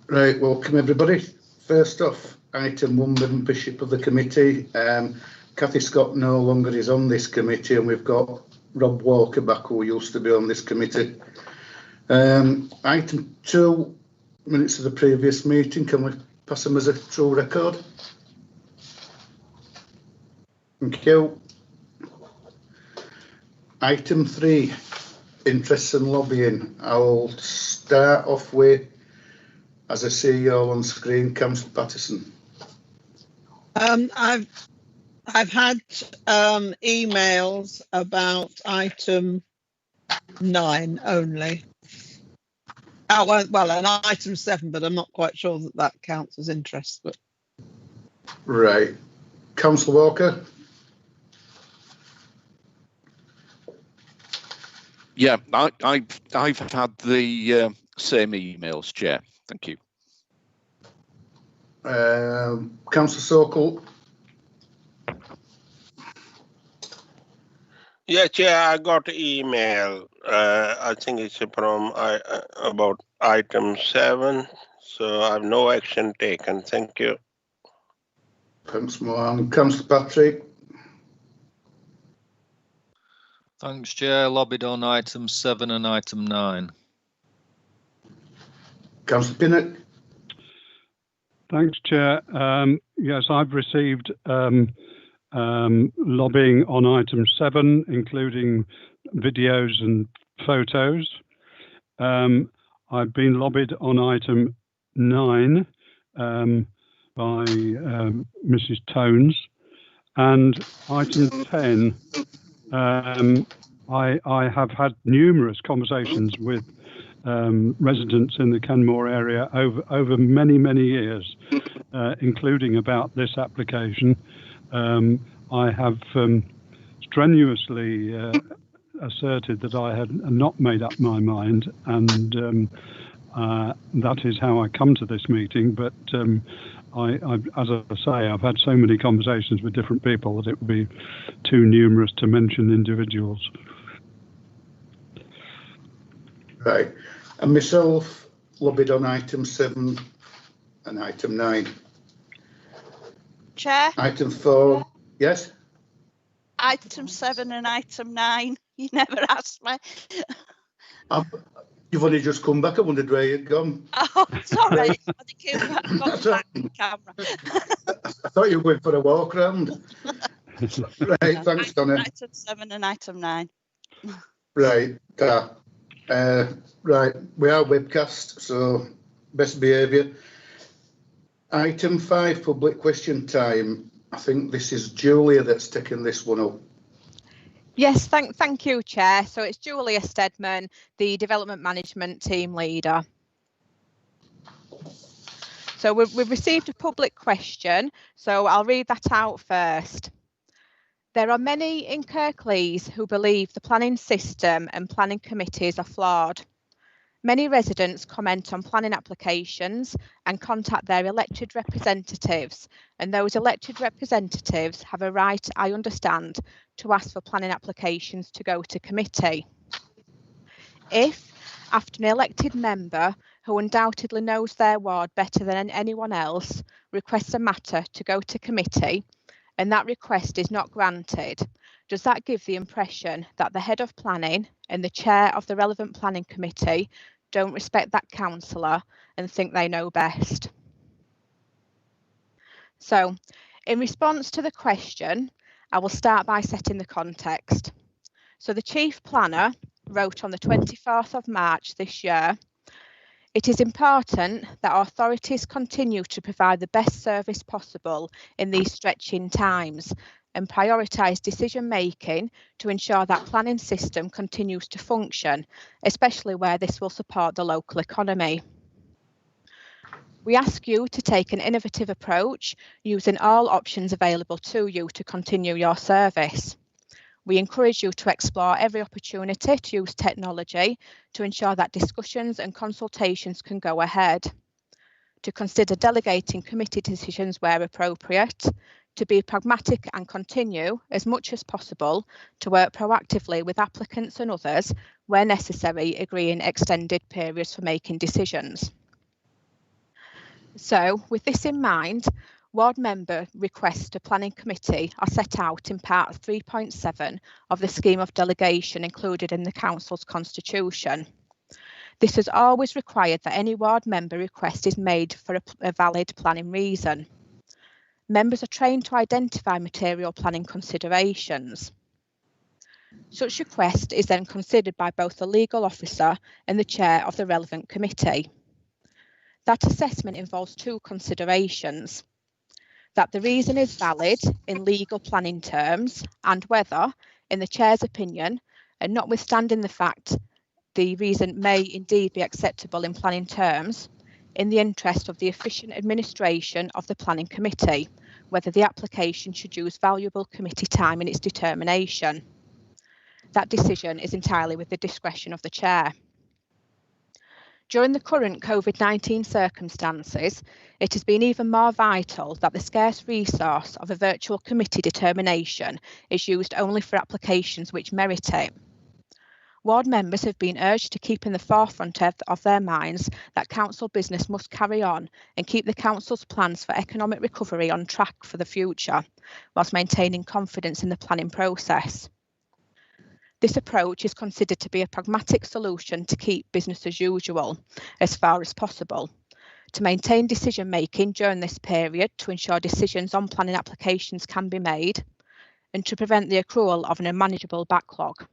Right, welcome everybody. First off, item 1, membership of the committee. Cathy Scott no longer is on this committee, and we've got Rob Walker back, who used to be on this committee. Item 2, minutes of the previous meeting. Can we pass them as a true record? Thank you. Item 3, interests and lobbying. I'll start off with, as I see you all on screen, Councillor Patterson. I've had emails about item 9 only. Oh, well, and item 7, but I'm not quite sure that counts as interest. But right, Councillor Walker. Yeah, I've had the same emails, Chair. Thank you. Councillor Sokol. Yeah, Chair, I got email. I think it's from about item 7. So I have no action taken. Thank you. Thanks, Mohan. Councillor Patrick. Thanks, Chair. Lobbied on item 7 and item 9. Councillor Pinnock. Thanks, Chair. Yes, I've received lobbying on item 7, including videos and photos. I've been lobbied on item 9 by Mrs. Tones, and item 10. I have had numerous conversations with residents in the Kenmore area over many years, including about this application. I have strenuously asserted that I had not made up my mind, and that is how I come to this meeting. But as I say, I've had so many conversations with different people that it would be too numerous to mention individuals. Right, and myself lobbied on item 7 and item 9. Chair? Item 4, yes? Item 7 and item 9. You never asked me. You've only just come back. I wondered where you'd gone. Oh, sorry. I think you've got back the camera. I thought you were going for a walk round. Right, thanks, Donna. Item 7 and item 9. Right, right, we are webcast, so best behaviour. Item 5, public question time. I think this is Julia that's taken this one up. Yes, thank you, Chair. So it's Julia Stedman, the Development Management Team Leader. So we've received a public question, so I'll read that out first. There are many in Kirklees who believe the planning system and planning committees are flawed. Many residents comment on planning applications and contact their elected representatives, and those elected representatives have a right, I understand, to ask for planning applications to go to committee. If, after an elected member who undoubtedly knows their ward better than anyone else, requests a matter to go to committee, and that request is not granted, does that give the impression that the head of planning and the chair of the relevant planning committee don't respect that councillor and think they know best? So, in response to the question, I will start by setting the context. So the Chief Planner wrote on the 24th of March this year, "It is important that authorities continue to provide the best service possible in these stretching times and prioritise decision making to ensure that planning system continues to function, especially where this will support the local economy. We ask you to take an innovative approach using all options available to you to continue your service. We encourage you to explore every opportunity to use technology to ensure that discussions and consultations can go ahead, to consider delegating committee decisions where appropriate, to be pragmatic and continue, as much as possible, to work proactively with applicants and others where necessary, agreeing extended periods for making decisions. So, with this in mind, ward member requests to planning committee are set out in part 3.7 of the scheme of delegation included in the council's constitution. This has always required that any ward member request is made for a valid planning reason. Members are trained to identify material planning considerations. Such request is then considered by both the legal officer and the chair of the relevant committee. That assessment involves two considerations: that the reason is valid in legal planning terms, and whether, in the chair's opinion, and notwithstanding the fact the reason may indeed be acceptable in planning terms, in the interest of the efficient administration of the planning committee, whether the application should use valuable committee time in its determination. That decision is entirely with the discretion of the chair. During the current COVID-19 circumstances, it has been even more vital that the scarce resource of a virtual committee determination is used only for applications which merit it. Ward members have been urged to keep in the forefront of their minds that council business must carry on and keep the council's plans for economic recovery on track for the future, whilst maintaining confidence in the planning process. This approach is considered to be a pragmatic solution to keep business as usual as far as possible, to maintain decision making during this period to ensure decisions on planning applications can be made, and to prevent the accrual of an unmanageable backlog.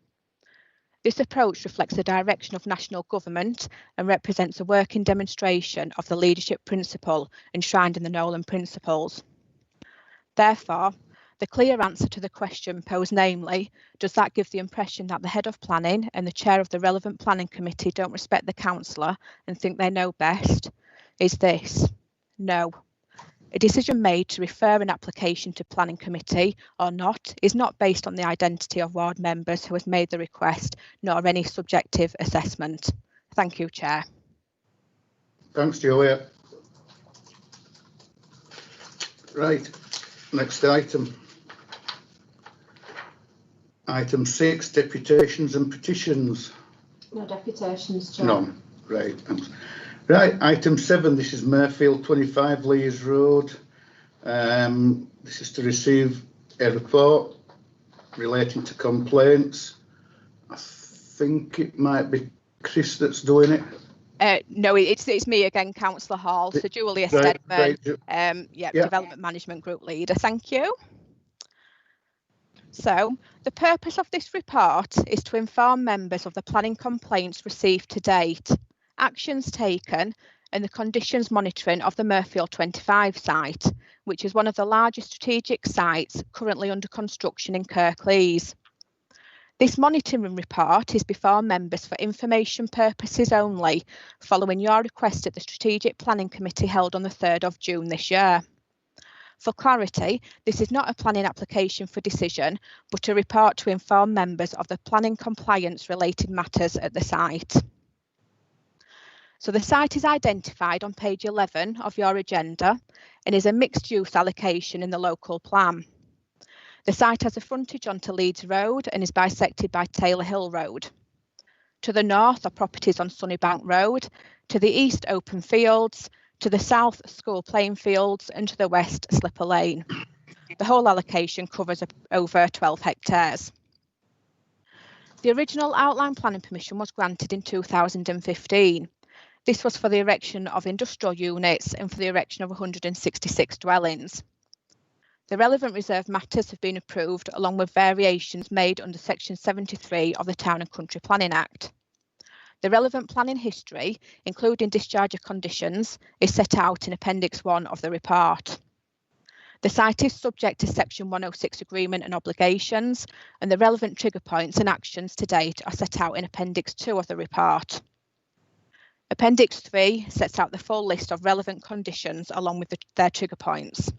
This approach reflects the direction of national government and represents a working demonstration of the leadership principle enshrined in the Nolan Principles. Therefore, the clear answer to the question posed, namely, does that give the impression that the head of planning and the chair of the relevant planning committee don't respect the councillor and think they know best, is this: no. A decision made to refer an application to planning committee or not is not based on the identity of ward members who has made the request, nor any subjective assessment. Thank you, Chair. Thanks, Julia. Right, next item. Item 6, deputations and petitions. No deputations, Chair. None. Right. Thanks. Right, item 7, this is Mayfield 25 Lees Road. This is to receive a report relating to complaints. I think it might be Chris that's doing it. No, it's me again, Councillor Hall. So Julia Stedman, Development Management Group Leader. Thank you. So the purpose of this report is to inform members of the planning complaints received to date, actions taken, and the conditions monitoring of the Mayfield 25 site, which is one of the largest strategic sites currently under construction in Kirklees. This monitoring report is before members for information purposes only, following your request at the Strategic Planning Committee held on the 3rd of June this year. For clarity, this is not a planning application for decision, but a report to inform members of the planning compliance related matters at the site. So the site is identified on page 11 of your agenda and is a mixed use allocation in the local plan. The site has a frontage onto Leeds Road and is bisected by Taylor Hill Road. To the north are properties on Sunnybank Road, to the east open fields, to the south school playing fields, and to the west Slipper Lane. The whole allocation covers over 12 hectares. The original outline planning permission was granted in 2015. This was for the erection of industrial units and for the erection of 166 dwellings. The relevant reserve matters have been approved along with variations made under Section 73 of the Town and Country Planning Act. The relevant planning history, including discharge of conditions, is set out in Appendix 1 of the report. The site is subject to Section 106 agreement and obligations, and the relevant trigger points and actions to date are set out in Appendix 2 of the report. Appendix 3 sets out the full list of relevant conditions along with their trigger points.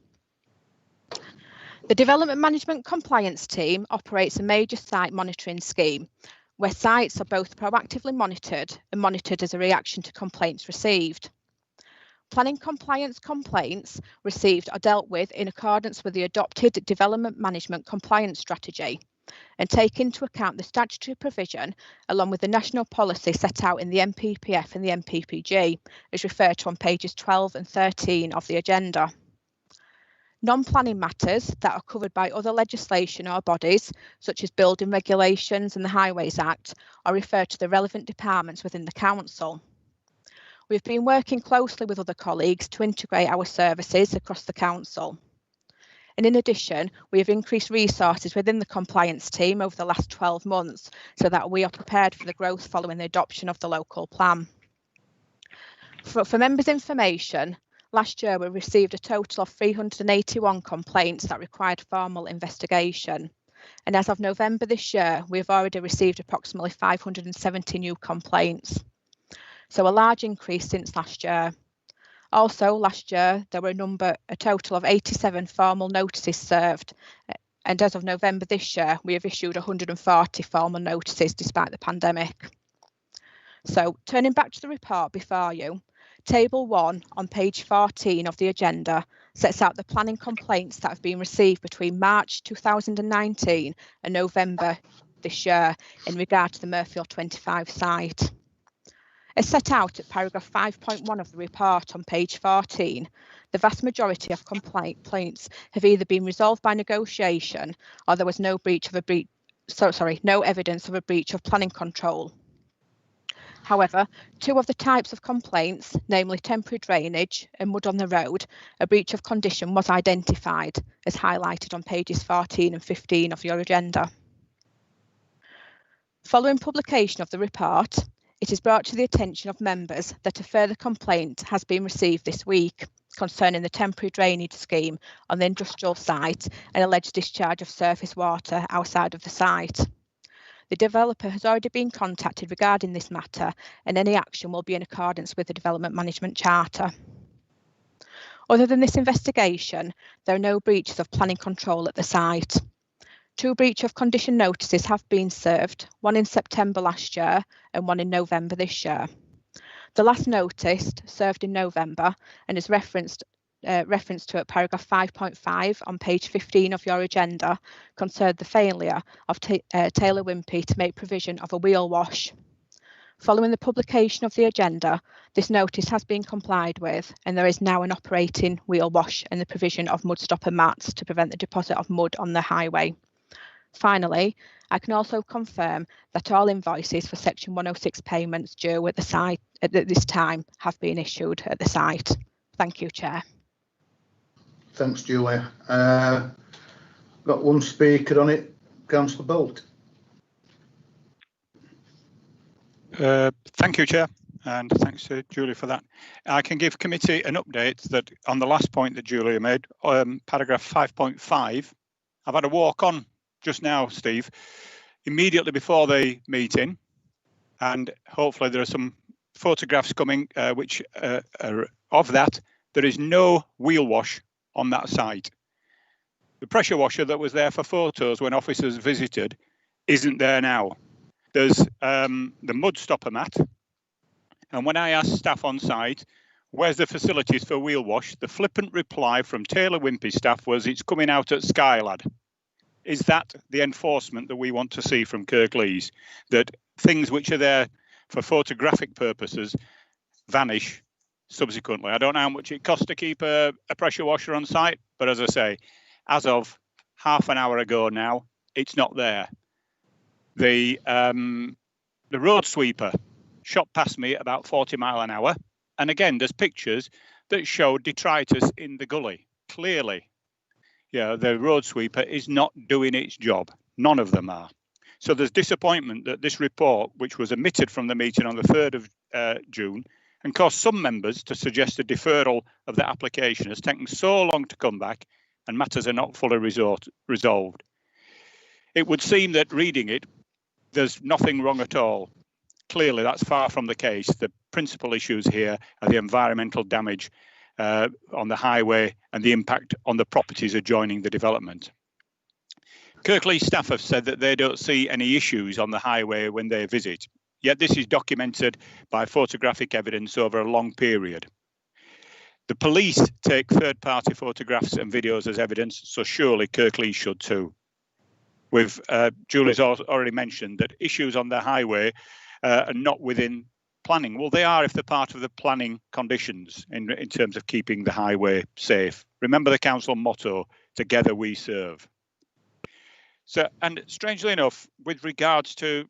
The Development Management Compliance Team operates a major site monitoring scheme, where sites are both proactively monitored and monitored as a reaction to complaints received. Planning compliance complaints received are dealt with in accordance with the adopted Development Management Compliance Strategy, and take into account the statutory provision along with the national policy set out in the MPPF and the MPPG, as referred to on pages 12 and 13 of the agenda. Non-planning matters that are covered by other legislation or bodies, such as building regulations and the Highways Act, are referred to the relevant departments within the council. We've been working closely with other colleagues to integrate our services across the council. And in addition, we have increased resources within the compliance team over the last 12 months so that we are prepared for the growth following the adoption of the local plan. For members' information, last year we received a total of 381 complaints that required formal investigation. And as of November this year, we have already received approximately 570 new complaints. So a large increase since last year. Also, last year, there were a total of 87 formal notices served. And as of November this year, we have issued 140 formal notices despite the pandemic. So turning back to the report before you, Table 1 on page 14 of the agenda sets out the planning complaints that have been received between March 2019 and November this year in regard to the Murfield 25 site. As set out at paragraph 5.1 of the report on page 14, the vast majority of complaints have either been resolved by negotiation or there was no evidence of a breach of planning control. However, two of the types of complaints, namely temporary drainage and mud on the road, a breach of condition was identified, as highlighted on pages 14 and 15 of your agenda. Following publication of the report, it is brought to the attention of members that a further complaint has been received this week concerning the temporary drainage scheme on the industrial site and alleged discharge of surface water outside of the site. The developer has already been contacted regarding this matter, and any action will be in accordance with the Development Management Charter. Other than this investigation, there are no breaches of planning control at the site. 2 breach of condition notices have been served, one in September last year and one in November this year. The last notice, served in November and is referenced to at paragraph 5.5 on page 15 of your agenda, concerned the failure of Taylor Wimpey to make provision of a wheel wash. Following the publication of the agenda, this notice has been complied with and there is now an operating wheel wash and the provision of mud stopper mats to prevent the deposit of mud on the highway. Finally, I can also confirm that all invoices for Section 106 payments due at the site at this time have been issued at the site. Thank you, Chair. Thanks, Julia. Got one speaker on it, Councillor Bolt. Thank you, Chair, and thanks to Julia for that. I can give committee an update that on the last point that Julia made, paragraph 5.5, I've had a walk on just now, Steve, immediately before the meeting, and hopefully there are some photographs coming which are of that. There is no wheel wash on that site. The pressure washer that was there for photos when officers visited isn't there now. There's the mud stopper mat, and when I asked staff on site, where's the facilities for wheel wash, the flippant reply from Taylor Wimpey staff was, it's coming out at Skylad. Is that the enforcement that we want to see from Kirklees? That things which are there for photographic purposes vanish subsequently? I don't know how much it costs to keep a pressure washer on site, but as I say, as of half an hour ago now, it's not there. The road sweeper shot past me at about 40 miles an hour. And again, there's pictures that show detritus in the gully. Clearly, yeah, the road sweeper is not doing its job. None of them are. So there's disappointment that this report, which was omitted from the meeting on the 3rd of June, and caused some members to suggest a deferral of the application, has taken so long to come back and matters are not fully resolved. It would seem that reading it, there's nothing wrong at all. Clearly, that's far from the case. The principal issues here are the environmental damage on the highway and the impact on the properties adjoining the development. Kirklees staff have said that they don't see any issues on the highway when they visit, yet this is documented by photographic evidence over a long period. The police take third-party photographs and videos as evidence, so surely Kirklees should too. Julie's already mentioned that issues on the highway are not within planning. Well, they are if they're part of the planning conditions in terms of keeping the highway safe. Remember the council motto, together we serve. So, and strangely enough, with regards to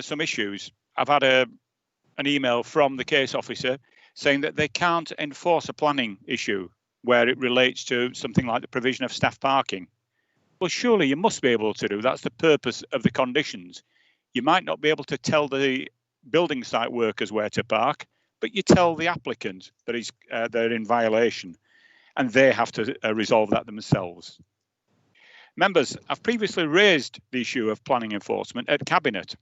some issues, I've had an email from the case officer saying that they can't enforce a planning issue where it relates to something like the provision of staff parking. Well, surely you must be able to do. That's the purpose of the conditions. You might not be able to tell the building site workers where to park, but you tell the applicant that they're in violation, and they have to resolve that themselves. Members, I've previously raised the issue of planning enforcement at Cabinet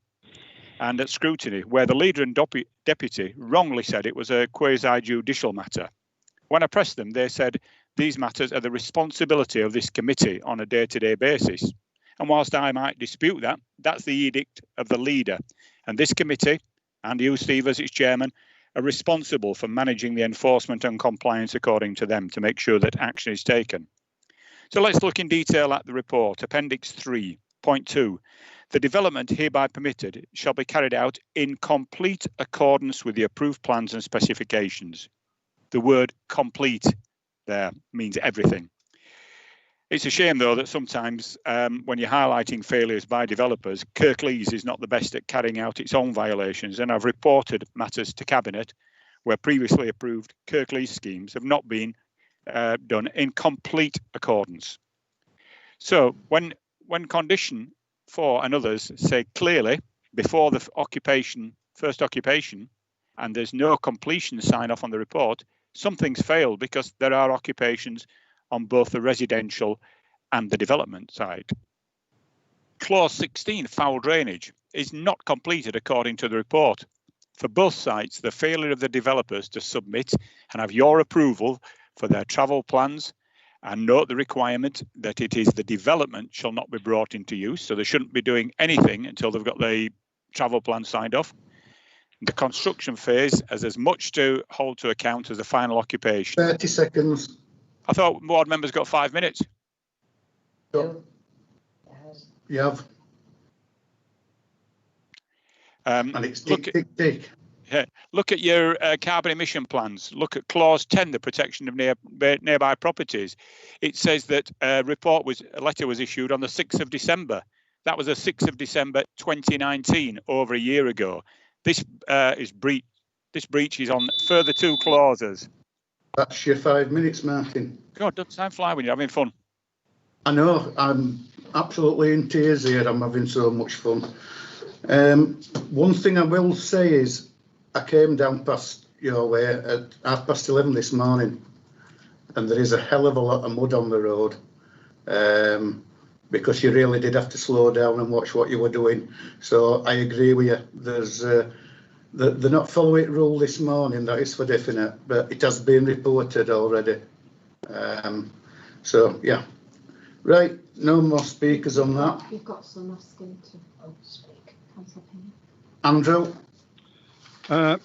and at scrutiny, where the leader and deputy wrongly said it was a quasi-judicial matter. When I pressed them, they said these matters are the responsibility of this committee on a day-to-day basis. And whilst I might dispute that, that's the edict of the leader. And this committee, and you, Steve, as its chairman, are responsible for managing the enforcement and compliance according to them to make sure that action is taken. So let's look in detail at the report. Appendix 3.2. The development hereby permitted shall be carried out in complete accordance with the approved plans and specifications. The word complete there means everything. It's a shame, though, that sometimes when you're highlighting failures by developers, Kirklees is not the best at carrying out its own violations. And I've reported matters to Cabinet where previously approved Kirklees schemes have not been done in complete accordance. So when condition 4 and others say clearly before the first occupation, and there's no completion sign off on the report, something's failed because there are occupations on both the residential and the development side. Clause 16, foul drainage, is not completed according to the report. For both sites, the failure of the developers to submit and have your approval for their travel plans, and note the requirement that it is the development shall not be brought into use. So they shouldn't be doing anything until they've got the travel plan signed off. The construction phase has as much to hold to account as the final occupation. 30 seconds. I thought ward members got 5 minutes. You have. And it's tick, tick, tick. Yeah, look at your carbon emission plans. Look at clause 10, the protection of nearby properties. It says that a letter was issued on the 6th of December. That was the 6th of December 2019, over a year ago. This breach is on further 2 clauses. That's your 5 minutes, Martin. God, doesn't time fly when you're having fun. I know, I'm absolutely in tears here. I'm having so much fun. One thing I will say is I came down past your way at 11:30 this morning, and there is a hell of a lot of mud on the road, because you really did have to slow down and watch what you were doing. So I agree with you. There's they're not following rule this morning, that is for definite, but it has been reported already. So yeah, right, no more speakers on that. You've got some asking to speak. Councillor Penny. Andrew.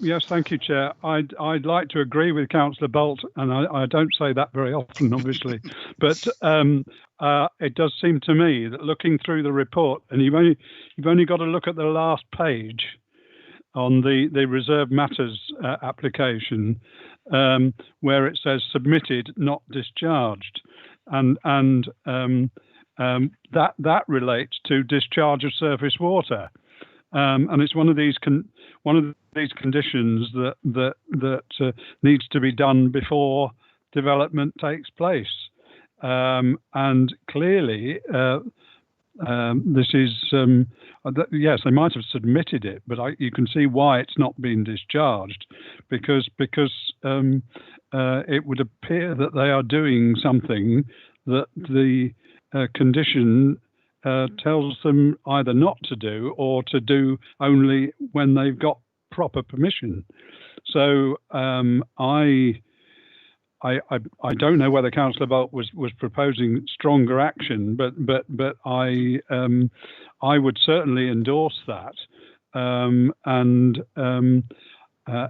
Yes, thank you, Chair. I'd like to agree with Councillor Bolt, and I don't say that very often, obviously, but it does seem to me that looking through the report, and you've only got to look at the last page on the reserved matters application, where it says submitted, not discharged, and that relates to discharge of surface water. And it's one of these conditions that needs to be done before development takes place. And clearly, this is yes, they might have submitted it, but you can see why it's not been discharged, because it would appear that they are doing something that the condition tells them either not to do or to do only when they've got proper permission. So I don't know whether Councillor Bolt was proposing stronger action, but I would certainly endorse that.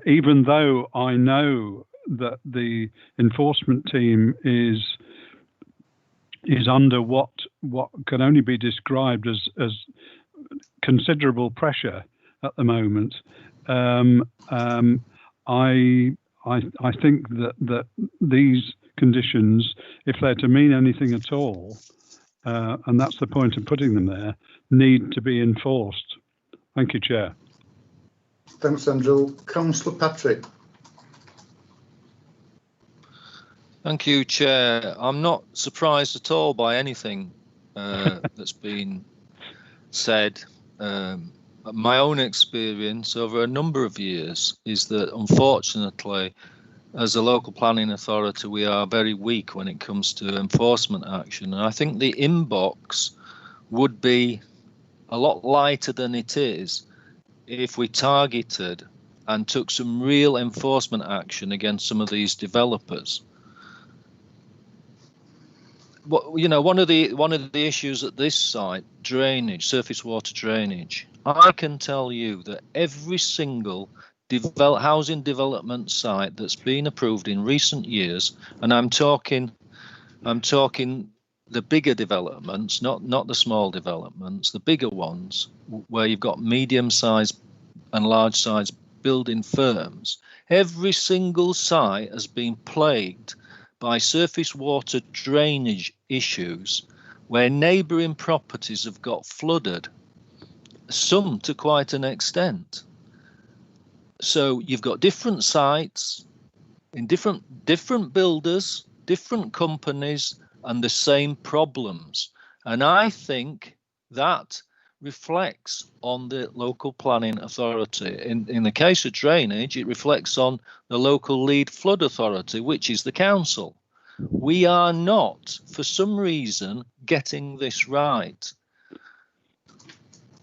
Even though I know that the enforcement team is is under what can only be described as considerable pressure at the moment. I think that these conditions, if they're to mean anything at all, and that's the point of putting them there, need to be enforced. Thank you, Chair. Thanks, Andrew. Councillor Patrick. Thank you, Chair. I'm not surprised at all by anything that's been said. My own experience over a number of years is that, unfortunately, as a local planning authority, we are very weak when it comes to enforcement action. And I think the inbox would be a lot lighter than it is if we targeted and took some real enforcement action against some of these developers. You know, one of the issues at this site, drainage, surface water drainage. I can tell you that every single housing development site that's been approved in recent years, and I'm talking the bigger developments, not the small developments, the bigger ones where you've got medium-sized and large-sized building firms. Every single site has been plagued by surface water drainage issues where neighbouring properties have got flooded, some to quite an extent. So you've got different sites in different builders, different companies, and the same problems. And I think that reflects on the local planning authority. In the case of drainage, it reflects on the local lead flood authority, which is the council. We are not, for some reason, getting this right.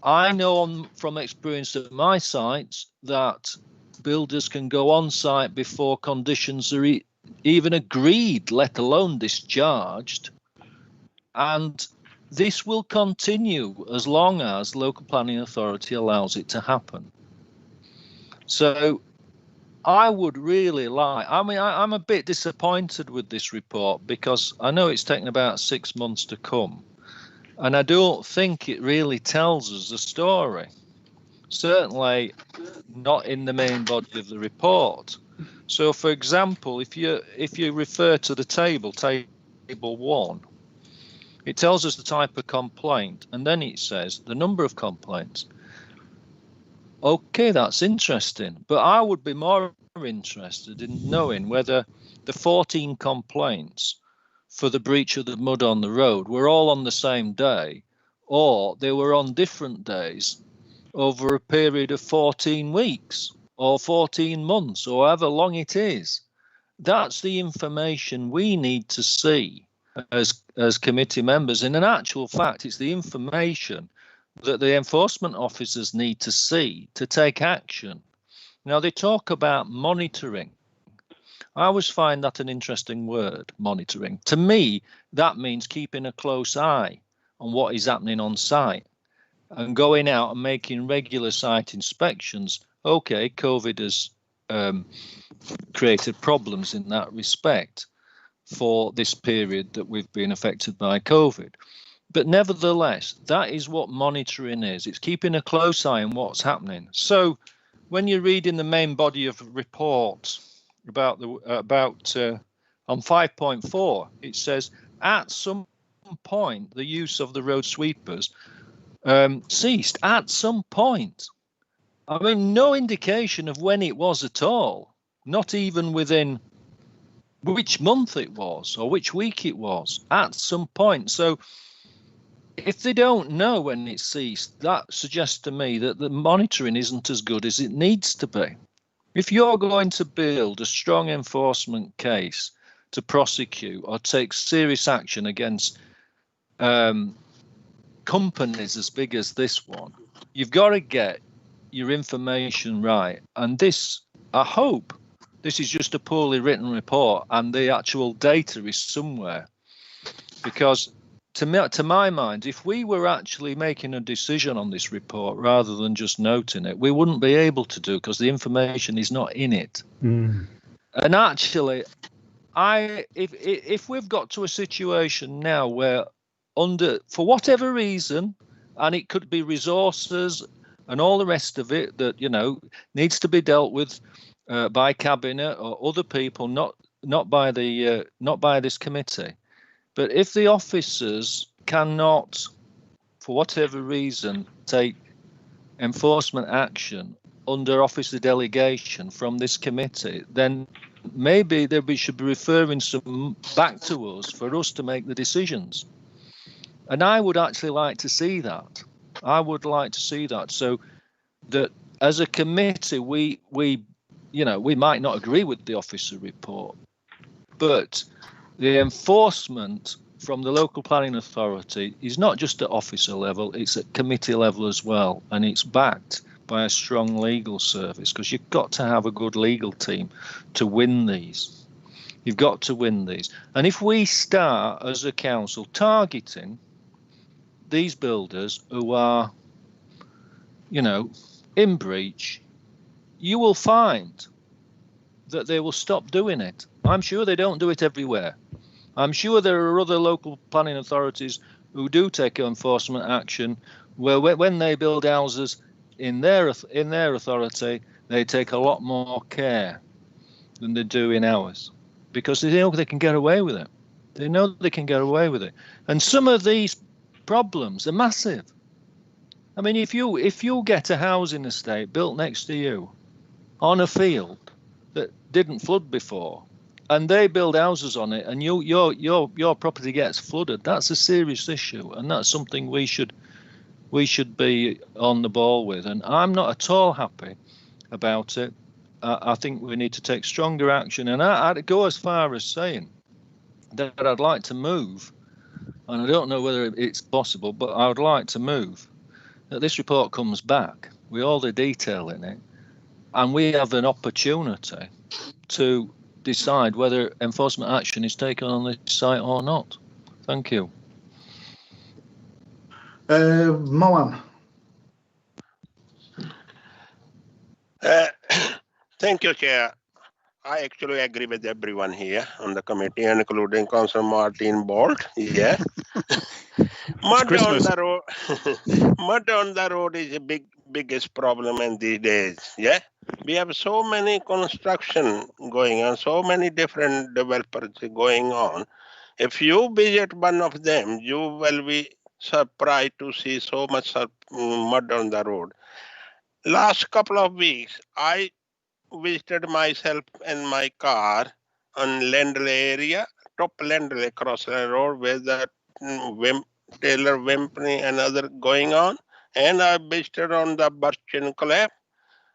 I know from experience at my sites that builders can go on site before conditions are even agreed, let alone discharged. And this will continue as long as local planning authority allows it to happen. So I would really like, I'm a bit disappointed with this report because I know it's taken about 6 months to come. And I don't think it really tells us the story. Certainly not in the main body of the report. So, for example, if you refer to the table 1, it tells us the type of complaint, and then it says the number of complaints. Okay, that's interesting, but I would be more interested in knowing whether the 14 complaints for the breach of the mud on the road were all on the same day, or they were on different days over a period of 14 weeks or 14 months or however long it is. That's the information we need to see as committee members. And in actual fact, it's the information that the enforcement officers need to see to take action. Now, they talk about monitoring. I always find that an interesting word, monitoring. To me, that means keeping a close eye on what is happening on site and going out and making regular site inspections. Okay, COVID has created problems in that respect for this period that we've been affected by COVID. But nevertheless, that is what monitoring is. It's keeping a close eye on what's happening. So when you're reading the main body of the report about on 5.4, it says at some point the use of the road sweepers ceased at some point. I mean, no indication of when it was at all, not even within which month it was or which week it was, at some point. So if they don't know when it ceased, that suggests to me that the monitoring isn't as good as it needs to be. If you're going to build a strong enforcement case to prosecute or take serious action against companies as big as this one, you've got to get your information right. And this, I hope, this is just a poorly written report and the actual data is somewhere. Because to my mind, if we were actually making a decision on this report rather than just noting it, we wouldn't be able to do because the information is not in it. And actually, if we've got to a situation now where for whatever reason, and it could be resources and all the rest of it that needs to be dealt with by cabinet or other people, not by this committee. But if the officers cannot, for whatever reason, take enforcement action under officer delegation from this committee, then maybe we should be referring some back to us for us to make the decisions. And I would actually like to see that. I would like to see that, so that as a committee, we might not agree with the officer report, but the enforcement from the local planning authority is not just at officer level, it's at committee level as well, and it's backed by a strong legal service, because you've got to have a good legal team to win these. You've got to win these. And if we start as a council targeting these builders who are, in breach, you will find that they will stop doing it. I'm sure they don't do it everywhere. I'm sure there are other local planning authorities who do take enforcement action where when they build houses in their authority, they take a lot more care than they do in ours, because they know they can get away with it. They know they can get away with it. And some of these problems are massive. I mean, if you get a housing estate built next to you on a field that didn't flood before, and they build houses on it, and your property gets flooded, that's a serious issue, and that's something we should be on the ball with. And I'm not at all happy about it. I think we need to take stronger action, and I'd go as far as saying that I'd like to move, and I don't know whether it's possible, but I would like to move that this report comes back with all the detail in it, and we have an opportunity to decide whether enforcement action is taken on this site or not. Thank you. Mohan. Thank you, Chair. I actually agree with everyone here on the committee, including Councillor Martin Bolt. Yeah. Mud on the road. Mud on the road is the biggest problem in these days. Yeah. We have so many construction going on, so many different developers going on. If you visit one of them, you will be surprised to see so much mud on the road. Last couple of weeks, I visited myself in my car on Lendl area, top Lendl across the road where the Taylor Wimpney and other going on, and I visited on the Birchen Cliff.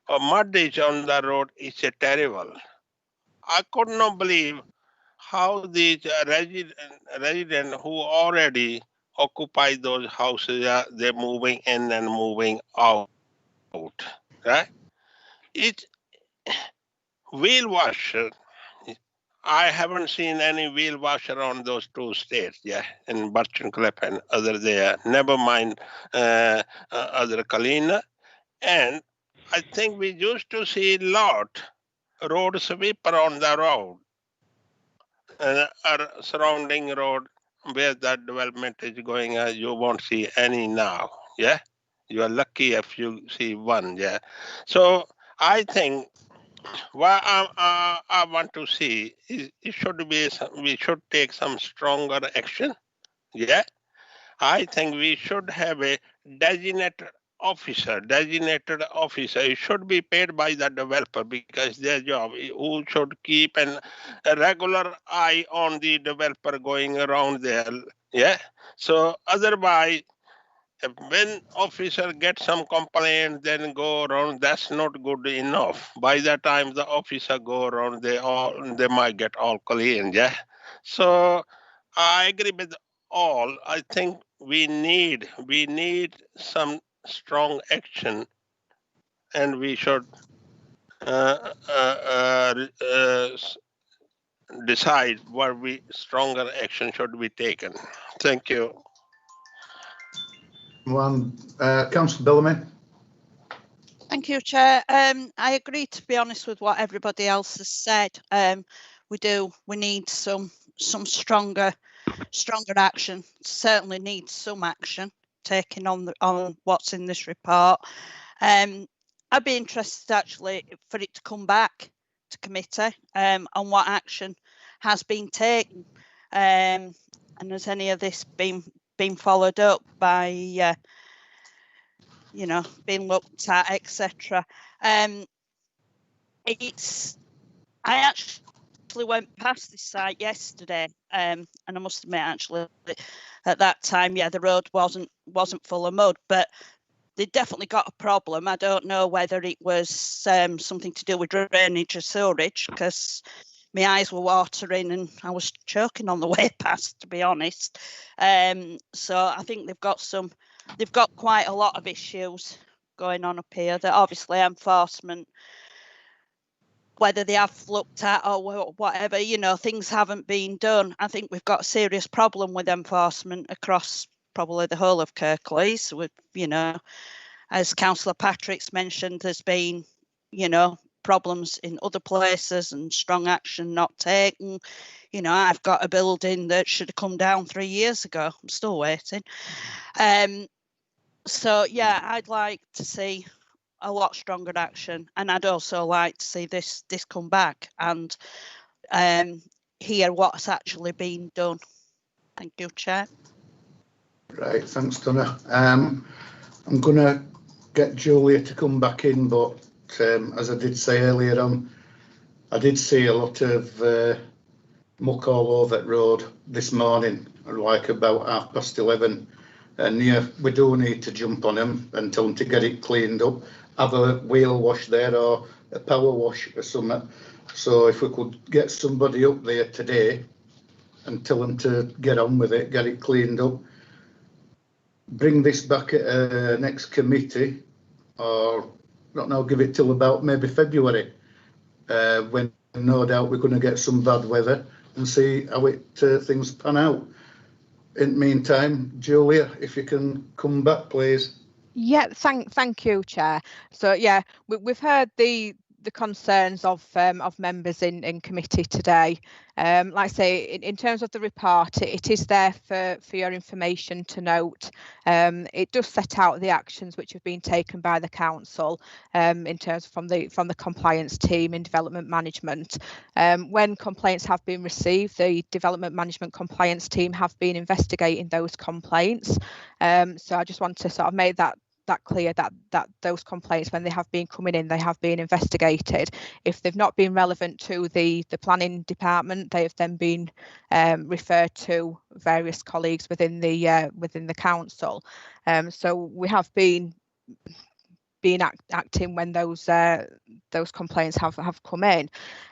Mud is on the road. It's terrible. I could not believe how these residents who already occupy those houses, they're moving in and moving out, right? It's wheel washer. I haven't seen any wheel washer on those two states, yeah, in Birchen Cliff and other there. Never mind other Kalina. And I think we used to see a lot road sweeper on the road, or surrounding road where that development is going. You won't see any now. Yeah, you are lucky if you see one. Yeah, so I think what I want to see is it should be we should take some stronger action. Yeah, I think we should have a designated officer. It should be paid by the developer, because their job, who should keep a regular eye on the developer going around there. Yeah. So otherwise, when officer gets some complaint, then go around, that's not good enough. By the time the officer go around, they might get all clean. Yeah. So I agree with all. I think we need some strong action, and we should decide what stronger action should be taken. Thank you. Councillor Bellamy. Thank you, Chair. I agree, to be honest, with what everybody else has said. we need some stronger action. Certainly need some action taken on what's in this report. I'd be interested actually for it to come back to committee on what action has been taken, and has any of this been followed up by being looked at, etc. I actually went past this site yesterday, and I must admit, actually, at that time, the road wasn't full of mud, but they definitely got a problem. I don't know whether it was something to do with drainage or sewerage, because my eyes were watering and I was choking on the way past, to be honest. So I think they've got quite a lot of issues going on up here that obviously enforcement, whether they have looked at or whatever, things haven't been done. I think we've got a serious problem with enforcement across probably the whole of Kirklees. With, as Councillor Patrick's mentioned, there's been, problems in other places and strong action not taken. I've got a building that should have come down 3 years ago. I'm still waiting. So yeah, I'd like to see a lot stronger action, and I'd also like to see this come back and hear what's actually been done. Thank you, Chair. Right, thanks, Donna. I'm going to get Julia to come back in, but as I did say earlier on, I did see a lot of muck all over that road this morning, like about 11:30. And yeah, we do need to jump on them and tell them to get it cleaned up, have a wheel wash there or a power wash or something. So if we could get somebody up there today and tell them to get on with it, get it cleaned up, bring this back at next committee, or I don't know, give it till about maybe February, when no doubt we're going to get some bad weather, and see how things pan out. In the meantime, Julia, if you can come back, please. Yeah, thank you, Chair. So yeah, we've heard the concerns of members in committee today. Like I say, in terms of the report, it is there for your information to note. It does set out the actions which have been taken by the council in terms from the compliance team in development management. When complaints have been received, the development management compliance team have been investigating those complaints. So I just want to sort of make that clear that those complaints, when they have been coming in, they have been investigated. If they've not been relevant to the planning department, they have then been referred to various colleagues within the council. So we have been acting when those complaints have come in.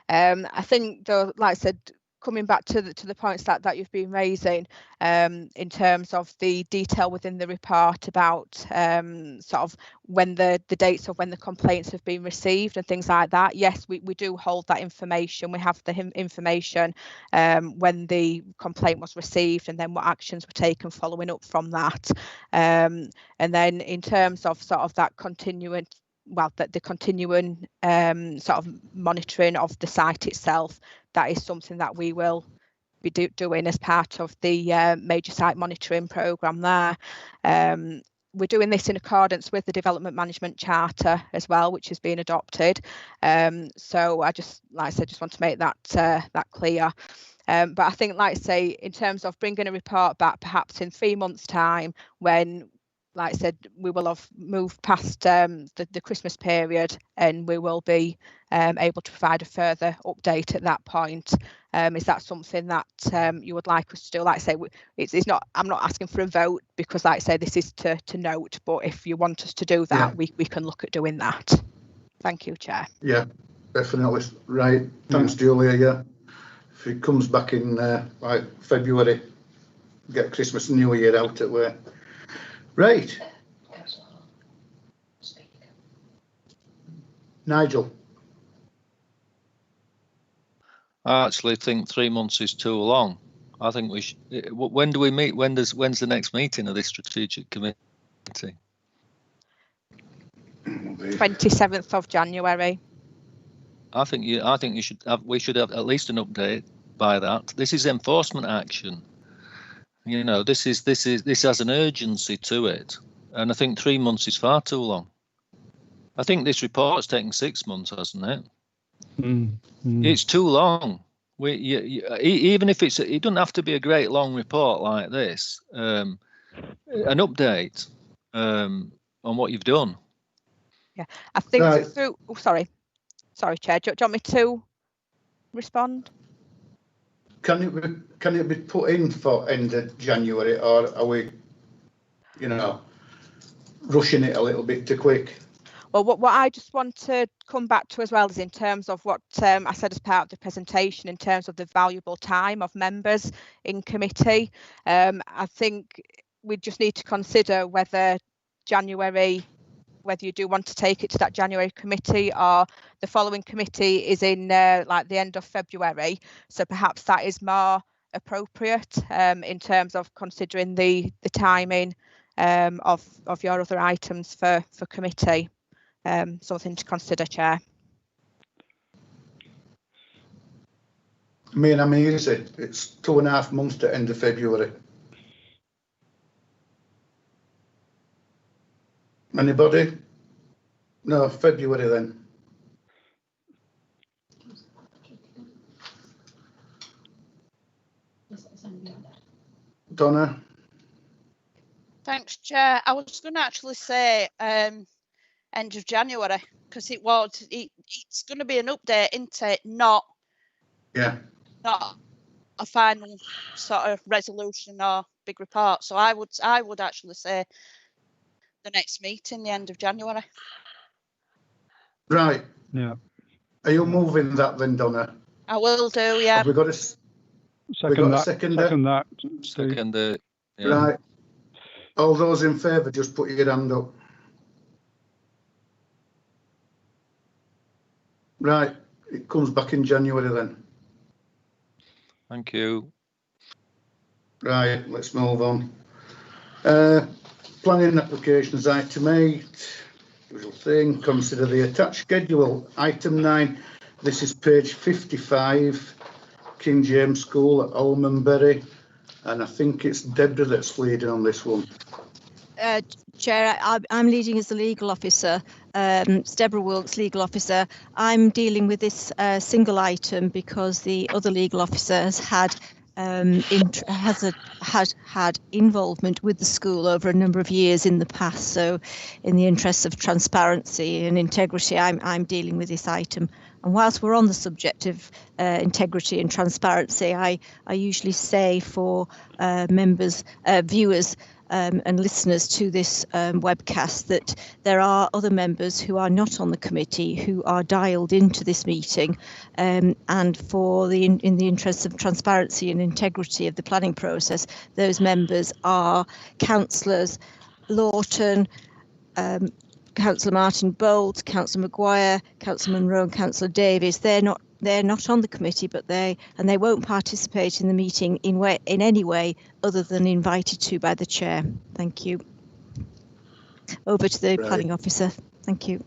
I think, though, like I said, coming back to the points that you've been raising in terms of the detail within the report about sort of when the dates of when the complaints have been received and things like that. Yes, we do hold that information. We have the information when the complaint was received and then what actions were taken following up from that. And then in terms of sort of that continuing sort of monitoring of the site itself, that is something that we will be doing as part of the major site monitoring programme there. We're doing this in accordance with the Development Management Charter as well, which has been adopted. So I just want to make that clear. But I think, like I say, in terms of bringing a report back perhaps in 3 months' time, when, like I said, we will have moved past the Christmas period, and we will be able to provide a further update at that point. Is that something that you would like us to do? Like I say, it's not. I'm not asking for a vote because, like I say, this is to note. But if you want us to do that, we can look at doing that. Thank you, Chair. Yeah, definitely. Right. Thanks, Julia. Yeah. If it comes back in like February, get Christmas and New Year out at work. Right. Nigel. I actually think 3 months is too long. I think we should. When do we meet? When's the next meeting of this strategic committee? 27th of January. I think you should have. We should have at least an update by that. This is enforcement action. You know, this has an urgency to it, and I think 3 months is far too long. I think this report's taken 6 months, hasn't it? It's too long. Even if it doesn't have to be a great long report like this. An update on what you've done. Yeah, I think Right. through. Oh, sorry, Chair. Do you want me to respond? Can it be put in for end of January, or are we, rushing it a little bit too quick? Well, what I just want to come back to as well is in terms of what I said as part of the presentation, in terms of the valuable time of members in committee. I think we just need to consider whether you do want to take it to that January committee, or the following committee is in like the end of February. So perhaps that is more appropriate in terms of considering the timing of your other items for committee. Something to consider, Chair. I'm easy. It's 2.5 months to end of February. Anybody? No, February then. Donna? Thanks, Chair. I was going to actually say end of January, because it's going to be an update, isn't it? Not a final sort of resolution or big report. So I would actually say the next meeting, the end of January. Right. Yeah. Are you moving that then, Donna? I will do, yeah. Have we got a Second that. Second. Yeah. Right. All those in favour, just put your hand up. Right. It comes back in January then. Thank you. Right. Let's move on. Planning applications, item 8. Usual thing. Consider the attached schedule. Item 9. This is page 55. King James School at Almonbury. And I think it's Deborah that's leading on this one. Chair, I'm leading as the legal officer. It's Deborah Wilkes, legal officer. I'm dealing with this single item because the other legal officer has had had involvement with the school over a number of years in the past. So, in the interests of transparency and integrity, I'm dealing with this item. And whilst we're on the subject of integrity and transparency, I usually say for viewers and listeners to this webcast that there are other members who are not on the committee who are dialed into this meeting, and for in the interests of transparency and integrity of the planning process, those members are councillors Lawton, Councillor Martin Bolt, Councillor Maguire, Councillor Munro and Councillor Davies. They're not on the committee, but they won't participate in the meeting in any way other than invited to by the chair. Thank you. Over to the planning officer. Thank you.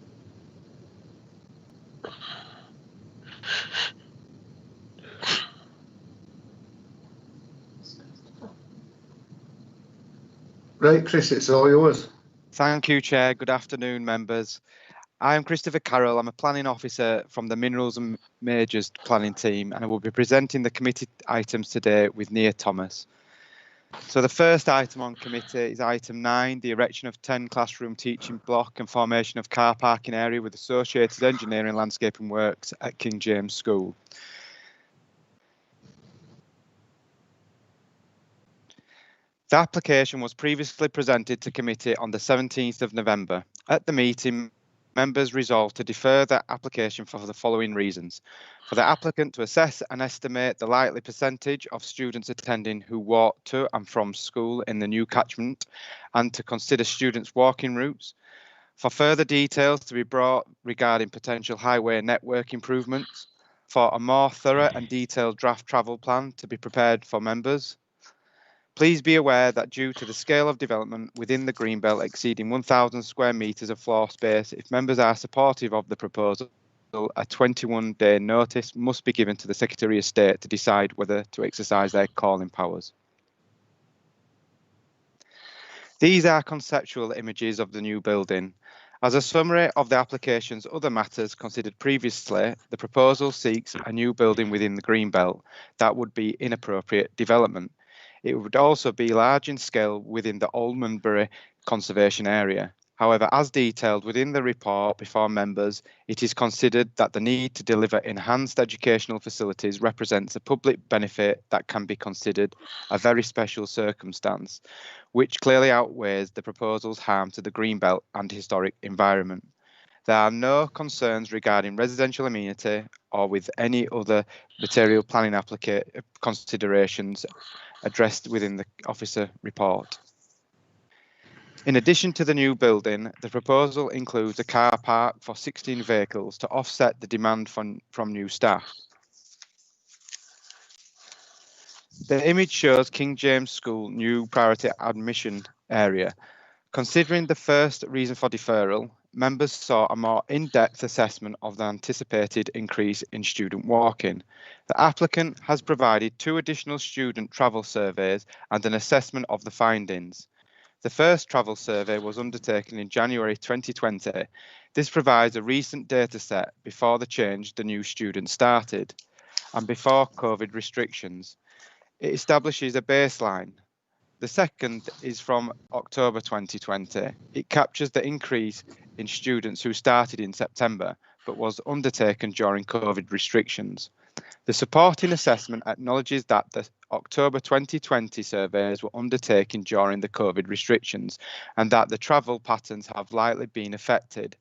Right, Chris, it's all yours. Thank you, Chair. Good afternoon, members. I'm Christopher Carroll. I'm a planning officer from the Minerals and Majors planning team, and I will be presenting the committee items today with Nia Thomas. So the first item on committee is item 9, the erection of 10 classroom teaching block and formation of car parking area with associated engineering landscaping works at King James School. The application was previously presented to committee on the 17th of November. At the meeting, members resolved to defer the application for the following reasons. For the applicant to assess and estimate the likely percentage of students attending who walk to and from school in the new catchment, and to consider students' walking routes. For further details to be brought regarding potential highway network improvements. For a more thorough and detailed draft travel plan to be prepared for members. Please be aware that due to the scale of development within the Greenbelt exceeding 1,000 square metres of floor space, if members are supportive of the proposal, a 21-day notice must be given to the Secretary of State to decide whether to exercise their calling powers. These are conceptual images of the new building. As a summary of the application's other matters considered previously, the proposal seeks a new building within the Greenbelt that would be inappropriate development. It would also be large in scale within the Almondbury Conservation Area. However, as detailed within the report before members, it is considered that the need to deliver enhanced educational facilities represents a public benefit that can be considered a very special circumstance, which clearly outweighs the proposal's harm to the Greenbelt and historic environment. There are no concerns regarding residential amenity or with any other material planning considerations addressed within the officer report. In addition to the new building, the proposal includes a car park for 16 vehicles to offset the demand from new staff. The image shows King James School new priority admission area. Considering the first reason for deferral, members saw a more in-depth assessment of the anticipated increase in student walking. The applicant has provided 2 additional student travel surveys and an assessment of the findings. The first travel survey was undertaken in January 2020. This provides a recent data set before the new student started and before COVID restrictions. It establishes a baseline. The second is from October 2020. It captures the increase in students who started in September but was undertaken during COVID restrictions. The supporting assessment acknowledges that the October 2020 surveys were undertaken during the COVID restrictions and that the travel patterns have likely been affected.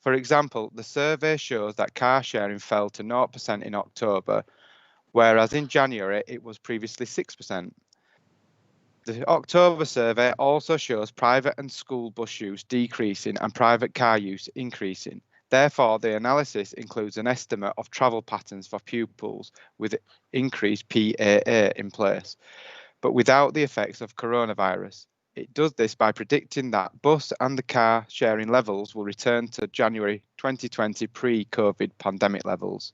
For example, the survey shows that car sharing fell to 0% in October, whereas in January it was previously 6%. The October survey also shows private and school bus use decreasing and private car use increasing. Therefore, the analysis includes an estimate of travel patterns for pupils with increased PAA in place, but without the effects of coronavirus. It does this by predicting that bus and the car sharing levels will return to January 2020 pre-COVID pandemic levels,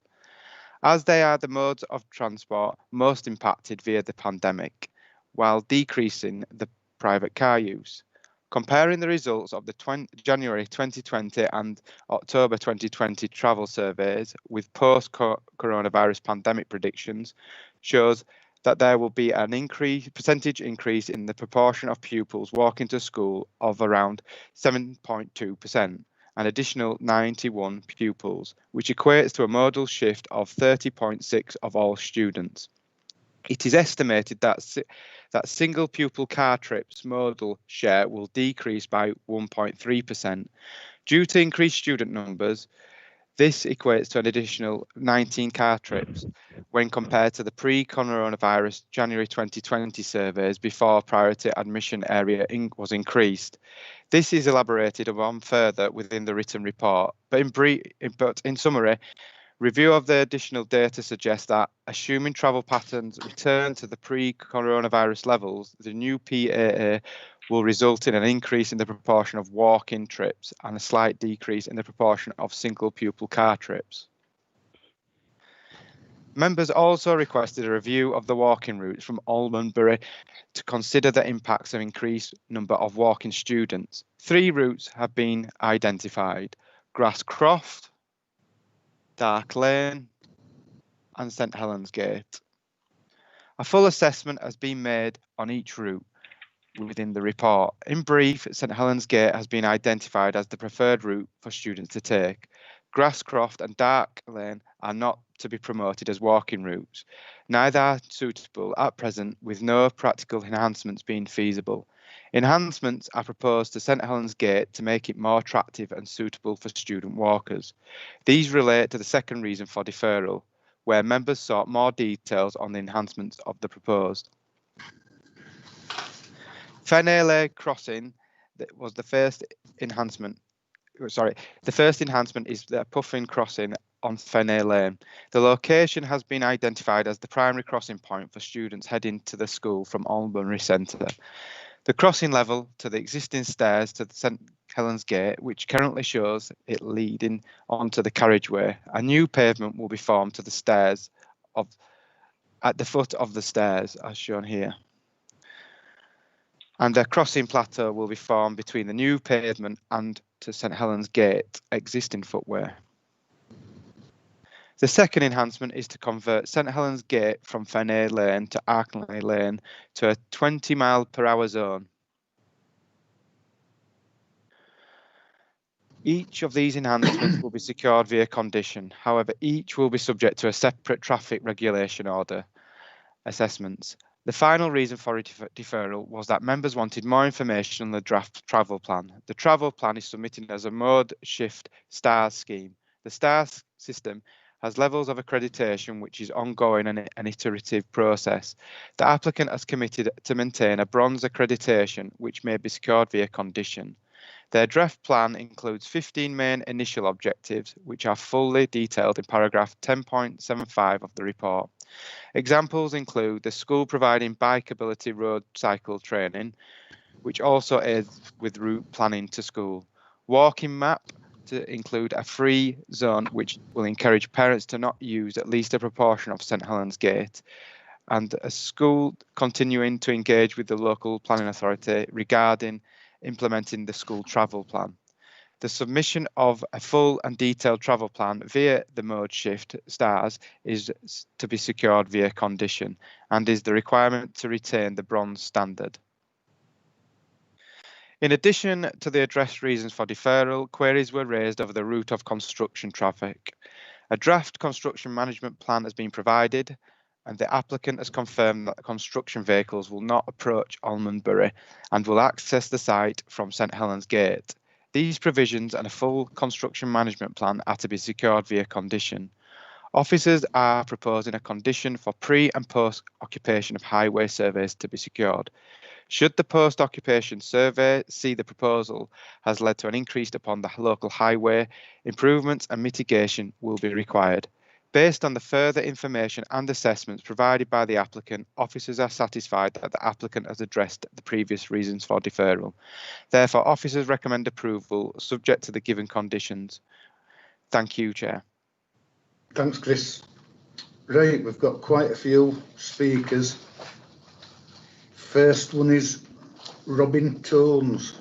as they are the modes of transport most impacted via the pandemic, while decreasing the private car use. Comparing the results of the January 2020 and October 2020 travel surveys with post-coronavirus pandemic predictions shows that there will be an percentage increase in the proportion of pupils walking to school of around 7.2%, an additional 91 pupils, which equates to a modal shift of 30.6% of all students. It is estimated that single pupil car trips modal share will decrease by 1.3%. Due to increased student numbers, this equates to an additional 19 car trips when compared to the pre-coronavirus January 2020 surveys before priority admission area was increased. This is elaborated upon further within the written report, but in summary, review of the additional data suggests that, assuming travel patterns return to the pre-coronavirus levels, the new PAA will result in an increase in the proportion of walk-in trips and a slight decrease in the proportion of single pupil car trips. Members also requested a review of the walking routes from Almondbury to consider the impacts of increased number of walking students. 3 routes have been identified: Grasscroft, Dark Lane and St Helens Gate. A full assessment has been made on each route within the report. In brief, St Helens Gate has been identified as the preferred route for students to take. Grasscroft and Dark Lane are not to be promoted as walking routes. Neither are suitable at present, with no practical enhancements being feasible. Enhancements are proposed to St Helens Gate to make it more attractive and suitable for student walkers. These relate to the second reason for deferral, where members sought more details on the enhancements of the proposed. Feneley Crossing was the first enhancement. The first enhancement is the Puffin Crossing on Feneley Lane. The location has been identified as the primary crossing point for students heading to the school from Almondbury Centre. The crossing level to the existing stairs to the St Helens Gate, which currently shows it leading onto the carriageway. A new pavement will be formed to the stairs at the foot of the stairs, as shown here. And a crossing plateau will be formed between the new pavement and to St Helens Gate existing footway. The second enhancement is to convert St Helens Gate from Fenay Lane to Arkley Lane to a 20-mile-per-hour zone. Each of these enhancements will be secured via condition. However, each will be subject to a separate traffic regulation order assessments. The final reason for deferral was that members wanted more information on the draft travel plan. The travel plan is submitted as a mode shift STARS scheme. The STARS system has levels of accreditation which is ongoing and an iterative process. The applicant has committed to maintain a bronze accreditation which may be secured via condition. Their draft plan includes 15 main initial objectives which are fully detailed in paragraph 10.75 of the report. Examples include the school providing bikeability road cycle training, which also aids with route planning to school. Walking map to include a free zone which will encourage parents to not use at least a proportion of St Helens Gate, and a school continuing to engage with the local planning authority regarding implementing the school travel plan. The submission of a full and detailed travel plan via the mode shift STARS is to be secured via condition and is the requirement to retain the bronze standard. In addition to the addressed reasons for deferral, queries were raised over the route of construction traffic. A draft construction management plan has been provided, and the applicant has confirmed that construction vehicles will not approach Almondbury and will access the site from St Helens Gate. These provisions and a full construction management plan are to be secured via condition. Officers are proposing a condition for pre and post occupation of highway surveys to be secured. Should the post-occupation survey see the proposal has led to an increase upon the local highway, improvements and mitigation will be required. Based on the further information and assessments provided by the applicant, officers are satisfied that the applicant has addressed the previous reasons for deferral. Therefore, officers recommend approval subject to the given conditions. Thank you, Chair. Thanks, Chris. Right, we've got quite a few speakers. First one is Robin Tones.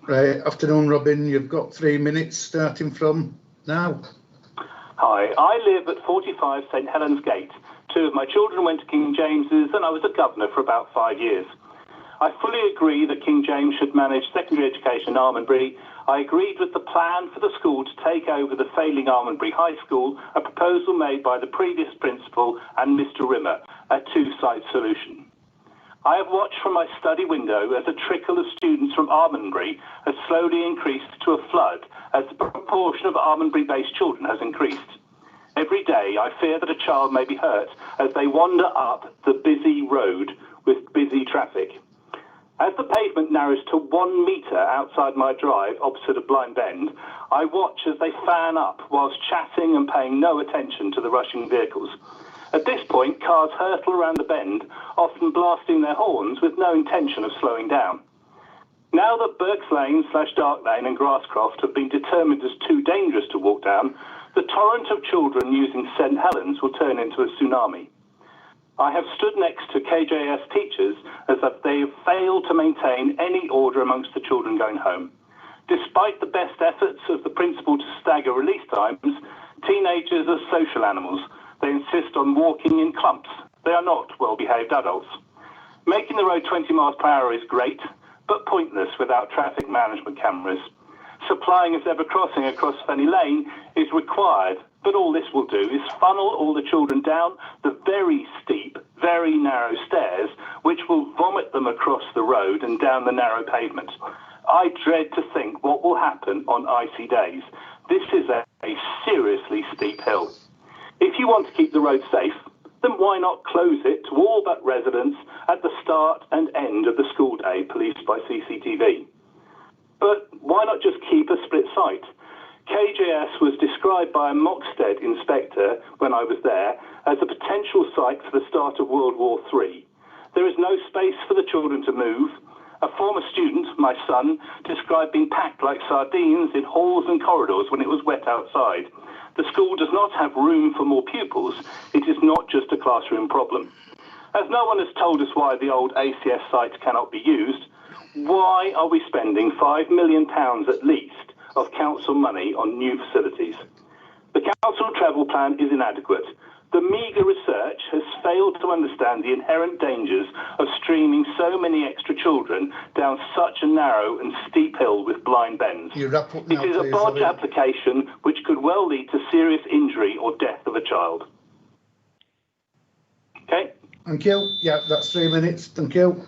Right, afternoon, Robin. You've got 3 minutes starting from now. Hi, I live at 45 St Helens Gate. 2 of my children went to King James's and I was a governor for about 5 years. I fully agree that King James should manage secondary education in Almondbury. I agreed with the plan for the school to take over the failing Almondbury High School, a proposal made by the previous principal and Mr Rimmer, a 2-site solution. I have watched from my study window as a trickle of students from Almondbury has slowly increased to a flood as the proportion of Almondbury-based children has increased. Every day I fear that a child may be hurt as they wander up the busy road with busy traffic. As the pavement narrows to 1 metre outside my drive opposite a blind bend, I watch as they fan up whilst chatting and paying no attention to the rushing vehicles. At this point, cars hurtle around the bend, often blasting their horns with no intention of slowing down. Now that Burke's Lane / Dark Lane and Grasscroft have been determined as too dangerous to walk down, the torrent of children using St Helens will turn into a tsunami. I have stood next to KJS teachers as if they have failed to maintain any order amongst the children going home. Despite the best efforts of the principal to stagger release times, teenagers are social animals. They insist on walking in clumps. They are not well-behaved adults. Making the road 20 miles per hour is great, but pointless without traffic management cameras. Supplying a zebra crossing across Fenny Lane is required, but all this will do is funnel all the children down the very steep, very narrow stairs, which will vomit them across the road and down the narrow pavement. I dread to think what will happen on icy days. This is a seriously steep hill. If you want to keep the road safe, then why not close it to all but residents at the start and end of the school day, policed by CCTV? But why not just keep a split site? KJS was described by a Moxted inspector when I was there as a potential site for the start of World War III. There is no space for the children to move. A former student, my son, described being packed like sardines in halls and corridors when it was wet outside. The school does not have room for more pupils. It is not just a classroom problem. As no one has told us why the old ACS site cannot be used, why are we spending £5 million at least of council money on new facilities? The council travel plan is inadequate. The meagre research has failed to understand the inherent dangers of streaming so many extra children down such a narrow and steep hill with blind bends. You wrap up now, It is a please, bodge Ollie. application which could well lead to serious injury or death of a child. Okay. Thank you. Yeah, that's 3 minutes. Thank you.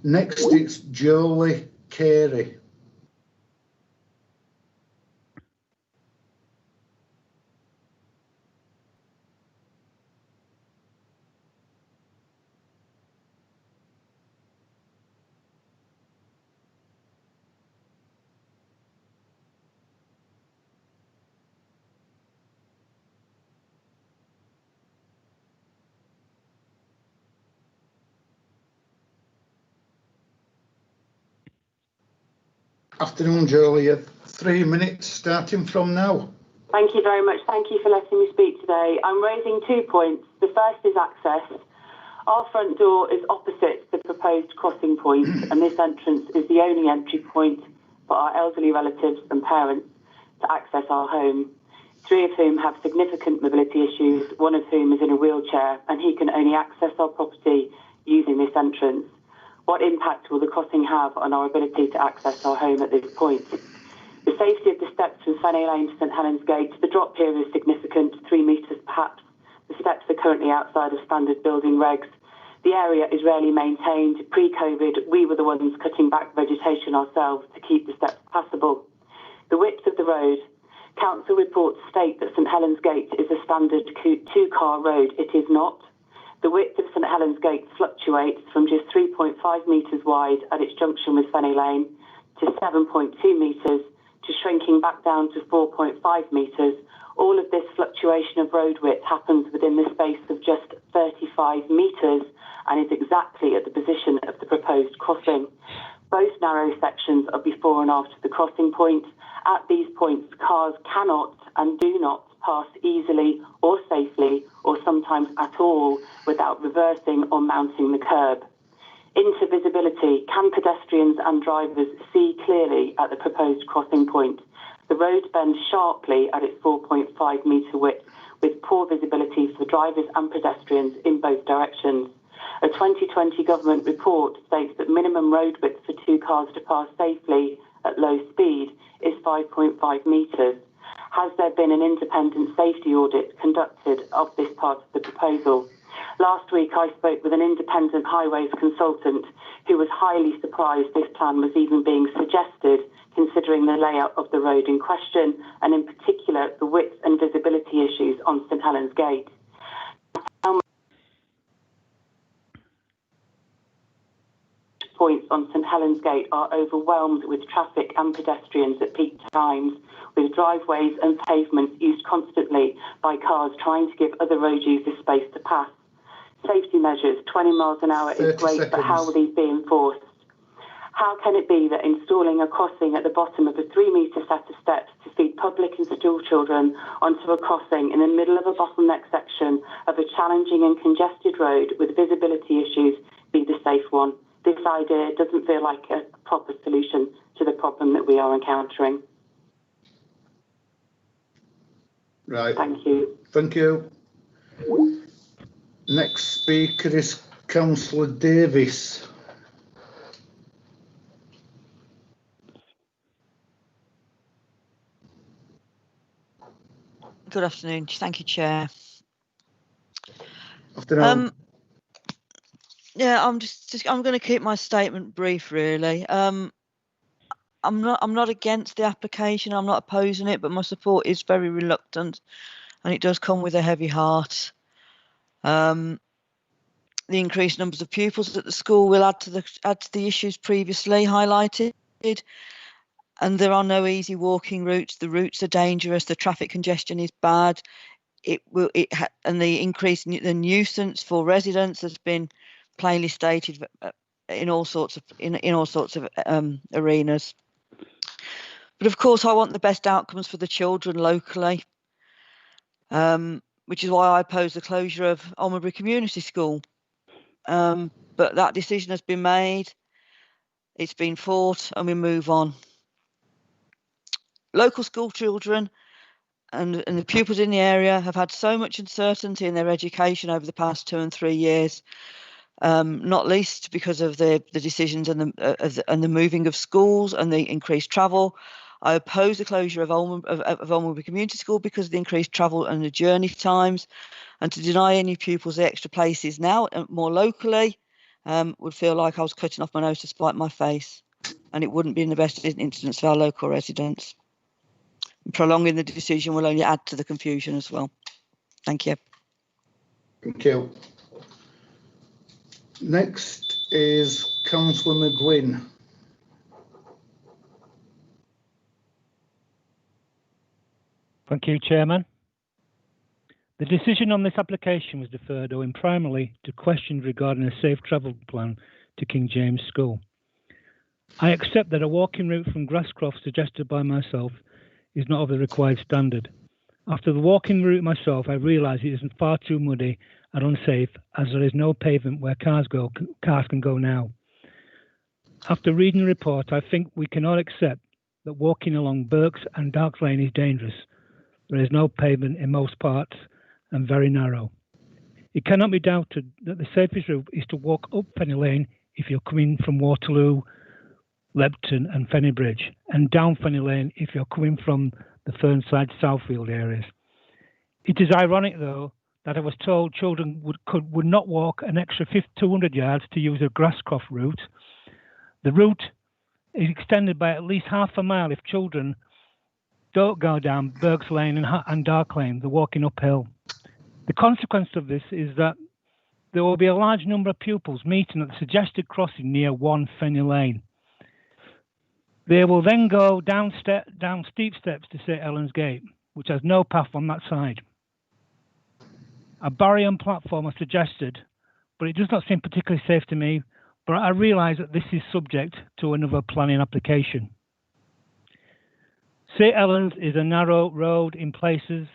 Next, it's Jolie Carey. Afternoon, Jolie. You have 3 minutes starting from now. Thank you very much. Thank you for letting me speak today. I'm raising 2 points. The first is access. Our front door is opposite the proposed crossing point, and this entrance is the only entry point for our elderly relatives and parents to access our home, 3 of whom have significant mobility issues, 1 of whom is in a wheelchair, and he can only access our property using this entrance. What impact will the crossing have on our ability to access our home at this point? The safety of the steps from Fenny Lane to St Helens Gate, the drop here is significant, 3 metres perhaps. The steps are currently outside of standard building regs. The area is rarely maintained. Pre-COVID, we were the ones cutting back vegetation ourselves to keep the steps passable. The width of the road. Council reports state that St Helens Gate is a standard 2-car road. It is not. The width of St Helens Gate fluctuates from just 3.5 metres wide at its junction with Fenny Lane to 7.2 metres to shrinking back down to 4.5 metres. All of this fluctuation of road width happens within the space of just 35 metres and is exactly at the position of the proposed crossing. Both narrow sections are before and after the crossing point. At these points, cars cannot and do not pass easily or safely or sometimes at all without reversing or mounting the curb. Into visibility, can pedestrians and drivers see clearly at the proposed crossing point? The road bends sharply at its 4.5 metre width with poor visibility for drivers and pedestrians in both directions. A 2020 government report states that minimum road width for 2 cars to pass safely at low speed is 5.5 metres. Has there been an independent safety audit conducted of this part of the proposal? Last week I spoke with an independent highways consultant who was highly surprised this plan was even being suggested, considering the layout of the road in question and in particular the width and visibility issues on St Helens Gate. Points on St Helens Gate are overwhelmed with traffic and pedestrians at peak times, with driveways and pavements used constantly by cars trying to give other road users space to pass. Safety measures, 20 miles an hour is great, but how will these be enforced? How can it be that installing a crossing at the bottom of a 3-metre set of steps to feed public and school children onto a crossing in the middle of a bottleneck section of a challenging and congested road with visibility issues be the safe one? This idea doesn't feel like a proper solution to the problem that we are encountering. Right. Thank you. Thank you. Next speaker is Councillor Davis. Good afternoon. Thank you, Chair. Afternoon. Yeah, I'm going to keep my statement brief, really. I'm not against the application. I'm not opposing it, but my support is very reluctant, and it does come with a heavy heart. The increased numbers of pupils at the school will add to the issues previously highlighted, and there are no easy walking routes. The routes are dangerous. The traffic congestion is bad. And the increase in the nuisance for residents has been plainly stated in all sorts of arenas. But of course, I want the best outcomes for the children locally, which is why I oppose the closure of Almonbury Community School. But that decision has been made. It's been fought, and we move on. Local school children and the pupils in the area have had so much uncertainty in their education over the past 2 and 3 years, not least because of the decisions and the moving of schools and the increased travel. I oppose the closure of Almonbury Community School because of the increased travel and the journey times, and to deny any pupils the extra places now more locally would feel like I was cutting off my nose to spite my face, and it wouldn't be in the best instance for our local residents. Prolonging the decision will only add to the confusion as well. Thank you. Thank you. Next is Councillor McGuinn. Thank you, Chairman. The decision on this application was deferred owing primarily to questions regarding a safe travel plan to King James School. I accept that a walking route from Grasscroft suggested by myself is not of the required standard. After the walking route myself, I realise it is far too muddy and unsafe, as there is no pavement where cars can go now. After reading the report, I think we can all accept that walking along Burks and Dark Lane is dangerous. There is no pavement in most parts and very narrow. It cannot be doubted that the safest route is to walk up Fenny Lane if you're coming from Waterloo, Lepton and Fenny Bridge, and down Fenny Lane if you're coming from the Fernside Southfield areas. It is ironic, though, that I was told children would not walk an extra 200 yards to use a Grasscroft route. The route is extended by at least half a mile if children don't go down Burks Lane and Dark Lane, they're walking uphill. The consequence of this is that there will be a large number of pupils meeting at the suggested crossing near 1 Fenny Lane. They will then go down steep steps to St Helens Gate, which has no path on that side. A barrier and platform are suggested, but it does not seem particularly safe to me, but I realise that this is subject to another planning application. St Helens is a narrow road in places,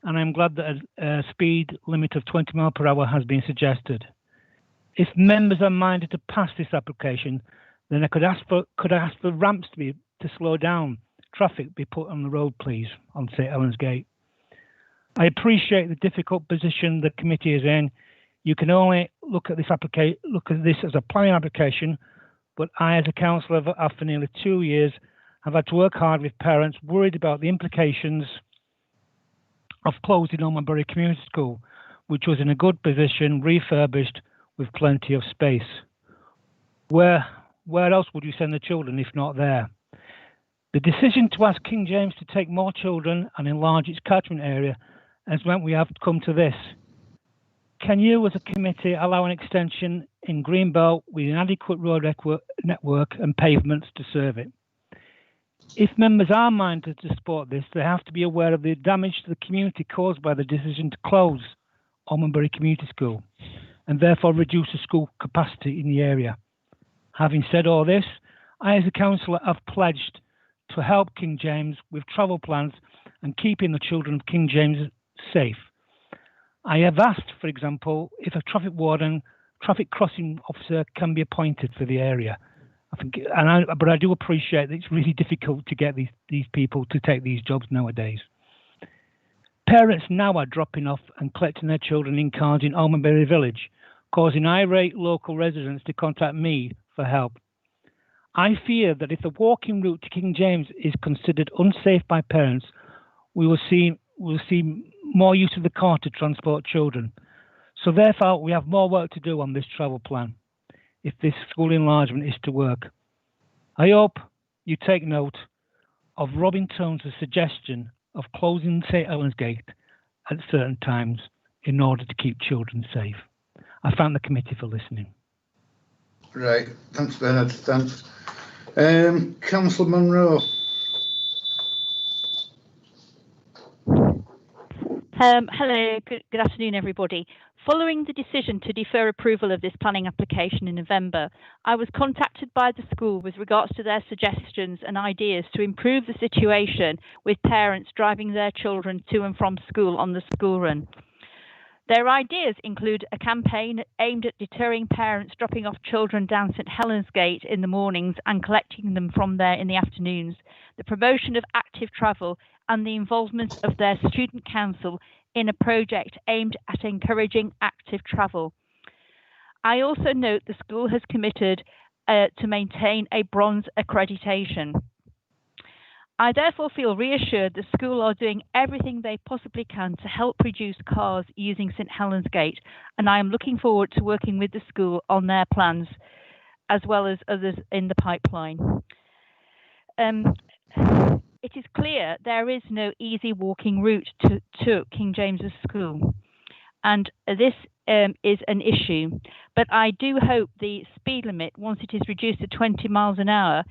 and I'm glad that a speed limit of 20 miles per hour has been suggested. If members are minded to pass this application, then I could ask for ramps to slow down traffic be put on the road, please, on St Helens Gate. I appreciate the difficult position the committee is in. You can only look at this as a planning application, but I, as a councillor for nearly 2 years, have had to work hard with parents worried about the implications of closing Almonbury Community School, which was in a good position, refurbished with plenty of space. Where else would you send the children if not there? The decision to ask King James to take more children and enlarge its catchment area has meant we have come to this. Can you, as a committee, allow an extension in Greenbelt with an adequate road network and pavements to serve it? If members are minded to support this, they have to be aware of the damage to the community caused by the decision to close Almonbury Community School and therefore reduce the school capacity in the area. Having said all this, I as a councillor have pledged to help King James with travel plans and keeping the children of King James safe. I have asked, for example, if a traffic warden, traffic crossing officer can be appointed for the area. But I do appreciate that it's really difficult to get these people to take these jobs nowadays. Parents now are dropping off and collecting their children in cars in Almonbury Village, causing irate local residents to contact me for help. I fear that if the walking route to King James is considered unsafe by parents, we will see more use of the car to transport children. So therefore, we have more work to do on this travel plan if this school enlargement is to work. I hope you take note of Robin Tones' suggestion of closing St Helens Gate at certain times in order to keep children safe. I thank the committee for listening. Right, thanks Bernard, thanks. Councillor Munro. Hello, good afternoon everybody. Following the decision to defer approval of this planning application in November, I was contacted by the school with regards to their suggestions and ideas to improve the situation with parents driving their children to and from school on the school run. Their ideas include a campaign aimed at deterring parents dropping off children down St Helens Gate in the mornings and collecting them from there in the afternoons, the promotion of active travel, and the involvement of their student council in a project aimed at encouraging active travel. I also note the school has committed to maintain a bronze accreditation. I therefore feel reassured the school are doing everything they possibly can to help reduce cars using St Helens Gate, and I am looking forward to working with the school on their plans as well as others in the pipeline. It is clear there is no easy walking route to King James's School, and this is an issue, but I do hope the speed limit, once it is reduced to 20 miles an hour,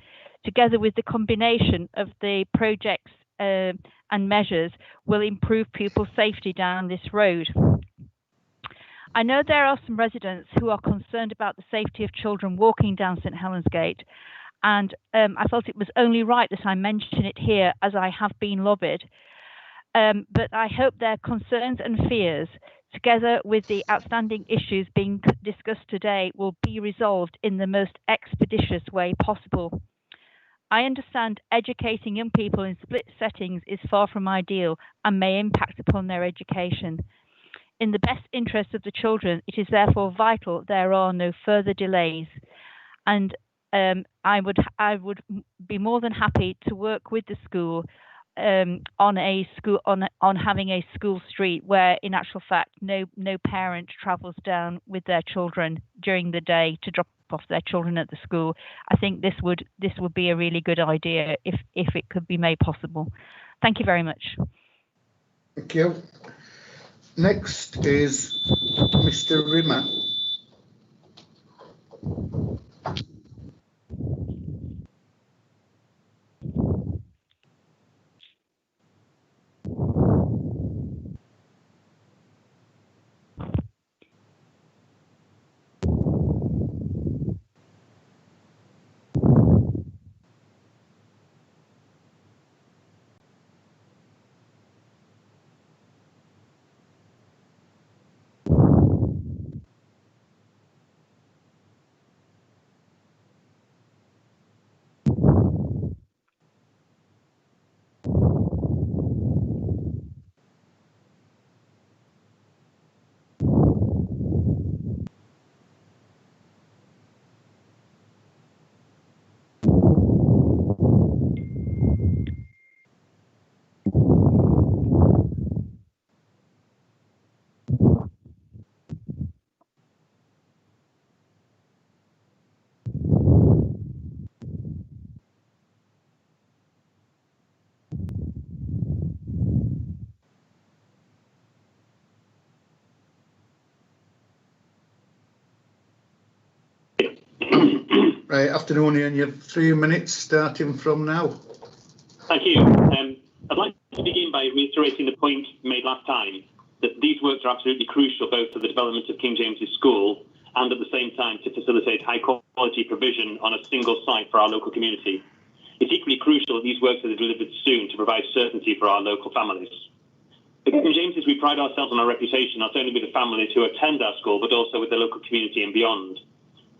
together with the combination of the projects and measures, will improve pupil safety down this road. I know there are some residents who are concerned about the safety of children walking down St Helens Gate, and I felt it was only right that I mention it here as I have been lobbied. But I hope their concerns and fears, together with the outstanding issues being discussed today, will be resolved in the most expeditious way possible. I understand educating young people in split settings is far from ideal and may impact upon their education. In the best interest of the children, it is therefore vital there are no further delays. And I would be more than happy to work with the school on having a school street where, in actual fact, no parent travels down with their children during the day to drop off their children at the school. I think this would be a really good idea if it could be made possible. Thank you very much. Thank you. Next is Mr. Rimmer. Right, afternoon, Ian. You have 3 minutes starting from now. Thank you. I'd like to begin by reiterating the point made last time, that these works are absolutely crucial both for the development of King James's School and at the same time to facilitate high quality provision on a single site for our local community. It's equally crucial that these works are delivered soon to provide certainty for our local families. At King James's, we pride ourselves on our reputation not only with the families who attend our school, but also with the local community and beyond.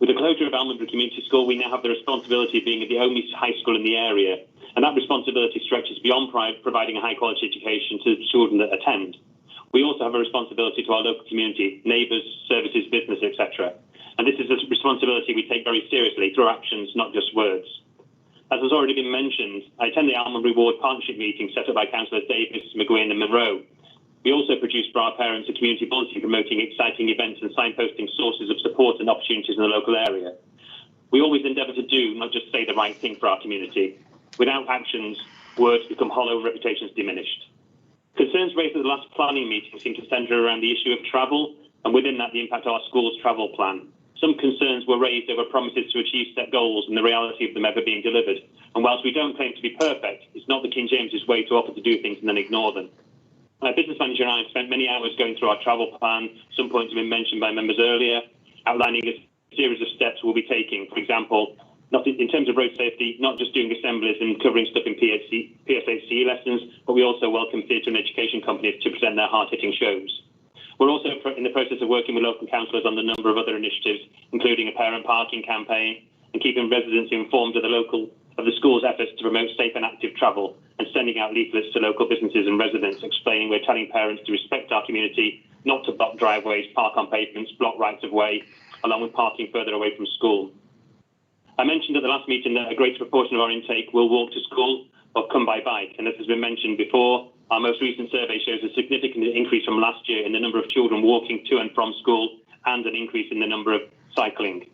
With the closure of Almondbury Community School, we now have the responsibility of being the only high school in the area, and that responsibility stretches beyond providing a high-quality education to the children that attend. We also have a responsibility to our local community, neighbours, services, business, etc. And this is a responsibility we take very seriously through actions, not just words. As has already been mentioned, I attend the Almondbury Ward Partnership meeting set up by Councillors Davis, McGuinn and Monroe. We also produce for our parents a community bulletin promoting exciting events and signposting sources of support and opportunities in the local area. We always endeavour to do, not just say the right thing for our community. Without actions, words become hollow, reputations diminished. Concerns raised at the last planning meeting seem to centre around the issue of travel, and within that, the impact of our school's travel plan. Some concerns were raised over promises to achieve set goals and the reality of them ever being delivered. And whilst we don't claim to be perfect, it's not the King James's way to offer to do things and then ignore them. My business manager and I have spent many hours going through our travel plan. Some points have been mentioned by members earlier, outlining a series of steps we'll be taking. For example, not in terms of road safety, not just doing assemblies and covering stuff in PSHCE lessons, but we also welcome theatre and education companies to present their hard-hitting shows. We're also in the process of working with local councillors on a number of other initiatives, including a parent parking campaign and keeping residents informed of the school's efforts to promote safe and active travel, and sending out leaflets to local businesses and residents explaining we're telling parents to respect our community, not to block driveways, park on pavements, block rights of way, along with parking further away from school. I mentioned at the last meeting that a greater proportion of our intake will walk to school or come by bike, and as has been mentioned before, our most recent survey shows a significant increase from last year in the number of children walking to and from school and an increase in the number of cycling.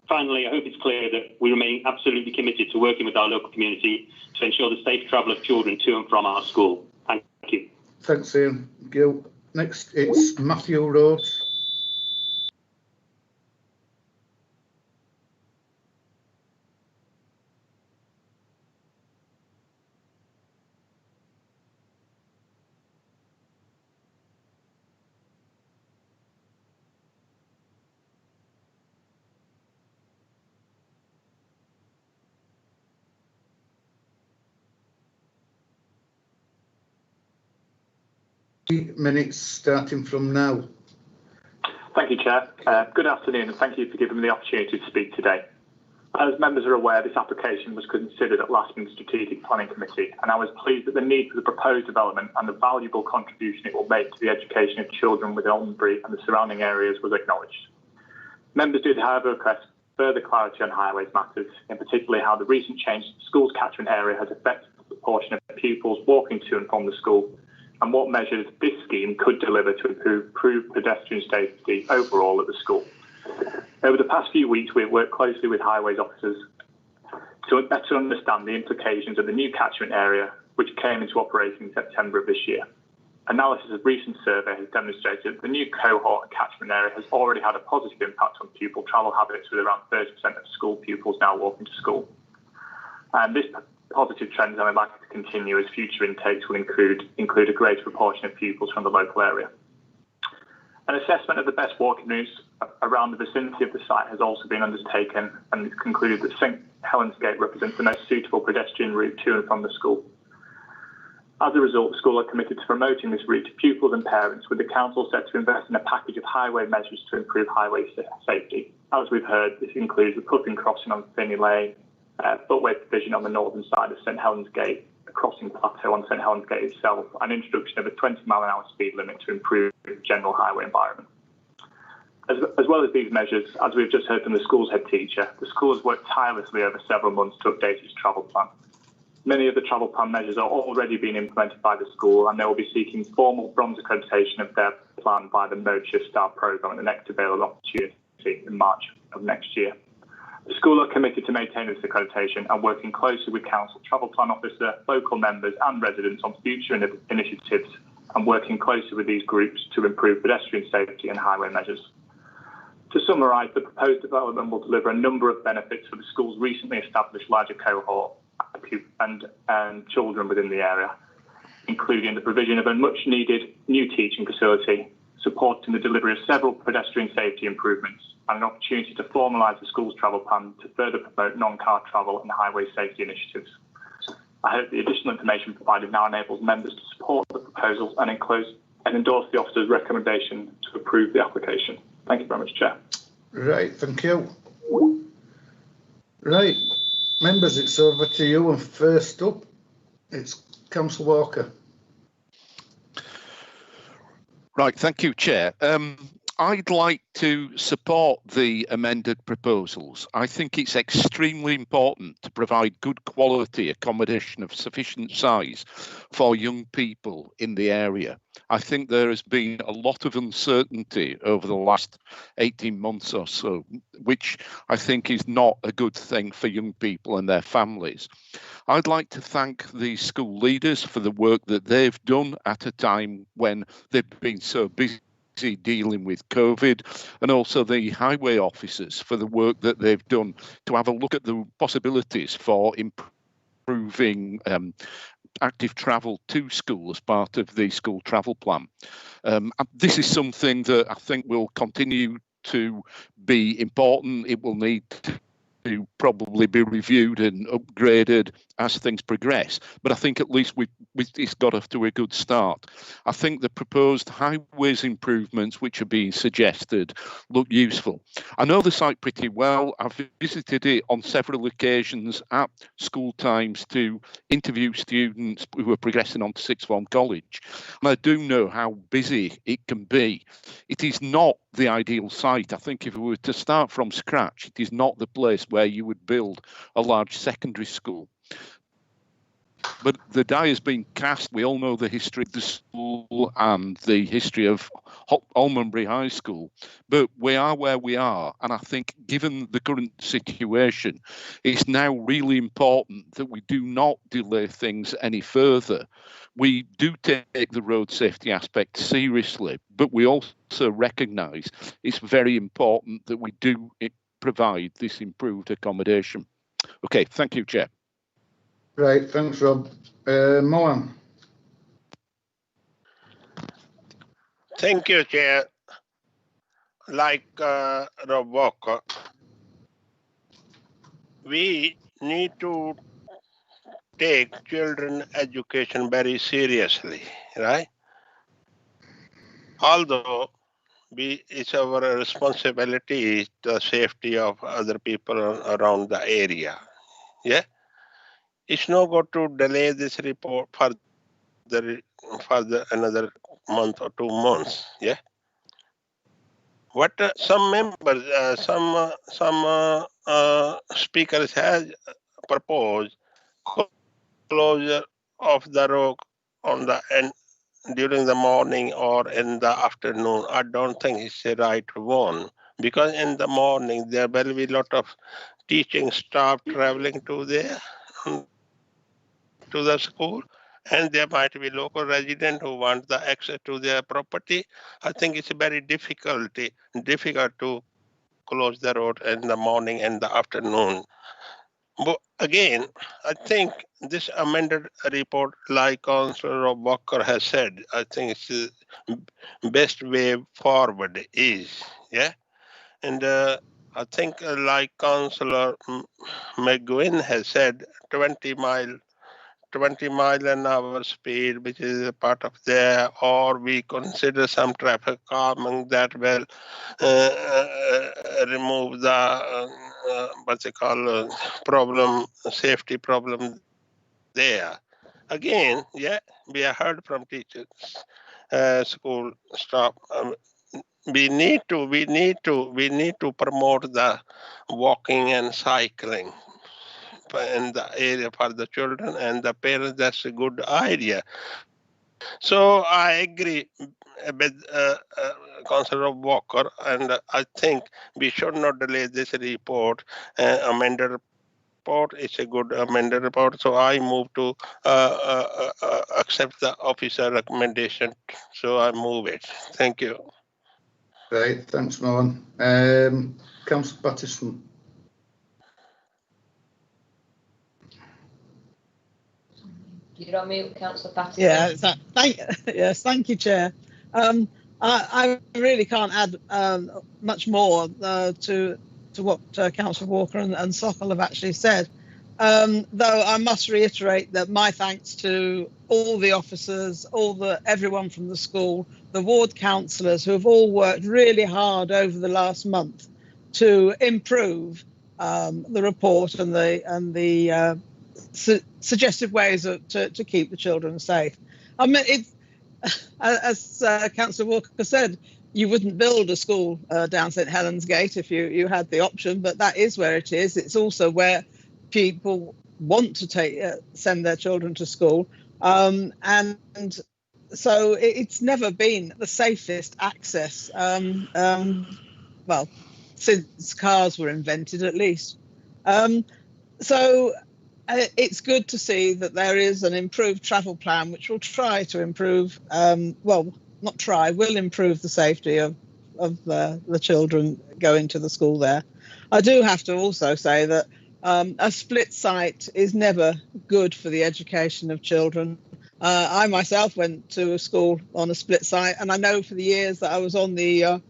Finally, I hope it's clear that we remain absolutely committed to working with our local community to ensure the safe travel of children to and from our school. Thank you. Thanks, Ian. Gil. Next, it's Matthew Rhodes. Minutes starting from now. Thank you, Chair. Good afternoon, and thank you for giving me the opportunity to speak today. As members are aware, this application was considered at last month's Strategic Planning Committee, and I was pleased that the need for the proposed development and the valuable contribution it will make to the education of children within Almonbury and the surrounding areas was acknowledged. Members did, however, request further clarity on highways matters, in particular how the recent change to the school's catchment area has affected the proportion of pupils walking to and from the school, and what measures this scheme could deliver to improve pedestrian safety overall at the school. Over the past few weeks, we have worked closely with highways officers to better understand the implications of the new catchment area, which came into operation in September of this year. Analysis of recent survey has demonstrated that the new cohort and catchment area has already had a positive impact on pupil travel habits, with around 30% of school pupils now walking to school. And this positive trends are likely to continue as future intakes will include a greater proportion of pupils from the local area. An assessment of the best walking routes around the vicinity of the site has also been undertaken, and it's concluded that St Helens Gate represents the most suitable pedestrian route to and from the school. As a result, the school are committed to promoting this route to pupils and parents, with the council set to invest in a package of highway measures to improve highway safety. As we've heard, this includes the puffing crossing on Finney Lane, footway provision on the northern side of St Helens Gate, a crossing plateau on St Helens Gate itself, and introduction of a 20-mile-an-hour speed limit to improve the general highway environment. As well as these measures, as we've just heard from the school's head teacher, the school has worked tirelessly over several months to update its travel plan. Many of the travel plan measures are already being implemented by the school, and they will be seeking formal bronze accreditation of their plan by the Mode Shift Star programme at the next available opportunity in March of next year. The school are committed to maintain this accreditation and working closely with Council Travel Plan Officer, local members and residents on future initiatives, and working closely with these groups to improve pedestrian safety and highway measures. To summarise, the proposed development will deliver a number of benefits for the school's recently established larger cohort and children within the area, including the provision of a much-needed new teaching facility, supporting the delivery of several pedestrian safety improvements, and an opportunity to formalise the school's travel plan to further promote non-car travel and highway safety initiatives. I hope the additional information provided now enables members to support the proposals and endorse the officer's recommendation to approve the application. Thank you very much, Chair. Right, thank you. Right, members, it's over to you, and first up, it's Councillor Walker. Right, thank you, Chair. I'd like to support the amended proposals. I think it's extremely important to provide good quality accommodation of sufficient size for young people in the area. I think there has been a lot of uncertainty over the last 18 months or so, which I think is not a good thing for young people and their families. I'd like to thank the school leaders for the work that they've done at a time when they've been so busy dealing with COVID, and also the highway officers for the work that they've done to have a look at the possibilities for improving active travel to school as part of the school travel plan. This is something that I think will continue to be important. It will need to probably be reviewed and upgraded as things progress. But I think at least it's got off to a good start. I think the proposed highways improvements which are being suggested look useful. I know the site pretty well. I've visited it on several occasions at school times to interview students who are progressing on to sixth form college. And I do know how busy it can be. It is not the ideal site. I think if we were to start from scratch, it is not the place where you would build a large secondary school. But the die has been cast. We all know the history of the school and the history of Almonbury High School. But we are where we are. And I think given the current situation, it's now really important that we do not delay things any further. We do take the road safety aspect seriously, but we also recognise it's very important that we do provide this improved accommodation. Okay, thank you, Chair. Right, thanks, Rob. Mohan. Thank you, Chair. Like Rob Walker, we need to take children education very seriously, right? Although it's our responsibility the safety of other people around the area. Yeah, it's no good to delay this report for another month or 2 months. Yeah. What some members, some speakers has proposed closure of the road on the end during the morning or in the afternoon. I don't think it's the right one, because in the morning there will be a lot of teaching staff traveling to the school, and there might be local residents who want the access to their property. I think it's very difficult to close the road in the morning and the afternoon. But again, I think this amended report, like Councillor Rob Walker has said, I think it's the best way forward is, yeah. And I think like Councillor McGuinn has said, 20 mile an hour speed, which is a part of there, or we consider some traffic calming that will remove the what's it called safety problem there. Again, yeah, we have heard from teachers, school staff. We need to promote the walking and cycling in the area for the children and the parents. That's a good idea. So I agree with Councillor Walker, and I think we should not delay this report. Amended report is a good amended report. So I move to accept the officer recommendation. So I move it. Thank you. Right, thanks, Mohan. Councillor Patterson. You're on mute, Councillor Patterson. Yes, thank you, Chair. I really can't add much more to what Councillor Walker and Sokol have actually said. Though I must reiterate that my thanks to all the officers, everyone from the school, the ward councillors who have all worked really hard over the last month to improve the report and the suggested ways to keep the children safe. I mean, as Councillor Walker said, you wouldn't build a school down St Helens Gate if you had the option, but that is where it is. It's also where people want to send their children to school, and so it's never been the safest access. Well, since cars were invented, at least. So it's good to see that there is an improved travel plan, which will try to improve. Will improve the safety of the children going to the school there. I do have to also say that a split site is never good for the education of children. I myself went to a school on a split site, and I know for the years that I was on the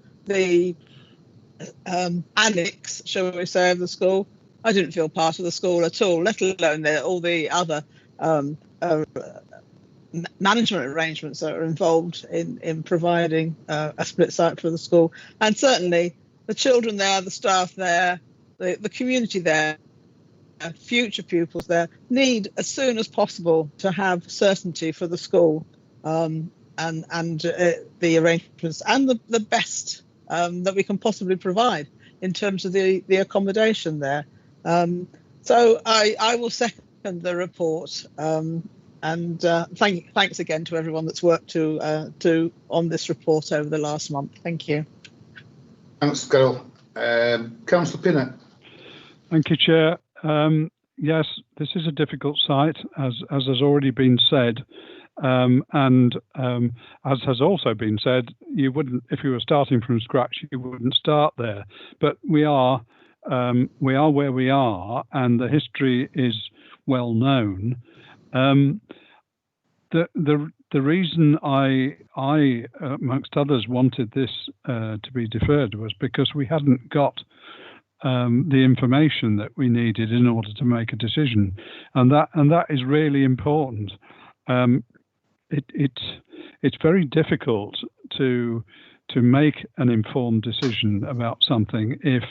annex, shall we say, of the school, I didn't feel part of the school at all, let alone all the other management arrangements that are involved in providing a split site for the school. And certainly the children there, the staff there, the community there, future pupils there need as soon as possible to have certainty for the school and the arrangements and the best that we can possibly provide in terms of the accommodation there. So I will second the report, and thanks again to everyone that's worked on this report over the last month. Thank you. Thanks, Carol. Councillor Pinnock. Thank you, Chair. Yes, this is a difficult site, as has already been said, and as has also been said, you wouldn't, if you were starting from scratch, you wouldn't start there. But we are where we are, and the history is well known. The reason I amongst others wanted this to be deferred was because we hadn't got the information that we needed in order to make a decision, and that is really important. It's very difficult to make an informed decision about something if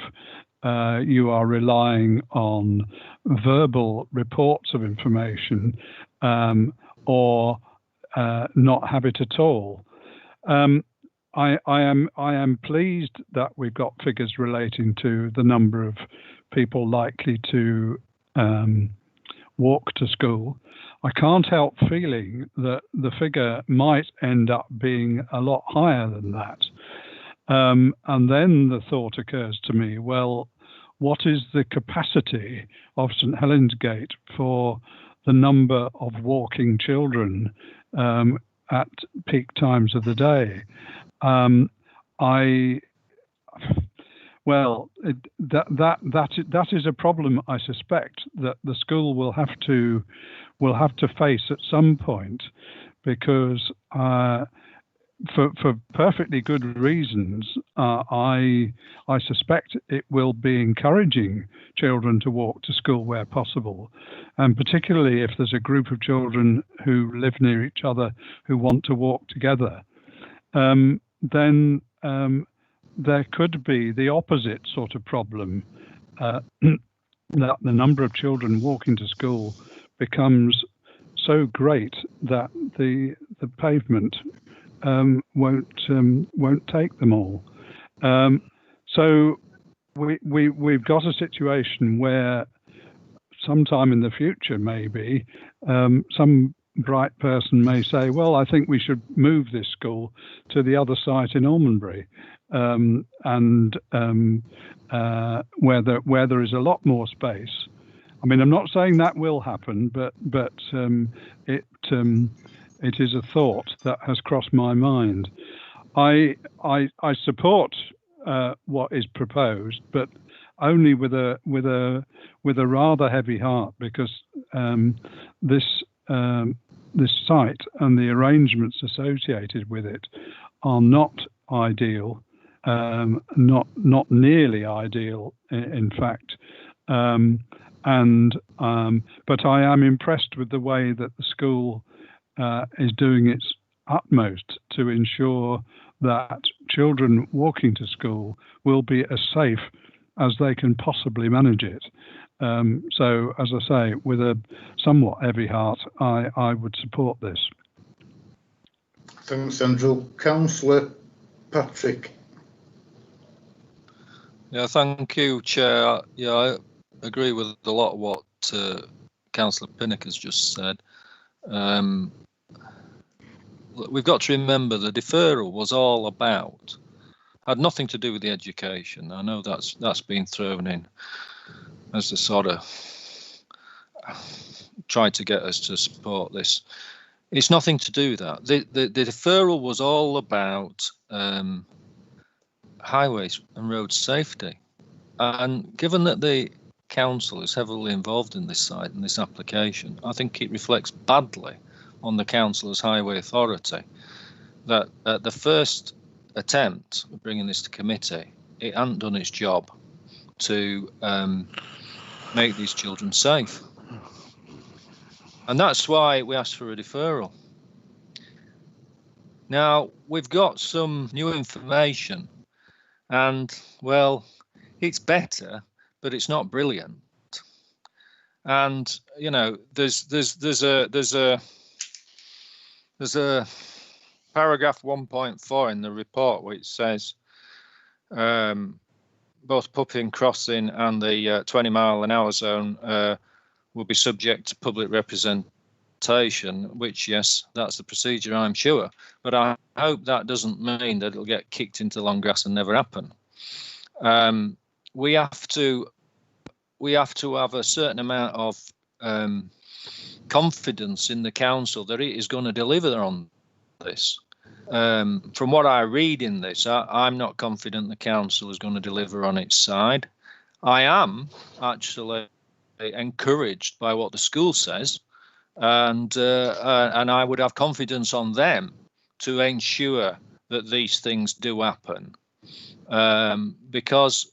you are relying on verbal reports of information or not have it at all. I am pleased that we've got figures relating to the number of people likely to walk to school. I can't help feeling that the figure might end up being a lot higher than that. And then the thought occurs to me, well, what is the capacity of St Helens Gate for the number of walking children at peak times of the day? That is a problem, I suspect, that the school will have to face at some point, because for perfectly good reasons, I suspect it will be encouraging children to walk to school where possible, and particularly if there's a group of children who live near each other who want to walk together, then there could be the opposite sort of problem, that the number of children walking to school becomes so great that the pavement won't take them all. So we've got a situation where sometime in the future, maybe, some bright person may say, well, I think we should move this school to the other site in Almondbury, and where there is a lot more space. I mean, I'm not saying that will happen, but it is a thought that has crossed my mind. I support what is proposed, but only with a rather heavy heart, because this site and the arrangements associated with it are not ideal, not nearly ideal, in fact. But I am impressed with the way that the school is doing its utmost to ensure that children walking to school will be as safe as they can possibly manage it. So, as I say, with a somewhat heavy heart, I would support this. Thanks, Andrew. Councillor Patrick. Yeah, thank you, Chair. Yeah, I agree with a lot of what Councillor Pinnock has just said. We've got to remember the deferral was all about, had nothing to do with the education. I know that's been thrown in as a sort of tried to get us to support this. It's nothing to do with that. The deferral was all about highways and road safety. And given that the council is heavily involved in this site and this application, I think it reflects badly on the council as highway authority that at the first attempt of bringing this to committee, it hadn't done its job to make these children safe. And that's why we asked for a deferral. Now, we've got some new information and, well, it's better, but it's not brilliant. And, you know, there's a paragraph 1.4 in the report which says both Puffin Crossing and the 20-mile-an-hour zone will be subject to public representation, which, yes, that's the procedure, I'm sure. But I hope that doesn't mean that it'll get kicked into long grass and never happen. We have to have a certain amount of confidence in the council that it is going to deliver on this. From what I read in this, I'm not confident the council is going to deliver on its side. I am actually encouraged by what the school says, and I would have confidence on them to ensure that these things do happen, because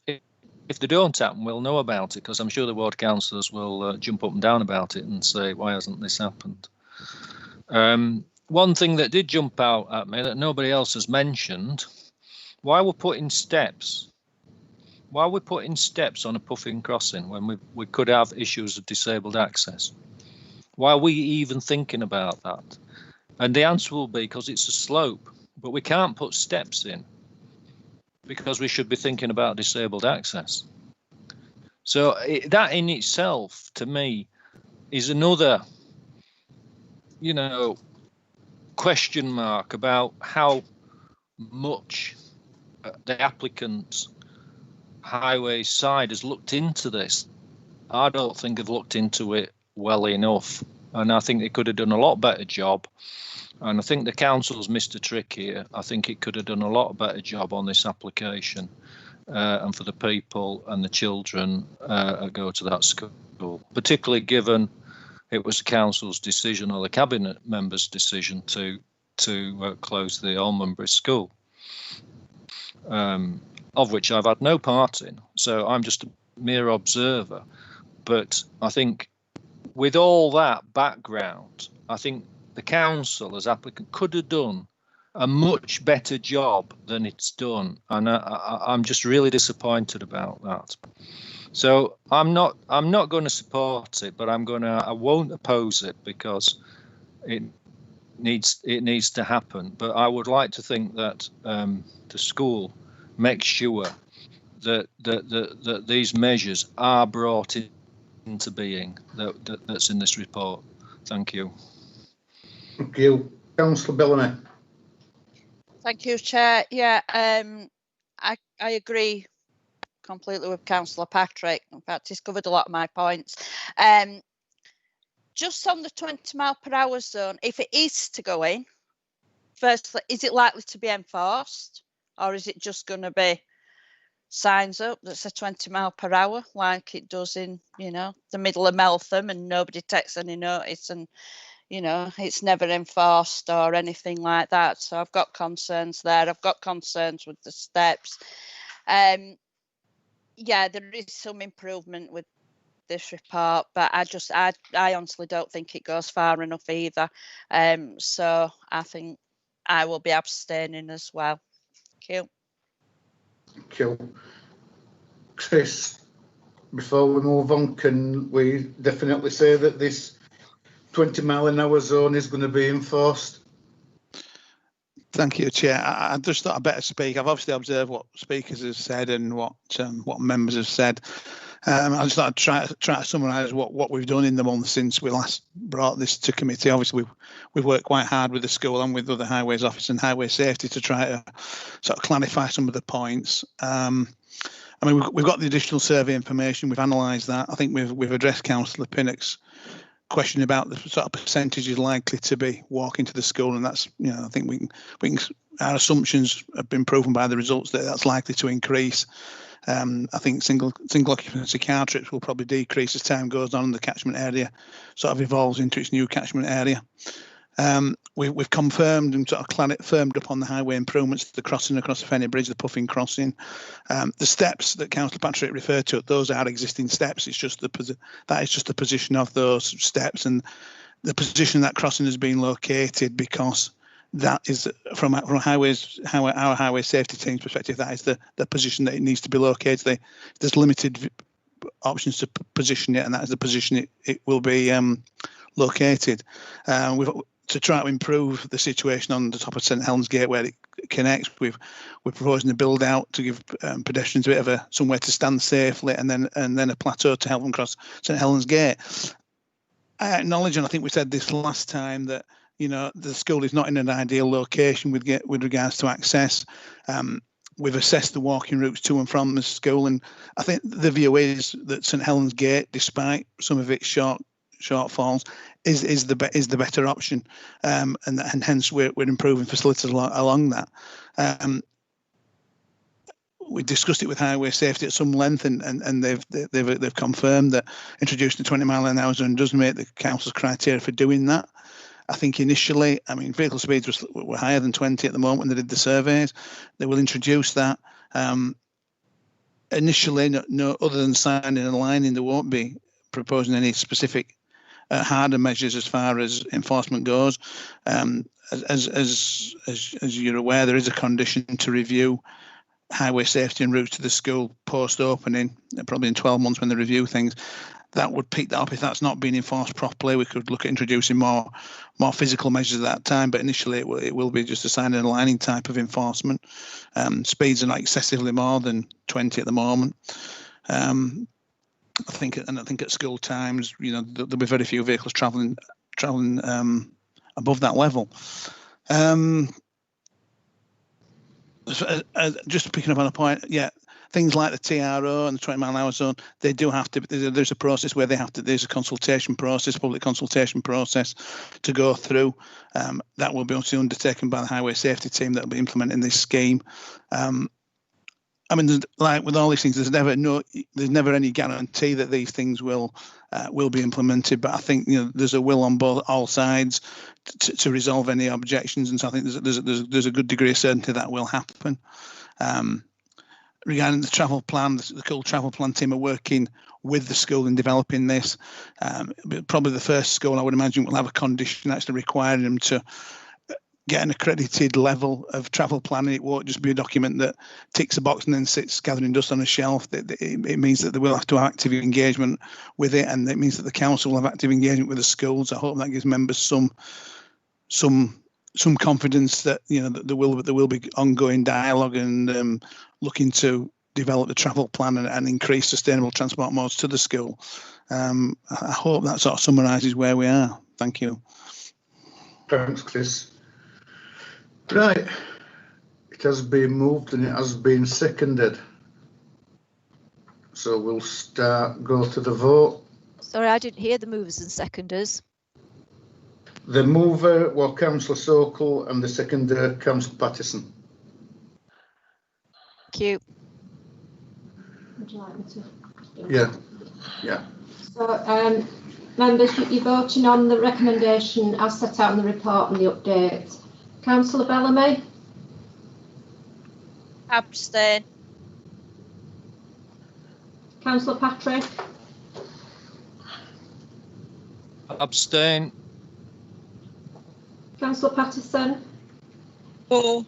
if they don't happen, we'll know about it, because I'm sure the ward councillors will jump up and down about it and say, why hasn't this happened? One thing that did jump out at me that nobody else has mentioned, why we're putting steps? Why are we putting steps on a Puffin Crossing when we could have issues of disabled access? Why are we even thinking about that? And the answer will be because it's a slope, but we can't put steps in because we should be thinking about disabled access. So that in itself, to me, is another, you know, question mark about how much the applicant's highway side has looked into this. I don't think they've looked into it well enough, and I think they could have done a lot better job. And I think the council's missed a trick here. I think it could have done a lot better job on this application, and for the people and the children that go to that school, particularly given it was the council's decision or the cabinet members' decision to close the Almondbury school, of which I've had no part in. So I'm just a mere observer. But I think with all that background, I think the council as applicant could have done a much better job than it's done, and I'm just really disappointed about that. So I'm not going to support it, but I won't oppose it because it needs to happen. But I would like to think that the school makes sure that these measures are brought into being that's in this report. Thank you. Thank you. Councillor Bellamy. Thank you, Chair. Yeah, I agree completely with Councillor Patrick. In fact, he's covered a lot of my points. Just on the 20-mile-per-hour zone, if it is to go in, firstly, is it likely to be enforced, or is it just going to be signs up that say 20 mile per hour like it does in, you know, the middle of Meltham, and nobody takes any notice, and, you know, it's never enforced or anything like that? So I've got concerns there. I've got concerns with the steps. Yeah, there is some improvement with this report, but I honestly don't think it goes far enough either. So I think I will be abstaining as well. Thank you. Thank you. Chris, before we move on, can we definitely say that this 20-mile-an-hour zone is going to be enforced? Thank you, Chair. I just thought I'd better speak. I've obviously observed what speakers have said and what members have said. I just thought I'd try to summarise what we've done in the month since we last brought this to committee. Obviously, we've worked quite hard with the school and with other highways office and highway safety to try to sort of clarify some of the points. I mean, we've got the additional survey information. We've analysed that. I think we've addressed Councillor Pinnock's question about the sort of percentages likely to be walking to the school, and that's, you know, I think we can our assumptions have been proven by the results that that's likely to increase. I think single occupancy car trips will probably decrease as time goes on and the catchment area sort of evolves into its new catchment area. We've confirmed and sort of firmed up on the highway improvements, the crossing across the Fenny Bridge, the Puffing crossing, the steps that Councillor Patrick referred to. Those are existing steps. It's just that is just the position of those steps, and the position that crossing has been located because that is from our highway safety team's perspective. That is the position that it needs to be located. There's limited options to position it, and that is the position it will be located. To try to improve the situation on the top of St Helens Gate where it connects, we're proposing to build out to give pedestrians a bit of somewhere to stand safely, and then a plateau to help them cross St Helens Gate. I acknowledge, and I think we said this last time, that, you know, the school is not in an ideal location with regards to access. We've assessed the walking routes to and from the school, and I think the view is that St Helens Gate, despite some of its shortfalls, is the better option, and hence we're improving facilities along that. We discussed it with highway safety at some length, and they've confirmed that introducing the 20 mile an hour zone does meet the council's criteria for doing that. I think initially, I mean, vehicle speeds were higher than 20 at the moment when they did the surveys. They will introduce that. Initially, no other than signing and lining, they won't be proposing any specific harder measures as far as enforcement goes. As you're aware, there is a condition to review highway safety and routes to the school post opening, probably in 12 months when they review things. That would pick that up. If that's not being enforced properly, we could look at introducing more physical measures at that time. But initially, it will be just a signing and lining type of enforcement. Speeds are not excessively more than 20 at the moment. I think at school times, you know, there'll be very few vehicles travelling above that level. Just picking up on a point, yeah. Things like the TRO and the 20 mile an hour zone, they do have to. There's a process where there's a consultation process, public consultation process to go through. That will be obviously undertaken by the highway safety team that will be implementing this scheme. I mean, like with all these things, there's never any guarantee that these things will be implemented. But I think, you know, there's a will on all sides to resolve any objections, and so I think there's a good degree of certainty that will happen. Regarding the travel plan, the Cool Travel Plan team are working with the school in developing this. Probably the first school, I would imagine, will have a condition actually requiring them to get an accredited level of travel planning. It won't just be a document that ticks a box and then sits gathering dust on a shelf. It means that they will have to have active engagement with it, and it means that the council will have active engagement with the schools. I hope that gives members some confidence that, you know, that there will be ongoing dialogue and looking to develop the travel plan and increase sustainable transport modes to the school. I hope that sort of summarises where we are. Thank you. Thanks, Chris. Right, it has been moved and it has been seconded. So we'll go to the vote. Sorry, I didn't hear the movers and seconders. The mover was Councillor Sokol and the seconder, Councillor Pattison. Thank you. Would you like me to? Yeah. So, members, you're voting on the recommendation as set out in the report and the update. Councillor Bellamy? Abstain. Councillor Patrick? Abstain. Councillor Pattison? For.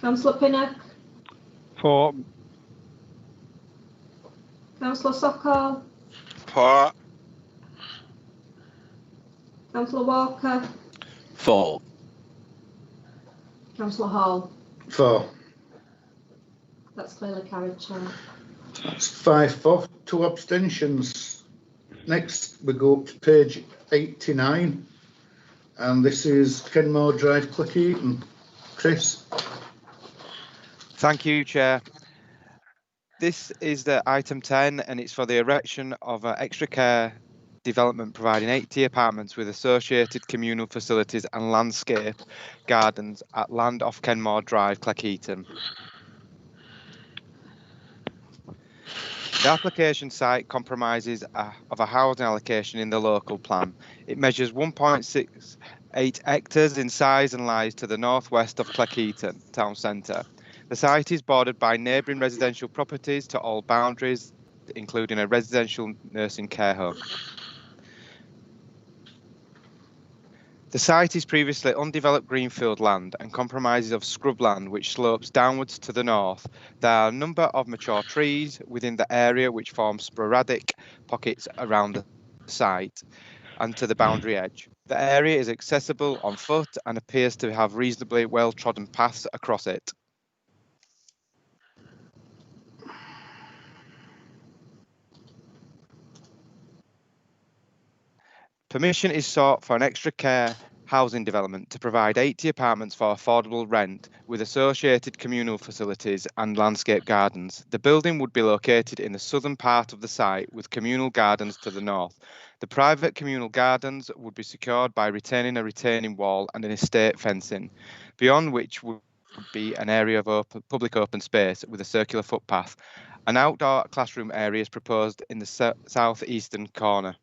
Councillor Pinnock? For. Councillor Sokol? For. Councillor Walker? For. Councillor Hall. 4. That's clearly carried, Chair. That's 5-4, 2 abstentions. Next, we go up to page 89, and this is Kenmore Drive, Cleckheaton. Chris. Thank you, Chair. This is the item 10, and it's for the erection of an extra care development providing 80 apartments with associated communal facilities and landscape gardens at land off Kenmore Drive, Cleckheaton. The application site compromises of a housing allocation in the local plan. It measures 1.68 hectares in size and lies to the northwest of Cleckheaton town centre. The site is bordered by neighbouring residential properties to all boundaries, including a residential nursing care home. The site is previously undeveloped greenfield land and comprises of scrubland which slopes downwards to the north. There are a number of mature trees within the area which form sporadic pockets around the site and to the boundary edge. The area is accessible on foot and appears to have reasonably well-trodden paths across it. Permission is sought for an extra care housing development to provide 80 apartments for affordable rent with associated communal facilities and landscape gardens. The building would be located in the southern part of the site with communal gardens to the north. The private communal gardens would be secured by retaining a retaining wall and an estate fencing, beyond which would be an area of public open space with a circular footpath. An outdoor classroom area is proposed in the southeastern corner.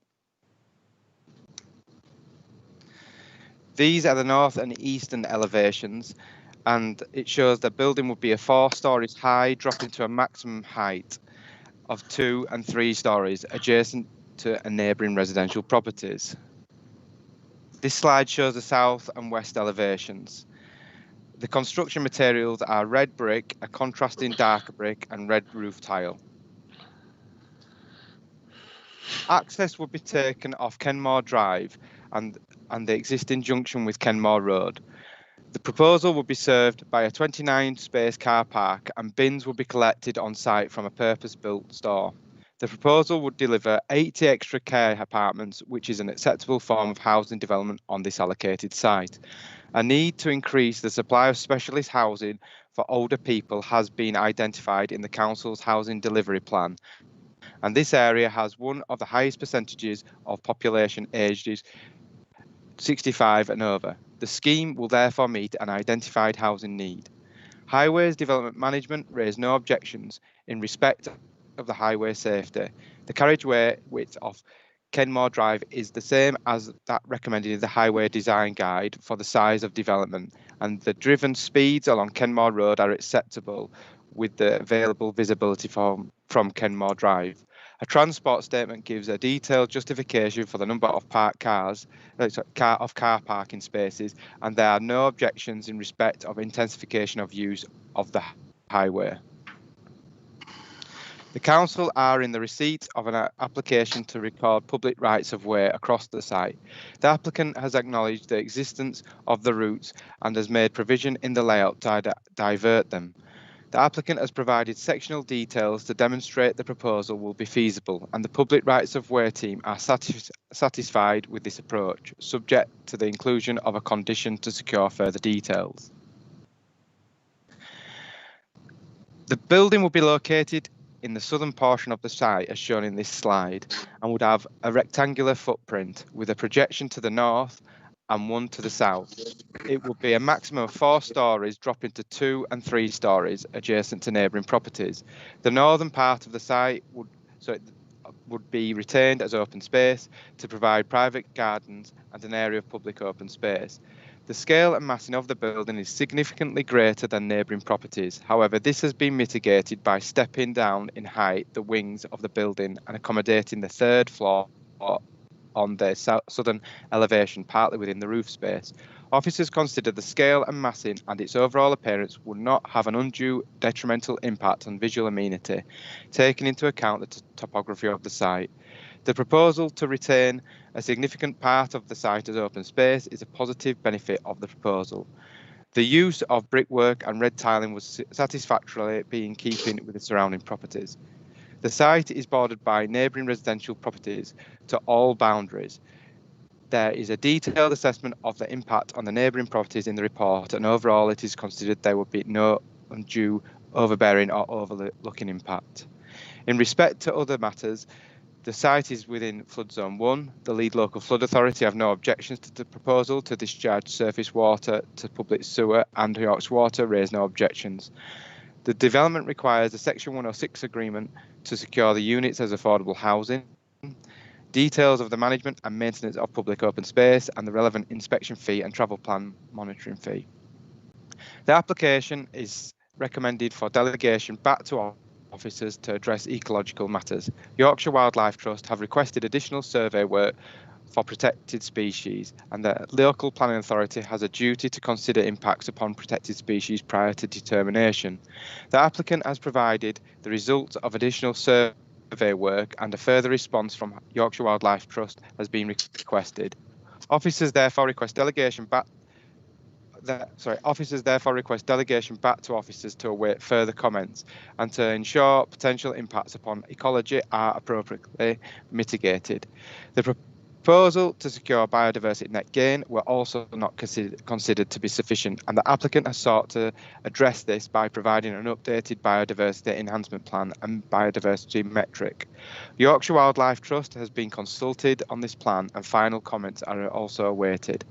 These are the north and eastern elevations, and it shows the building would be a 4 stories high, dropping to a maximum height of 2 and 3 stories, adjacent to a neighbouring residential properties. This slide shows the south and west elevations. The construction materials are red brick, a contrasting darker brick, and red roof tile. Access would be taken off Kenmore Drive and the existing junction with Kenmore Road. The proposal would be served by a 29 space car park and bins would be collected on site from a purpose-built store. The proposal would deliver 80 extra care apartments, which is an acceptable form of housing development on this allocated site. A need to increase the supply of specialist housing for older people has been identified in the Council's housing delivery plan, and this area has one of the highest percentages of population aged 65 and over. The scheme will therefore meet an identified housing need. Highways Development Management raised no objections in respect of the highway safety. The carriageway width of Kenmore Drive is the same as that recommended in the Highway Design Guide for the size of development, and the driven speeds along Kenmore Road are acceptable with the available visibility from Kenmore Drive. A transport statement gives a detailed justification for the number of parked cars, car parking spaces, and there are no objections in respect of intensification of use of the highway. The Council are in the receipt of an application to record public rights of way across the site. The applicant has acknowledged the existence of the routes and has made provision in the layout to divert them. The applicant has provided sectional details to demonstrate the proposal will be feasible, and the public rights of way team are satisfied with this approach, subject to the inclusion of a condition to secure further details. The building will be located in the southern portion of the site as shown in this slide and would have a rectangular footprint with a projection to the north and one to the south. It would be a maximum of 4 stories dropping to 2 and 3 stories adjacent to neighbouring properties. The northern part of the site would be retained as open space to provide private gardens and an area of public open space. The scale and massing of the building is significantly greater than neighbouring properties. However, this has been mitigated by stepping down in height the wings of the building and accommodating the 3rd floor on the southern elevation, partly within the roof space. Officers consider the scale and massing and its overall appearance would not have an undue detrimental impact on visual amenity, taking into account the topography of the site. The proposal to retain a significant part of the site as open space is a positive benefit of the proposal. The use of brickwork and red tiling was satisfactorily be in keeping with the surrounding properties. The site is bordered by neighbouring residential properties to all boundaries. There is a detailed assessment of the impact on the neighbouring properties in the report, and overall it is considered there would be no undue overbearing or overlooking impact. In respect to other matters, the site is within flood zone 1. The lead local flood authority have no objections to the proposal to discharge surface water to public sewer, and York's Water raised no objections. The development requires a Section 106 agreement to secure the units as affordable housing. Details of the management and maintenance of public open space and the relevant inspection fee and travel plan monitoring fee. The application is recommended for delegation back to officers to address ecological matters. Yorkshire Wildlife Trust have requested additional survey work for protected species, and the local planning authority has a duty to consider impacts upon protected species prior to determination. The applicant has provided the results of additional survey work, and a further response from Yorkshire Wildlife Trust has been requested. Officers therefore request delegation back to officers to await further comments and to ensure potential impacts upon ecology are appropriately mitigated. The proposal to secure biodiversity net gain were also not considered to be sufficient, and the applicant has sought to address this by providing an updated biodiversity enhancement plan and biodiversity metric. Yorkshire Wildlife Trust has been consulted on this plan, and final comments are also awaited.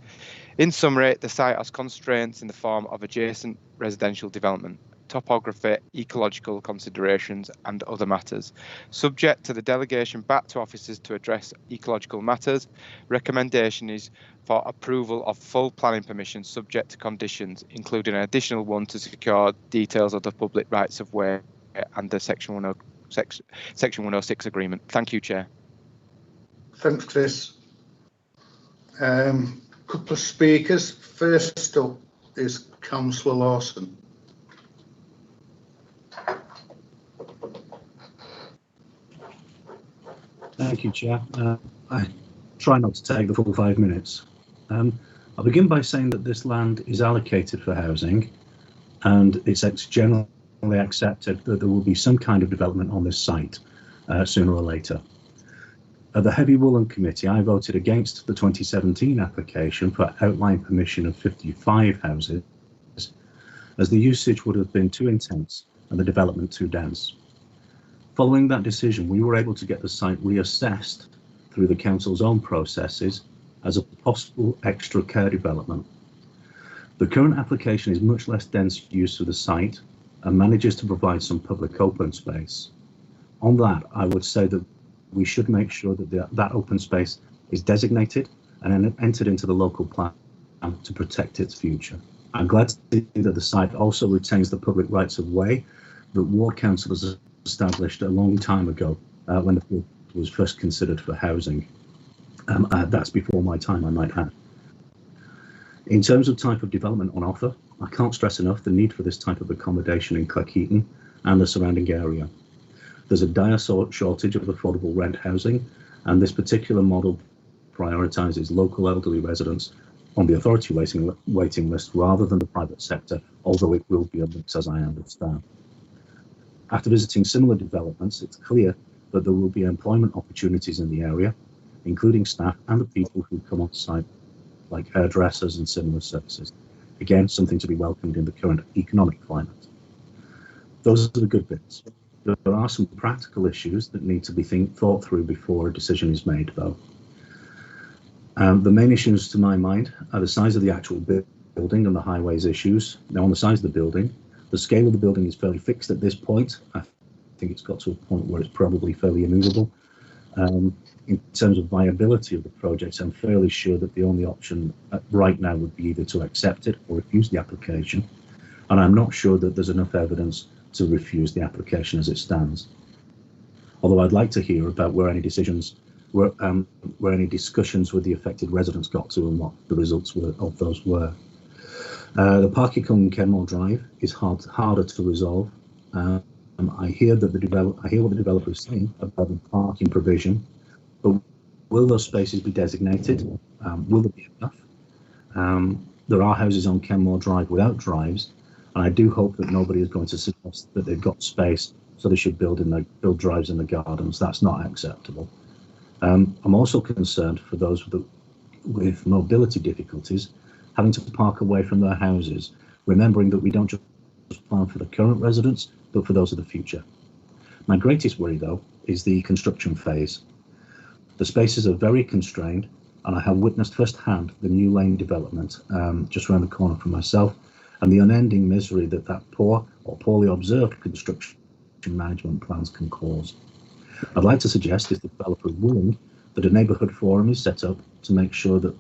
In summary, the site has constraints in the form of adjacent residential development, topography, ecological considerations and other matters. Subject to the delegation back to officers to address ecological matters, recommendation is for approval of full planning permission subject to conditions, including an additional one to secure details of the public rights of way and the Section 106 agreement. Thank you, Chair. Thanks, Chris. Couple of speakers. First up is Councillor Lawson. Thank you, Chair. I try not to take the full 5 minutes. I'll begin by saying that this land is allocated for housing, and it's generally accepted that there will be some kind of development on this site sooner or later. At the Heavy Woolen Committee, I voted against the 2017 application for outline permission of 55 houses, as the usage would have been too intense and the development too dense. Following that decision, we were able to get the site reassessed through the council's own processes as a possible extra care development. The current application is much less dense use of the site and manages to provide some public open space. On that, I would say that we should make sure that that open space is designated and entered into the local plan to protect its future. I'm glad to see that the site also retains the public rights of way that ward councillors established a long time ago when the field was first considered for housing. That's before my time, I might add. In terms of type of development on offer, I can't stress enough the need for this type of accommodation in Cleckheaton and the surrounding area. There's a dire shortage of affordable rent housing, and this particular model prioritises local elderly residents on the authority waiting list rather than the private sector, although it will be a mix, as I understand. After visiting similar developments, it's clear that there will be employment opportunities in the area, including staff and the people who come on site, like hairdressers and similar services. Again, something to be welcomed in the current economic climate. Those are the good bits. There are some practical issues that need to be thought through before a decision is made, though. The main issues to my mind are the size of the actual building and the highways issues. Now, on the size of the building, the scale of the building is fairly fixed at this point. I think it's got to a point where it's probably fairly immovable. In terms of viability of the project, I'm fairly sure that the only option right now would be either to accept it or refuse the application. And I'm not sure that there's enough evidence to refuse the application as it stands. Although I'd like to hear about where any discussions with the affected residents got to and what the results of those were. The parking on Kenmore Drive is harder to resolve. I hear what the developer is saying about the parking provision, but will those spaces be designated? Will there be enough? There are houses on Kenmore Drive without drives, and I do hope that nobody is going to suggest that they've got space, so they should build drives in the gardens. That's not acceptable. I'm also concerned for those with mobility difficulties having to park away from their houses, remembering that we don't just plan for the current residents, but for those of the future. My greatest worry, though, is the construction phase. The spaces are very constrained, and I have witnessed firsthand the new lane development just around the corner from myself, and the unending misery that poor or poorly observed construction management plans can cause. I'd like to suggest, if the developer is willing, that a neighbourhood forum is set up to make sure that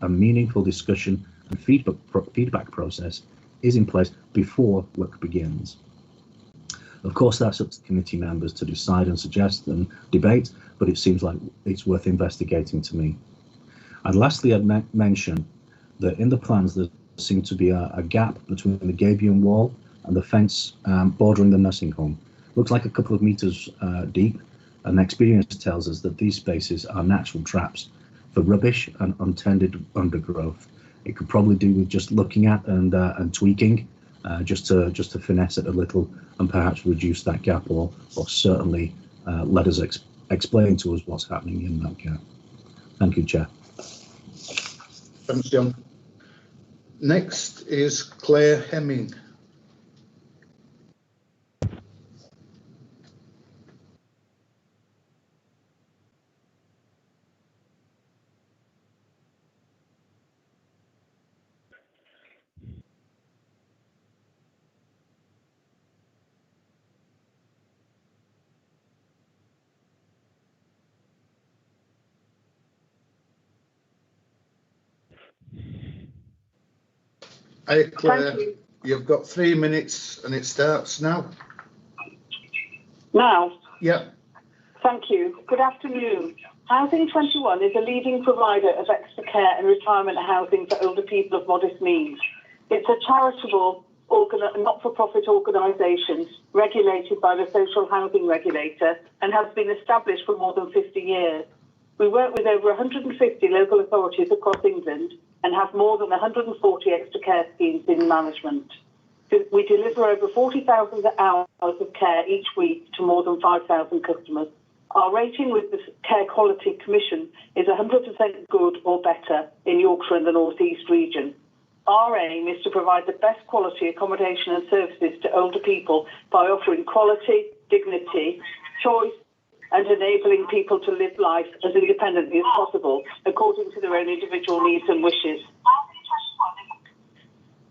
a meaningful discussion and feedback process is in place before work begins. Of course, that's up to committee members to decide and suggest and debate, but it seems like it's worth investigating to me. And lastly, I'd mention that in the plans there seems to be a gap between the gabion wall and the fence bordering the nursing home. Looks like a couple of metres deep, and experience tells us that these spaces are natural traps for rubbish and untended undergrowth. It could probably do with just looking at and tweaking, just to finesse it a little and perhaps reduce that gap, or certainly let us explain to us what's happening in that gap. Thank you, Chair. Thanks, John. Next is Claire Hemming. Hey, Claire, you've got 3 minutes and it starts now. Now? Yeah. Thank you. Good afternoon. Housing 21 is a leading provider of extra care and retirement housing for older people of modest means. It's a charitable, not-for-profit organisation regulated by the Social Housing Regulator and has been established for more than 50 years. We work with over 150 local authorities across England and have more than 140 extra care schemes in management. We deliver over 40,000 hours of care each week to more than 5,000 customers. Our rating with the Care Quality Commission is 100% good or better in Yorkshire and the North East region. Our aim is to provide the best quality accommodation and services to older people by offering quality, dignity, choice, and enabling people to live life as independently as possible, according to their own individual needs and wishes.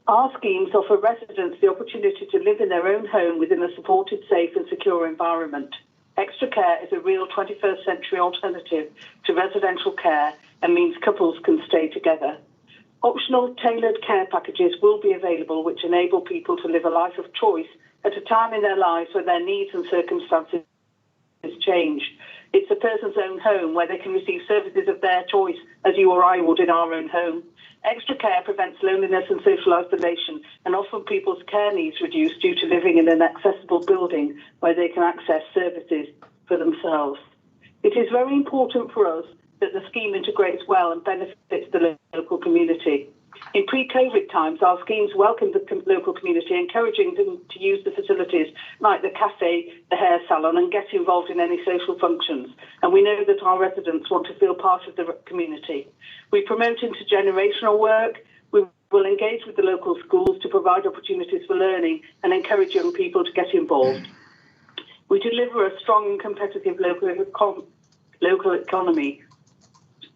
Our schemes offer residents the opportunity to live in their own home within a supported, safe and secure environment. Extra care is a real 21st century alternative to residential care and means couples can stay together. Optional tailored care packages will be available which enable people to live a life of choice at a time in their lives when their needs and circumstances change. It's a person's own home where they can receive services of their choice, as you or I would in our own home. Extra care prevents loneliness and social isolation, and often people's care needs reduced due to living in an accessible building where they can access services for themselves. It is very important for us that the scheme integrates well and benefits the local community. In pre-COVID times, our schemes welcomed the local community, encouraging them to use the facilities like the cafe, the hair salon, and get involved in any social functions. And we know that our residents want to feel part of the community. We promote intergenerational work. We will engage with the local schools to provide opportunities for learning and encourage young people to get involved. We deliver a strong and competitive local economy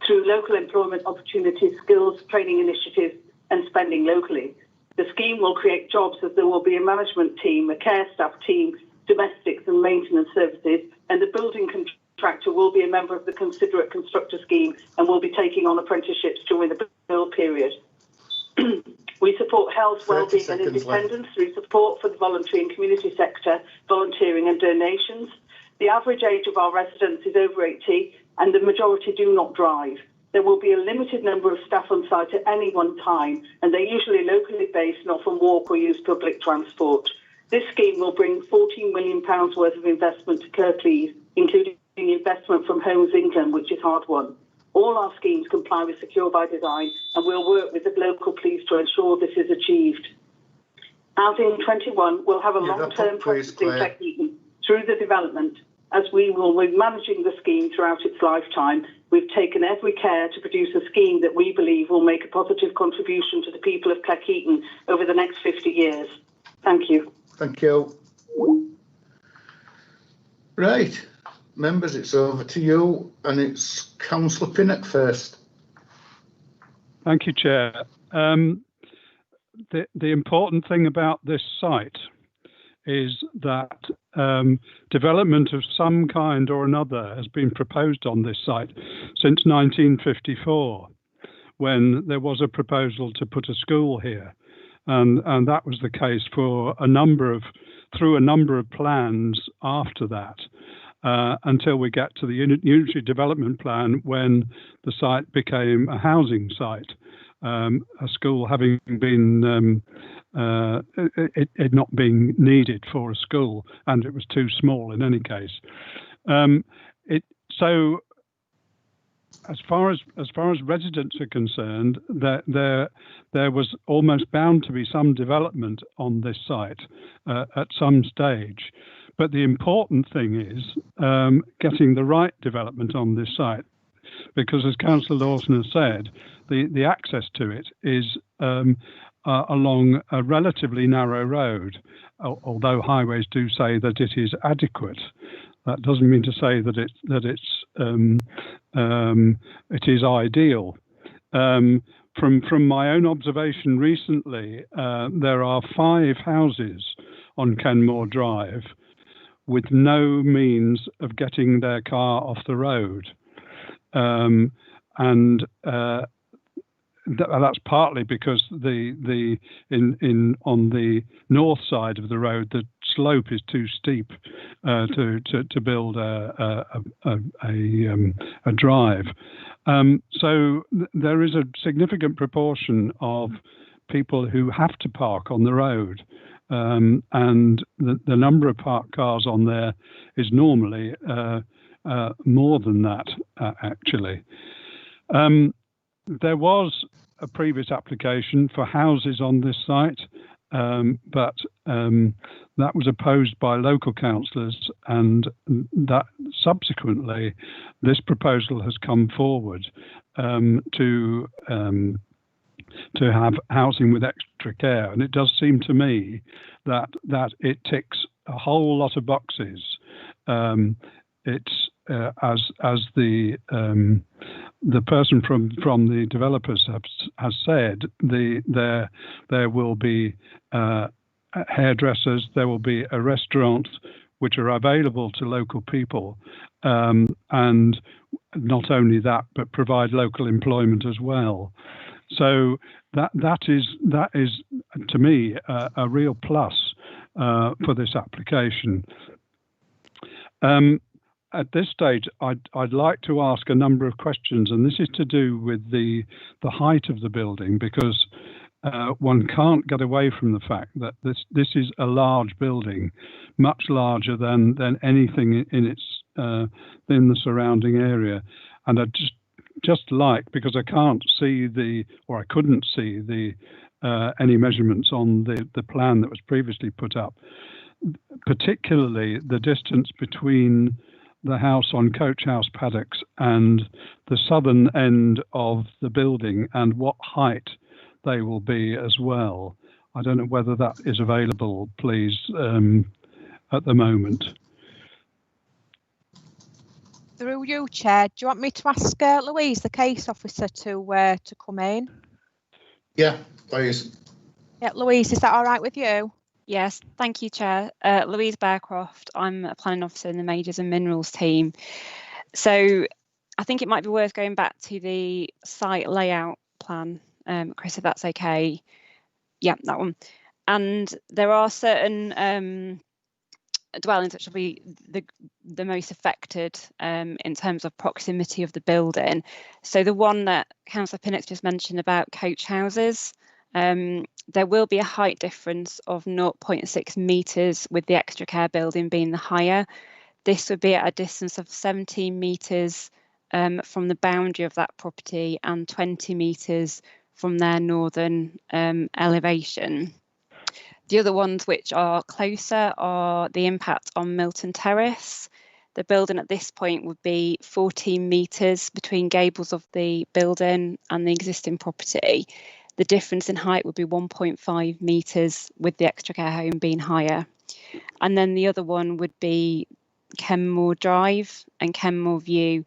through local employment opportunities, skills, training initiatives and spending locally. The scheme will create jobs as there will be a management team, a care staff team, domestics and maintenance services, and the building contractor will be a member of the Considerate Constructor scheme and will be taking on apprenticeships during the build period. We support health, wellbeing and independence through support for the voluntary and community sector, volunteering and donations. The average age of our residents is over 80 and the majority do not drive. There will be a limited number of staff on site at any one time, and they're usually locally based and often walk or use public transport. This scheme will bring £14 million worth of investment to Kirklees, including investment from Homes England, which is hard won. All our schemes comply with Secure by Design, and we'll work with the local police to ensure this is achieved. Housing 21 will have a long-term presence in Kirklees through the development, as we will be managing the scheme throughout its lifetime. We've taken every care to produce a scheme that we believe will make a positive contribution to the people of Kirklees over the next 50 years. Thank you. Thank you. Right, members, it's over to you, and it's Councillor Pinnock first. Thank you, Chair. The important thing about this site is that development of some kind or another has been proposed on this site since 1954, when there was a proposal to put a school here, and that was the case for through a number of plans after that, until we get to the unitary development plan, when the site became a housing site. A school having been it not being needed for a school, and it was too small in any case. So as far as residents are concerned, there was almost bound to be some development on this site at some stage. But the important thing is getting the right development on this site, because as Councillor Lawson has said, the access to it is along a relatively narrow road, although highways do say that it is adequate. That doesn't mean to say that it is ideal. From my own observation recently, there are 5 houses on Kenmore Drive with no means of getting their car off the road. That's partly because on the north side of the road, the slope is too steep to build a drive. So there is a significant proportion of people who have to park on the road, and the number of parked cars on there is normally more than that, actually. There was a previous application for houses on this site, but that was opposed by local councillors, and that subsequently this proposal has come forward to have housing with extra care, and it does seem to me that it ticks a whole lot of boxes. It's as the person from the developers has said, there will be hairdressers, there will be a restaurant which are available to local people, and not only that, but provide local employment as well. So that is to me a real plus for this application. At this stage, I'd like to ask a number of questions, and this is to do with the height of the building, because one can't get away from the fact that this is a large building, much larger than anything in the surrounding area. And I'd just like, because I can't see I couldn't see any measurements on the plan that was previously put up, particularly the distance between the house on Coach House Paddocks and the southern end of the building, and what height they will be as well. I don't know whether that is available, please, at the moment. Through you, Chair, do you want me to ask Louise, the case officer, to come in? Yeah, please. Yeah, Louise, is that all right with you? Yes, thank you, Chair. Louise Bearcroft, I'm a planning officer in the Majors and Minerals team. So I think it might be worth going back to the site layout plan, Chris, if that's okay. Yeah, that one. And there are certain dwellings which will be the most affected in terms of proximity of the building. So the one that Councillor Pinnock just mentioned about coach houses, there will be a height difference of 0.6 metres with the extra care building being the higher. This would be at a distance of 17 metres from the boundary of that property and 20 metres from their northern elevation. The other ones which are closer are the impact on Milton Terrace. The building at this point would be 14 metres between gables of the building and the existing property. The difference in height would be 1.5 metres, with the extra care home being higher. And then the other one would be Kenmore Drive and Kenmore View.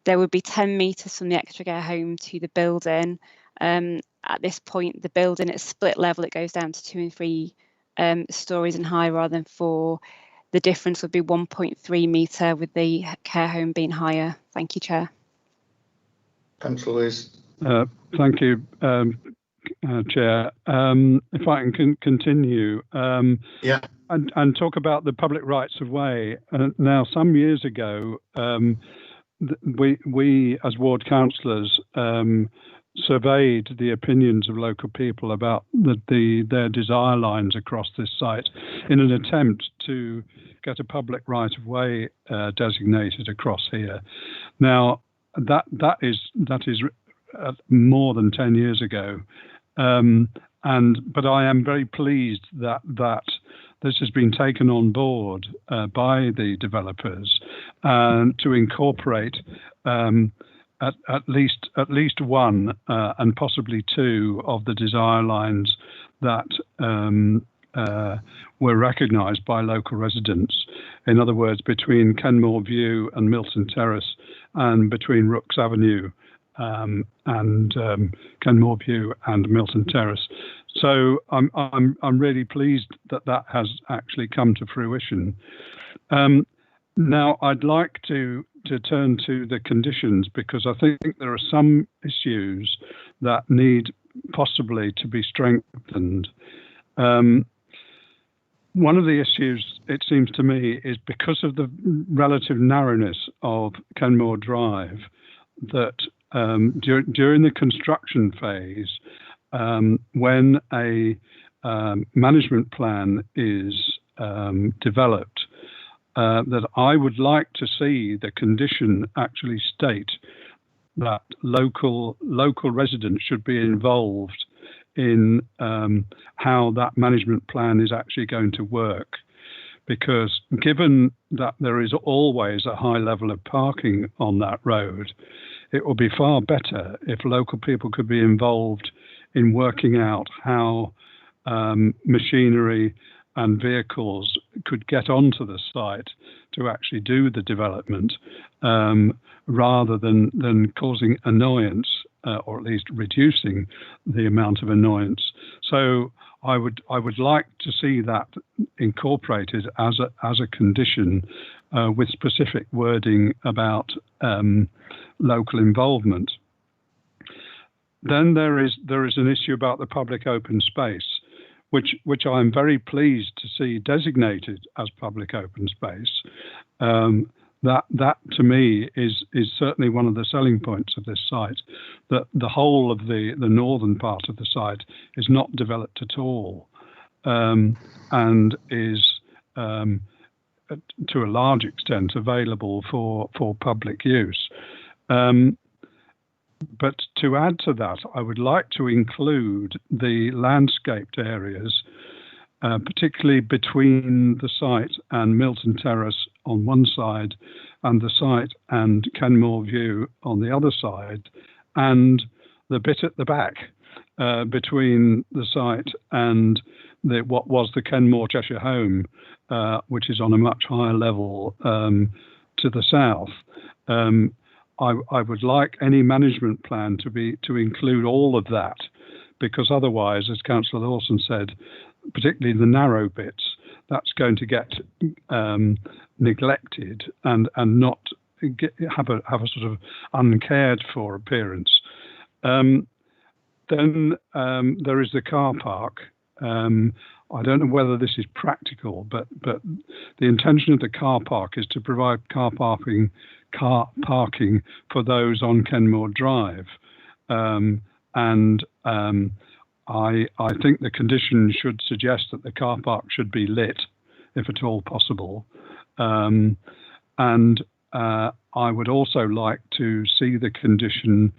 There would be 10 metres from the extra care home to the building. At this point, the building at split level, it goes down to 2 and 3 stories in high rather than 4. The difference would be 1.3 metre, with the care home being higher. Thank you, Chair. Thanks, Louise. Thank you, Chair. If I can continue, yeah, and talk about the public rights of way. Now, some years ago, we as ward councillors surveyed the opinions of local people about their desire lines across this site in an attempt to get a public right of way designated across here. Now, that is more than 10 years ago, but I am very pleased that this has been taken on board by the developers to incorporate at least one and possibly 2 of the desire lines that were recognised by local residents. In other words, between Kenmore View and Milton Terrace, and between Rooks Avenue and Kenmore View and Milton Terrace. So I'm really pleased that that has actually come to fruition. Now I'd like to turn to the conditions, because I think there are some issues that need possibly to be strengthened. One of the issues, it seems to me, is because of the relative narrowness of Kenmore Drive, that during the construction phase, when a management plan is developed, that I would like to see the condition actually state that local residents should be involved in how that management plan is actually going to work. Because given that there is always a high level of parking on that road, it would be far better if local people could be involved in working out how machinery and vehicles could get onto the site to actually do the development, rather than causing annoyance, or at least reducing the amount of annoyance. So I would like to see that incorporated as a condition, with specific wording about local involvement. Then there is an issue about the public open space, which I'm very pleased to see designated as public open space. That to me is certainly one of the selling points of this site, that the whole of the northern part of the site is not developed at all, and is to a large extent available for public use. But to add to that, I would like to include the landscaped areas, particularly between the site and Milton Terrace on one side, and the site and Kenmore View on the other side, and the bit at the back between the site and what was the Kenmore Cheshire Home, which is on a much higher level to the south. I would like any management plan to include all of that, because otherwise, as Councillor Lawson said, particularly the narrow bits, that's going to get neglected and not have a sort of uncared for appearance. Then there is the car park. I don't know whether this is practical, but the intention of the car park is to provide car parking for those on Kenmore Drive, and I think the condition should suggest that the car park should be lit, if at all possible, and I would also like to see the condition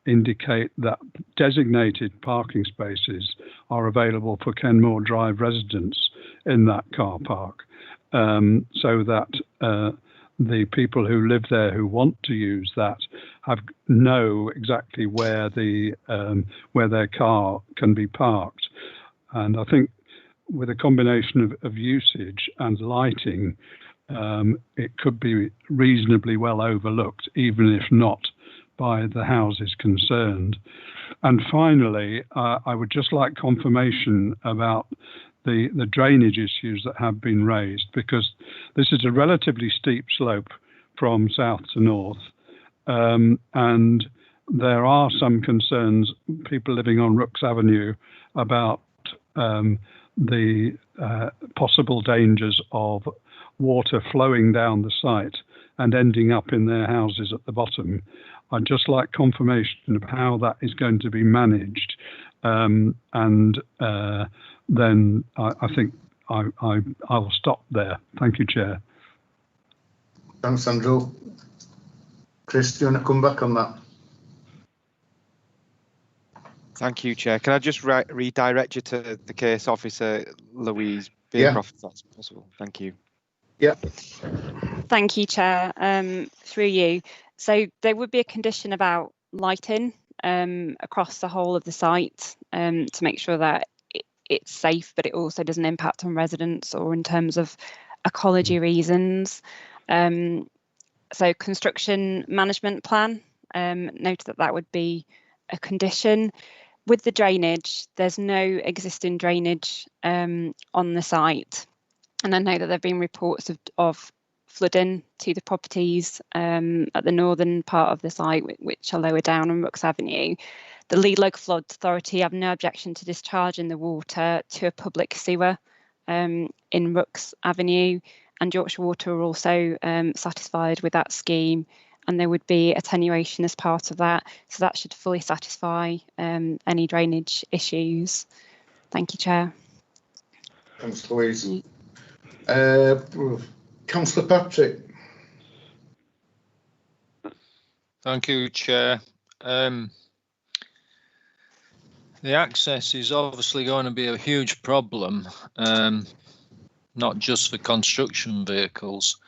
indicate that designated parking spaces are available for Kenmore Drive residents in that car park, so that the people who live there who want to use that know exactly where their car can be parked. And I think with a combination of usage and lighting, it could be reasonably well overlooked, even if not by the houses concerned. And finally, I would just like confirmation about the drainage issues that have been raised, because this is a relatively steep slope from south to north, and there are some concerns, people living on Rooks Avenue, about the possible dangers of water flowing down the site and ending up in their houses at the bottom. I'd just like confirmation of how that is going to be managed, and then I think I'll stop there. Thank you, Chair. Thanks, Andrew. Chris, do you want to come back on that? Thank you, Chair. Can I just redirect you to the case officer, Louise Beercroft, if that's possible? Thank you. Yeah. Thank you, Chair. Through you. So there would be a condition about lighting across the whole of the site to make sure that it's safe, but it also doesn't impact on residents or in terms of ecology reasons. So construction management plan, noted that would be a condition. With the drainage, there's no existing drainage on the site. And I know that there have been reports of flooding to the properties at the northern part of the site, which are lower down on Rooks Avenue. The Lead Local Flood Authority have no objection to discharging the water to a public sewer in Rooks Avenue, and Yorkshire Water are also satisfied with that scheme, and there would be attenuation as part of that. So that should fully satisfy any drainage issues. Thank you, Chair. Thanks, Louise. Councillor Patrick. Thank you, Chair. The access is obviously going to be a huge problem, not just for construction vehicles,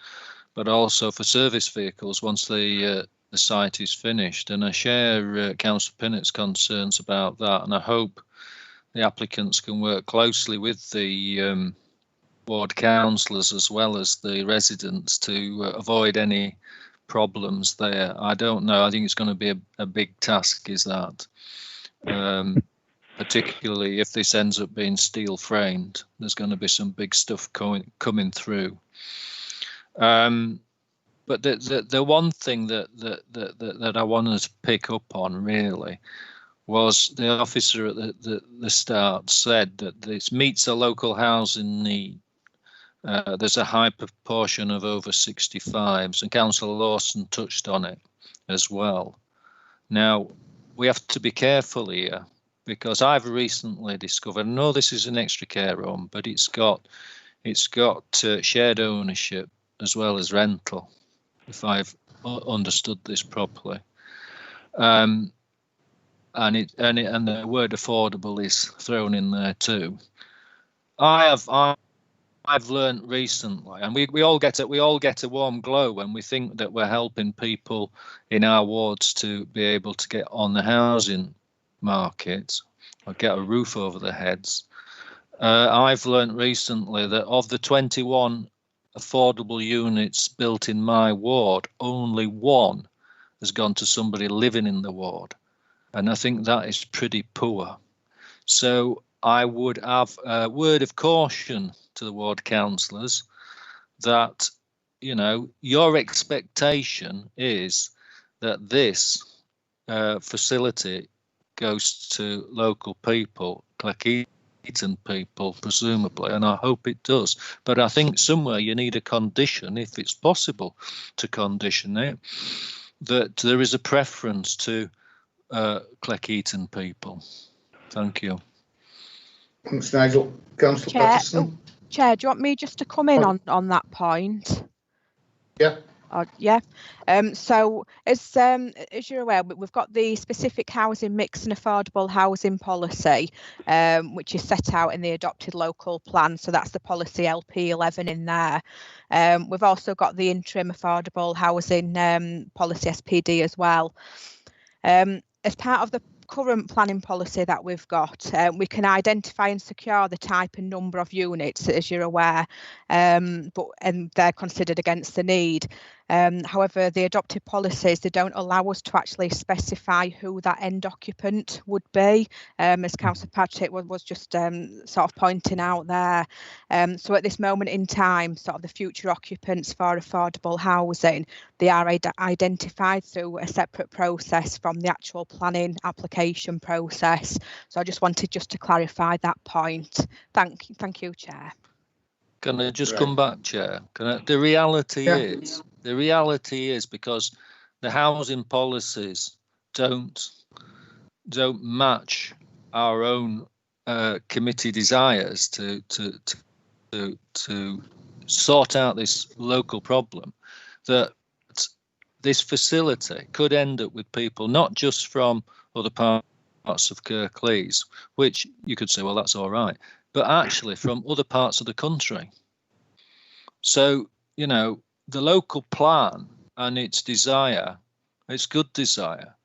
but also for service vehicles once the site is finished. And I share Councillor Pinnock's concerns about that, and I hope the applicants can work closely with the ward councillors as well as the residents to avoid any problems there. I don't know. I think it's going to be a big task, is that. Particularly if this ends up being steel framed, there's going to be some big stuff coming through. But the one thing that I wanted to pick up on really was the officer at the start said that this meets a local housing need. There's a high proportion of over 65s, and Councillor Lawson touched on it as well. Now, we have to be careful here, because I've recently discovered, I know this is an extra care home, but it's got shared ownership as well as rental, if I've understood this properly. And the word affordable is thrown in there too. I've learned recently, and we all get a warm glow when we think that we're helping people in our wards to be able to get on the housing market or get a roof over their heads. I've learned recently that of the 21 affordable units built in my ward, only one has gone to somebody living in the ward, and I think that is pretty poor. So I would have a word of caution to the ward councillors that, you know, your expectation is that this facility goes to local people, Cleckheaton people, presumably, and I hope it does. But I think somewhere you need a condition, if it's possible to condition it, that there is a preference to Cleckheaton people. Thank you. Thanks, Nigel. Councillor Patterson. Chair, do you want me just to come in on that point? Yeah. Yeah. So as you're aware, we've got the specific housing mix and affordable housing policy, which is set out in the adopted local plan. So that's the policy LP11 in there. We've also got the interim affordable housing policy SPD as well. As part of the current planning policy that we've got, we can identify and secure the type and number of units, as you're aware, and they're considered against the need. However, the adopted policies, they don't allow us to actually specify who that end occupant would be, as Councillor Patrick was just sort of pointing out there. So at this moment in time, sort of the future occupants for affordable housing, they are identified through a separate process from the actual planning application process. So I just wanted to clarify that point. Thank you, Chair. Can I just come back, Chair? The reality is because the housing policies don't match our own committee desires to sort out this local problem, that this facility could end up with people not just from other parts of Kirklees, which you could say, well, that's all right, but actually from other parts of the country. So, you know, the local plan and its desire, its good desire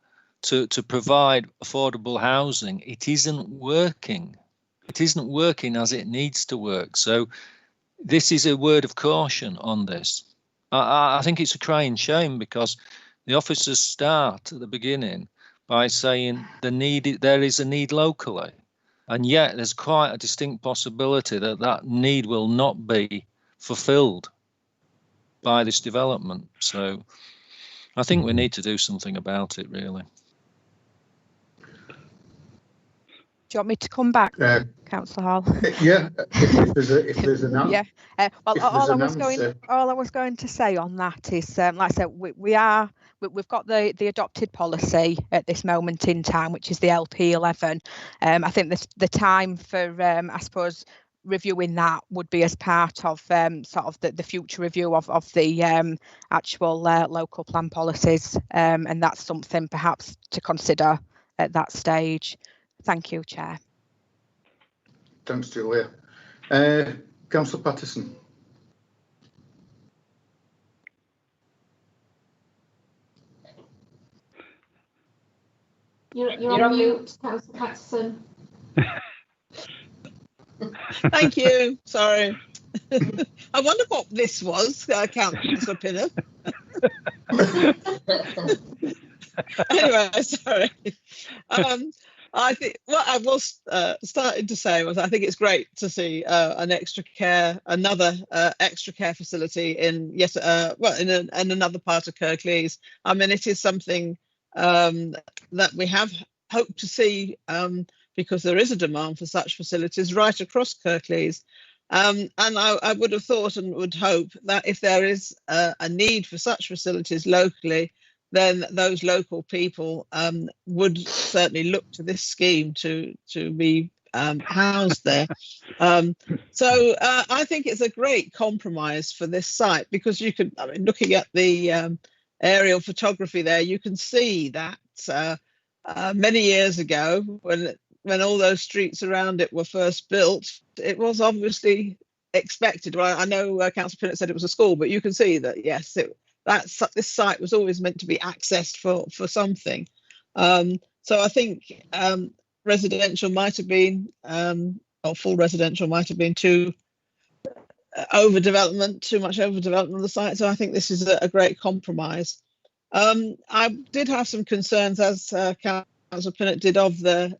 to provide affordable housing, it isn't working. It isn't working as it needs to work. So this is a word of caution on this. I think it's a crying shame, because the officers start at the beginning by saying there is a need locally, and yet there's quite a distinct possibility that that need will not be fulfilled by this development. So I think we need to do something about it, really. Do you want me to come back, Councillor Hall? Yeah, if there's an answer. Yeah. Well, all I was going to say on that is, like I said, we've got the adopted policy at this moment in time, which is the LP11. I think the time for, I suppose, reviewing that would be as part of sort of the future review of the actual local plan policies, and that's something perhaps to consider at that stage. Thank you, Chair. Thanks, Julia. Councillor Patterson. You're on mute, Councillor Patterson. Thank you. Sorry. I wonder what this was, Councillor Pinner. Anyway, sorry. I think what I was starting to say was I think it's great to see another extra care facility in in another part of Kirklees. I mean, it is something that we have hoped to see, because there is a demand for such facilities right across Kirklees. And I would have thought and would hope that if there is a need for such facilities locally, then those local people would certainly look to this scheme to be housed there. So I think it's a great compromise for this site, because you could, I mean, looking at the aerial photography there, you can see that many years ago, when all those streets around it were first built, it was obviously expected. Well, I know Councillor Pinnett said it was a school, but you can see that, yes, this site was always meant to be accessed for something. So I think residential might have been, or full residential might have been too much overdevelopment of the site. So I think this is a great compromise. I did have some concerns, as Councillor Pinnett did, of the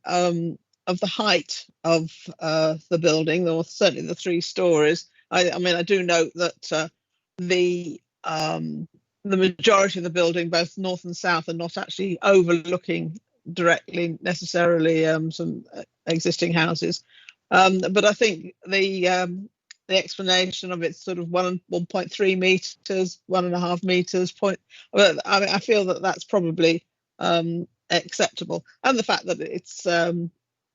height of the building, or certainly the 3 stories. I mean, I do note that the majority of the building, both north and south, are not actually overlooking directly necessarily some existing houses. But I think the explanation of it's sort of 1.3 meters, 1.5 meters point. I mean, I feel that that's probably acceptable, and the fact that it's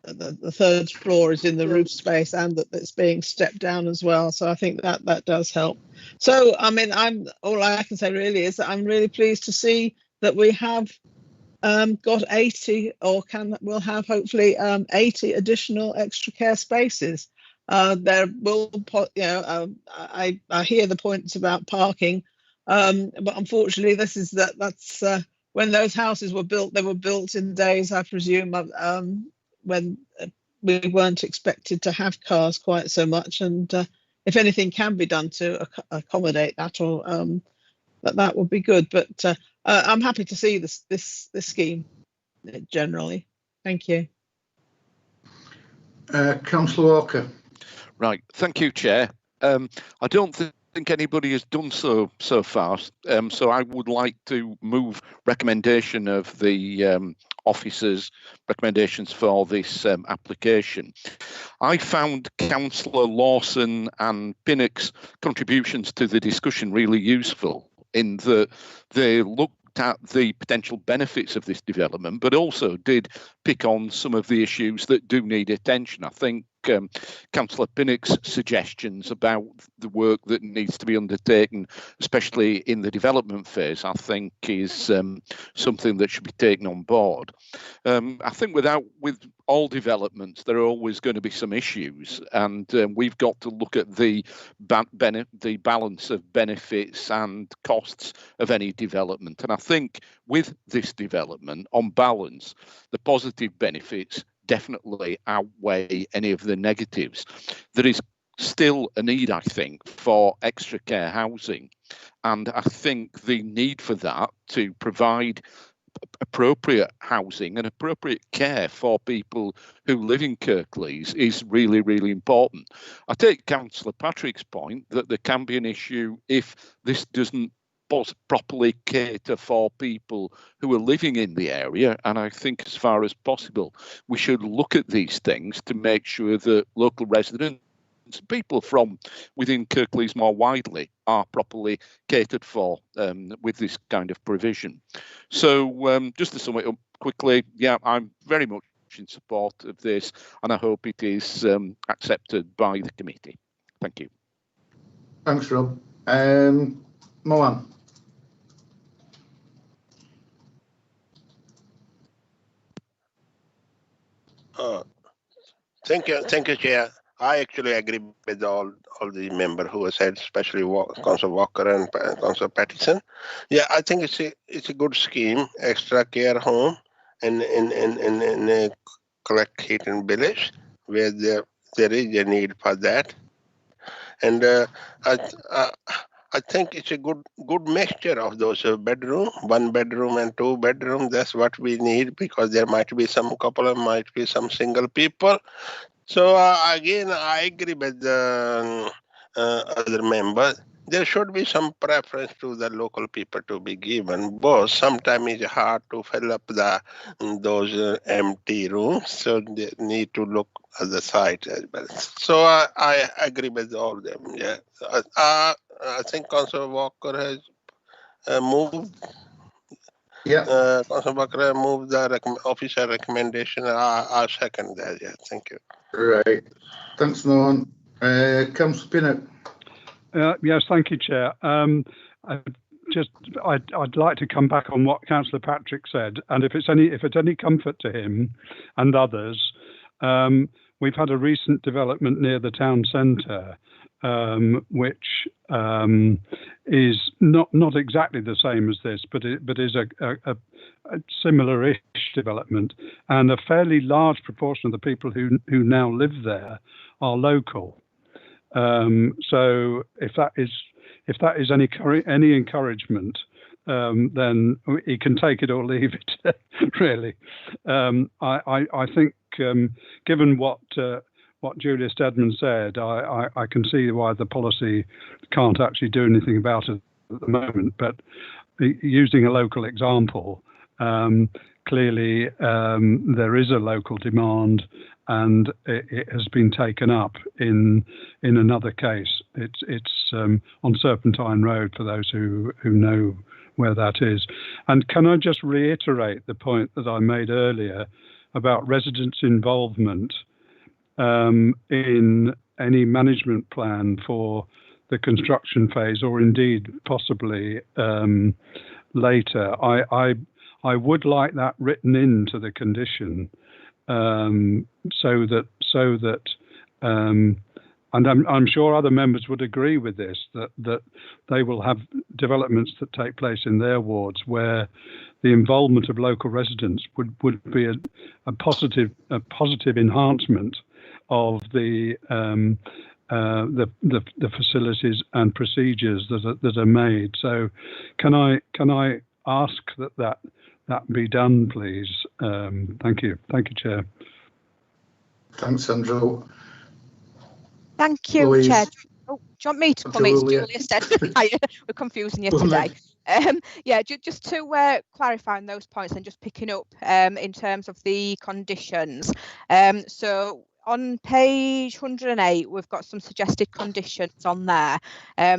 the third floor is in the roof space, and that it's being stepped down as well. So I think that does help. So I mean, all I can say really is that I'm really pleased to see that we have got 80, or we'll have hopefully 80 additional extra care spaces. There will, I hear the points about parking, but unfortunately, that's when those houses were built. They were built in days, I presume, when we weren't expected to have cars quite so much. And if anything can be done to accommodate that, or that would be good. But I'm happy to see this scheme generally. Thank you. Councillor Walker. Right, thank you, Chair. I don't think anybody has done so far, so I would like to move recommendation of the officers' recommendations for this application. I found Councillor Lawson and Pinnock's contributions to the discussion really useful, in that they looked at the potential benefits of this development, but also did pick on some of the issues that do need attention. I think Councillor Pinnock's suggestions about the work that needs to be undertaken, especially in the development phase, I think is something that should be taken on board. I think with all developments, there are always going to be some issues, and we've got to look at the balance of benefits and costs of any development. And I think with this development, on balance, the positive benefits definitely outweigh any of the negatives. There is still a need, I think, for extra care housing, and I think the need for that to provide appropriate housing and appropriate care for people who live in Kirklees is really, really important. I take Councillor Patrick's point that there can be an issue if this doesn't properly cater for people who are living in the area, and I think as far as possible we should look at these things to make sure that local residents, people from within Kirklees more widely, are properly catered for with this kind of provision. So just to sum it up quickly, yeah, I'm very much in support of this, and I hope it is accepted by the committee. Thank you. Thanks, Rob. Mohan. Thank you, Chair. I actually agree with all the members who have said, especially Councillor Walker and Councillor Pattison. Yeah, I think it's a good scheme, extra care home in a correct heating village where there is a need for that, and I think it's a good mixture of those bedroom, 1 bedroom and 2 bedroom. That's what we need, because there might be some couple, might be some single people. So again, I agree with the other members. There should be some preference to the local people to be given, but sometimes it's hard to fill up those empty rooms. So they need to look at the site as well. So I agree with all of them. Yeah, I think Councillor Walker has moved. Yeah. Councillor Walker has moved the officer recommendation. I second that. Yeah, thank you. Right. Thanks, Mohan. Councillor Pinnock. Yes, thank you, Chair. I'd like to come back on what Councillor Patrick said, and if it's any comfort to him and others, we've had a recent development near the town centre, which is not exactly the same as this, but is a similar-ish development, and a fairly large proportion of the people who now live there are local. So if that is any encouragement, then he can take it or leave it. Really, I think given what Julia Steadman said, I can see why the policy can't actually do anything about it at the moment. But using a local example, clearly there is a local demand, and it has been taken up in another case. It's on Serpentine Road, for those who know where that is. And can I just reiterate the point that I made earlier about residents' involvement in any management plan for the construction phase, or indeed possibly later. I would like that written into the condition, so that and I'm sure other members would agree with this, that they will have developments that take place in their wards where the involvement of local residents would be a positive enhancement of the facilities and procedures that are made. So, can I ask that be done, please? Thank you, Chair. Thanks, Andrew. Thank you, Louise. Chair. Oh, do you want me to come? It's Julia. Julia said. We're confusing you today. Yeah, just to clarify on those points and just picking up in terms of the conditions. So on page 108, we've got some suggested conditions on there.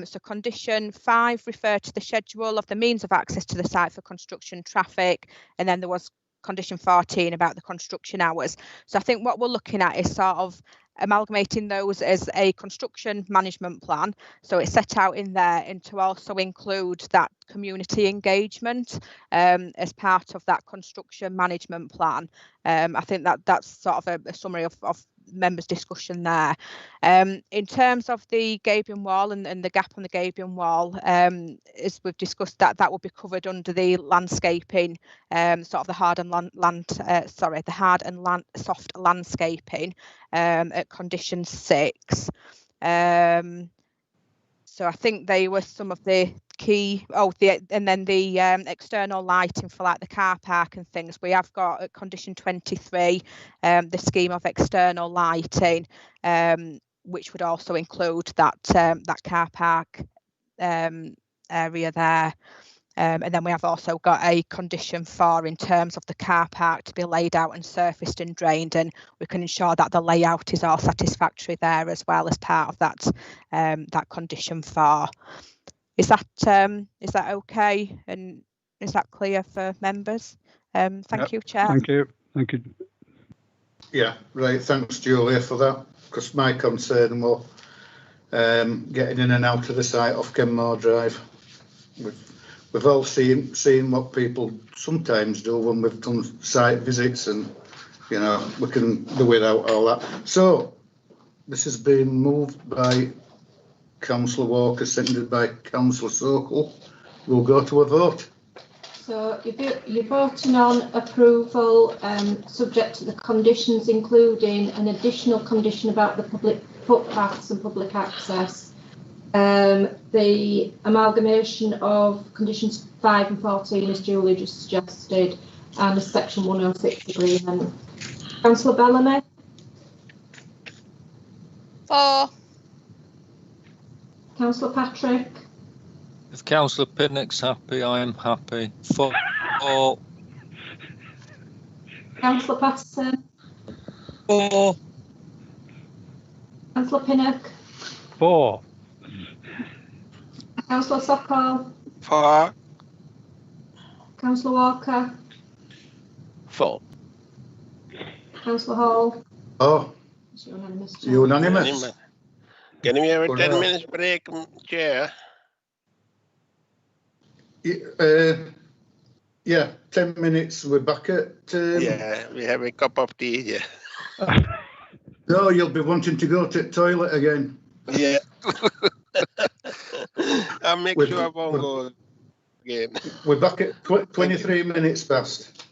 So condition 5 referred to the schedule of the means of access to the site for construction traffic, and then there was condition 14 about the construction hours. So I think what we're looking at is sort of amalgamating those as a construction management plan, so it's set out in there, and to also include that community engagement as part of that construction management plan. I think that's sort of a summary of members' discussion there. In terms of the gabion wall and the gap on the gabion wall, as we've discussed, that will be covered under the landscaping, sort of the hard and soft landscaping at condition 6. So I think they were some of the key. And then the external lighting for like the car park and things. We have got at condition 23 the scheme of external lighting, which would also include that car park area there. And then we have also got a condition 4 in terms of the car park to be laid out and surfaced and drained, and we can ensure that the layout is all satisfactory there as well as part of that condition 4. Is that okay, and is that clear for members? Thank you, Chair. Thank you. Yeah, right. Thanks, Julia, for that. Because my concern was getting in and out of the site off Kenmore Drive. We've all seen what people sometimes do when we've done site visits, and we can do without all that. So this has been moved by Councillor Walker, seconded by Councillor Sokol. We'll go to a vote. So you're voting on approval subject to the conditions, including an additional condition about the public footpaths and public access. The amalgamation of conditions 5 and 14, as Julie just suggested, and a section 106 agreement. Councillor Bellamy? 4. Councillor Patrick? If Councillor Pinnock's happy, I am happy. 4. Councillor Patterson? 4. Councillor Pinnock? 4. Councillor Sokol? 4. Councillor Walker? 4. Councillor Hall? Oh, It's unanimous. unanimous. Can we have a 10 minutes break, Chair? Yeah, 10 minutes. We're back at. Yeah, we have a cup of tea. Yeah. No, you'll be wanting to go to the toilet again. Yeah. I'll make sure I won't go again. We're back at 23 minutes past.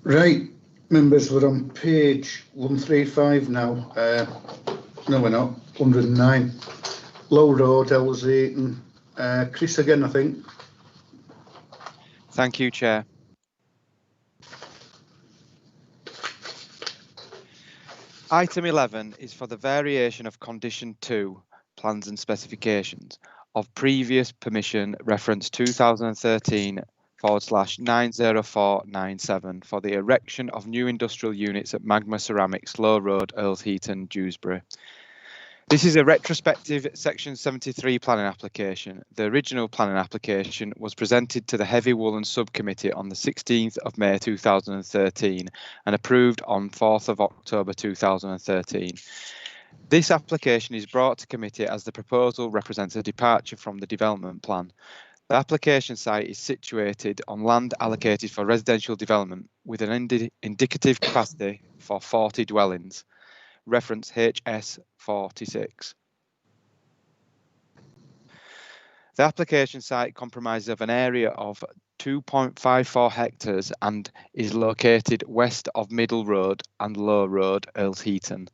Right, members, we're on page 135 now. No, we're not. 109. Low Road, Elseton. Chris again, I think. Thank you, Chair. Item 11 is for the variation of Condition 2, Plans and Specifications, of previous permission reference 2013/90497 for the erection of new industrial units at Magma Ceramics, Low Road, Earlsheaton, Dewsbury. This is a retrospective Section 73 planning application. The original planning application was presented to the Heavy Woolen Subcommittee on the 16th of May 2013 and approved on 4th of October 2013. This application is brought to committee as the proposal represents a departure from the development plan. The application site is situated on land allocated for residential development with an indicative capacity for 40 dwellings. Reference HS 46. The application site comprises of an area of 2.54 hectares and is located west of Middle Road and Low Road, Earlsheaton.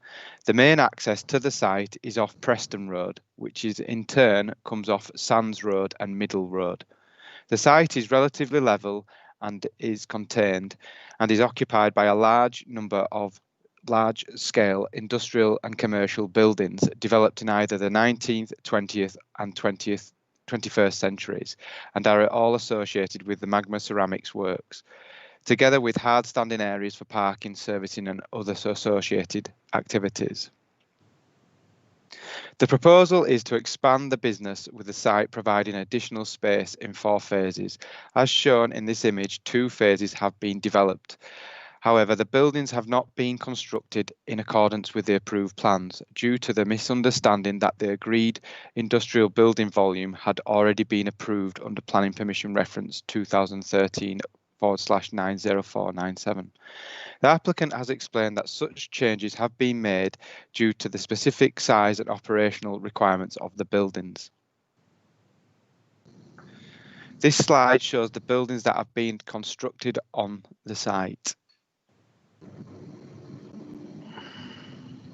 The main access to the site is off Preston Road, which is in turn comes off Sands Road and Middle Road. The site is relatively level and is contained and is occupied by a large number of large-scale industrial and commercial buildings developed in either the 19th, 20th and 21st centuries and are all associated with the Magma Ceramics works, together with hard-standing areas for parking, servicing and other associated activities. The proposal is to expand the business with the site providing additional space in 4 phases. As shown in this image, 2 phases have been developed. However, the buildings have not been constructed in accordance with the approved plans due to the misunderstanding that the agreed industrial building volume had already been approved under planning permission reference 2013/90497. The applicant has explained that such changes have been made due to the specific size and operational requirements of the buildings. This slide shows the buildings that have been constructed on the site.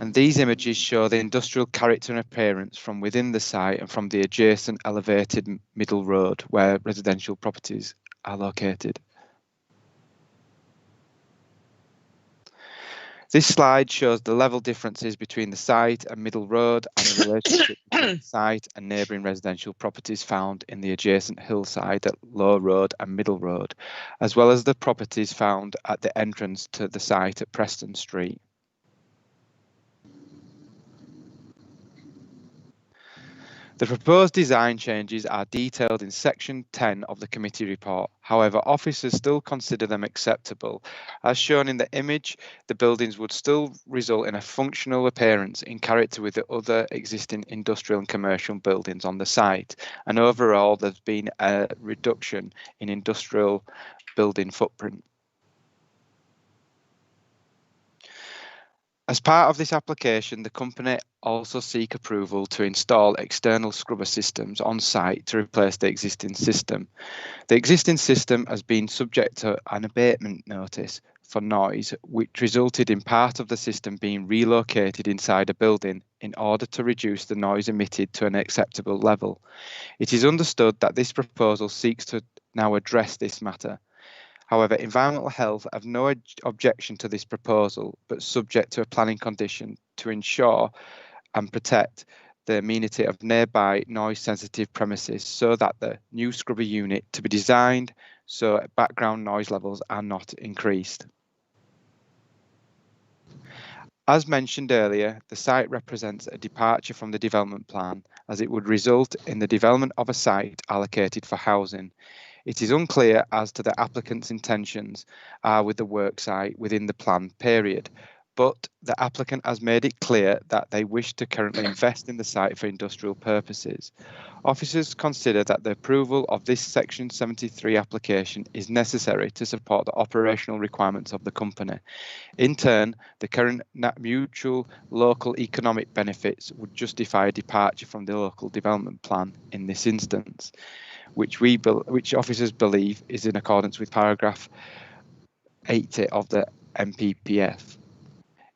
And these images show the industrial character and appearance from within the site and from the adjacent elevated Middle Road where residential properties are located. This slide shows the level differences between the site and Middle Road and the relationship between the site and neighbouring residential properties found in the adjacent hillside at Low Road and Middle Road, as well as the properties found at the entrance to the site at Preston Street. The proposed design changes are detailed in section 10 of the committee report. However, officers still consider them acceptable. As shown in the image, the buildings would still result in a functional appearance in character with the other existing industrial and commercial buildings on the site. And overall, there's been a reduction in industrial building footprint. As part of this application, the company also seek approval to install external scrubber systems on site to replace the existing system. The existing system has been subject to an abatement notice for noise, which resulted in part of the system being relocated inside a building in order to reduce the noise emitted to an acceptable level. It is understood that this proposal seeks to now address this matter. However, Environmental Health have no objection to this proposal, but subject to a planning condition to ensure and protect the amenity of nearby noise-sensitive premises so that the new scrubber unit to be designed so background noise levels are not increased. As mentioned earlier, the site represents a departure from the development plan as it would result in the development of a site allocated for housing. It is unclear as to the applicant's intentions are with the work site within the planned period, but the applicant has made it clear that they wish to currently invest in the site for industrial purposes. Officers consider that the approval of this Section 73 application is necessary to support the operational requirements of the company. In turn, the current mutual local economic benefits would justify a departure from the local development plan in this instance, which officers believe is in accordance with paragraph 80 of the MPPF.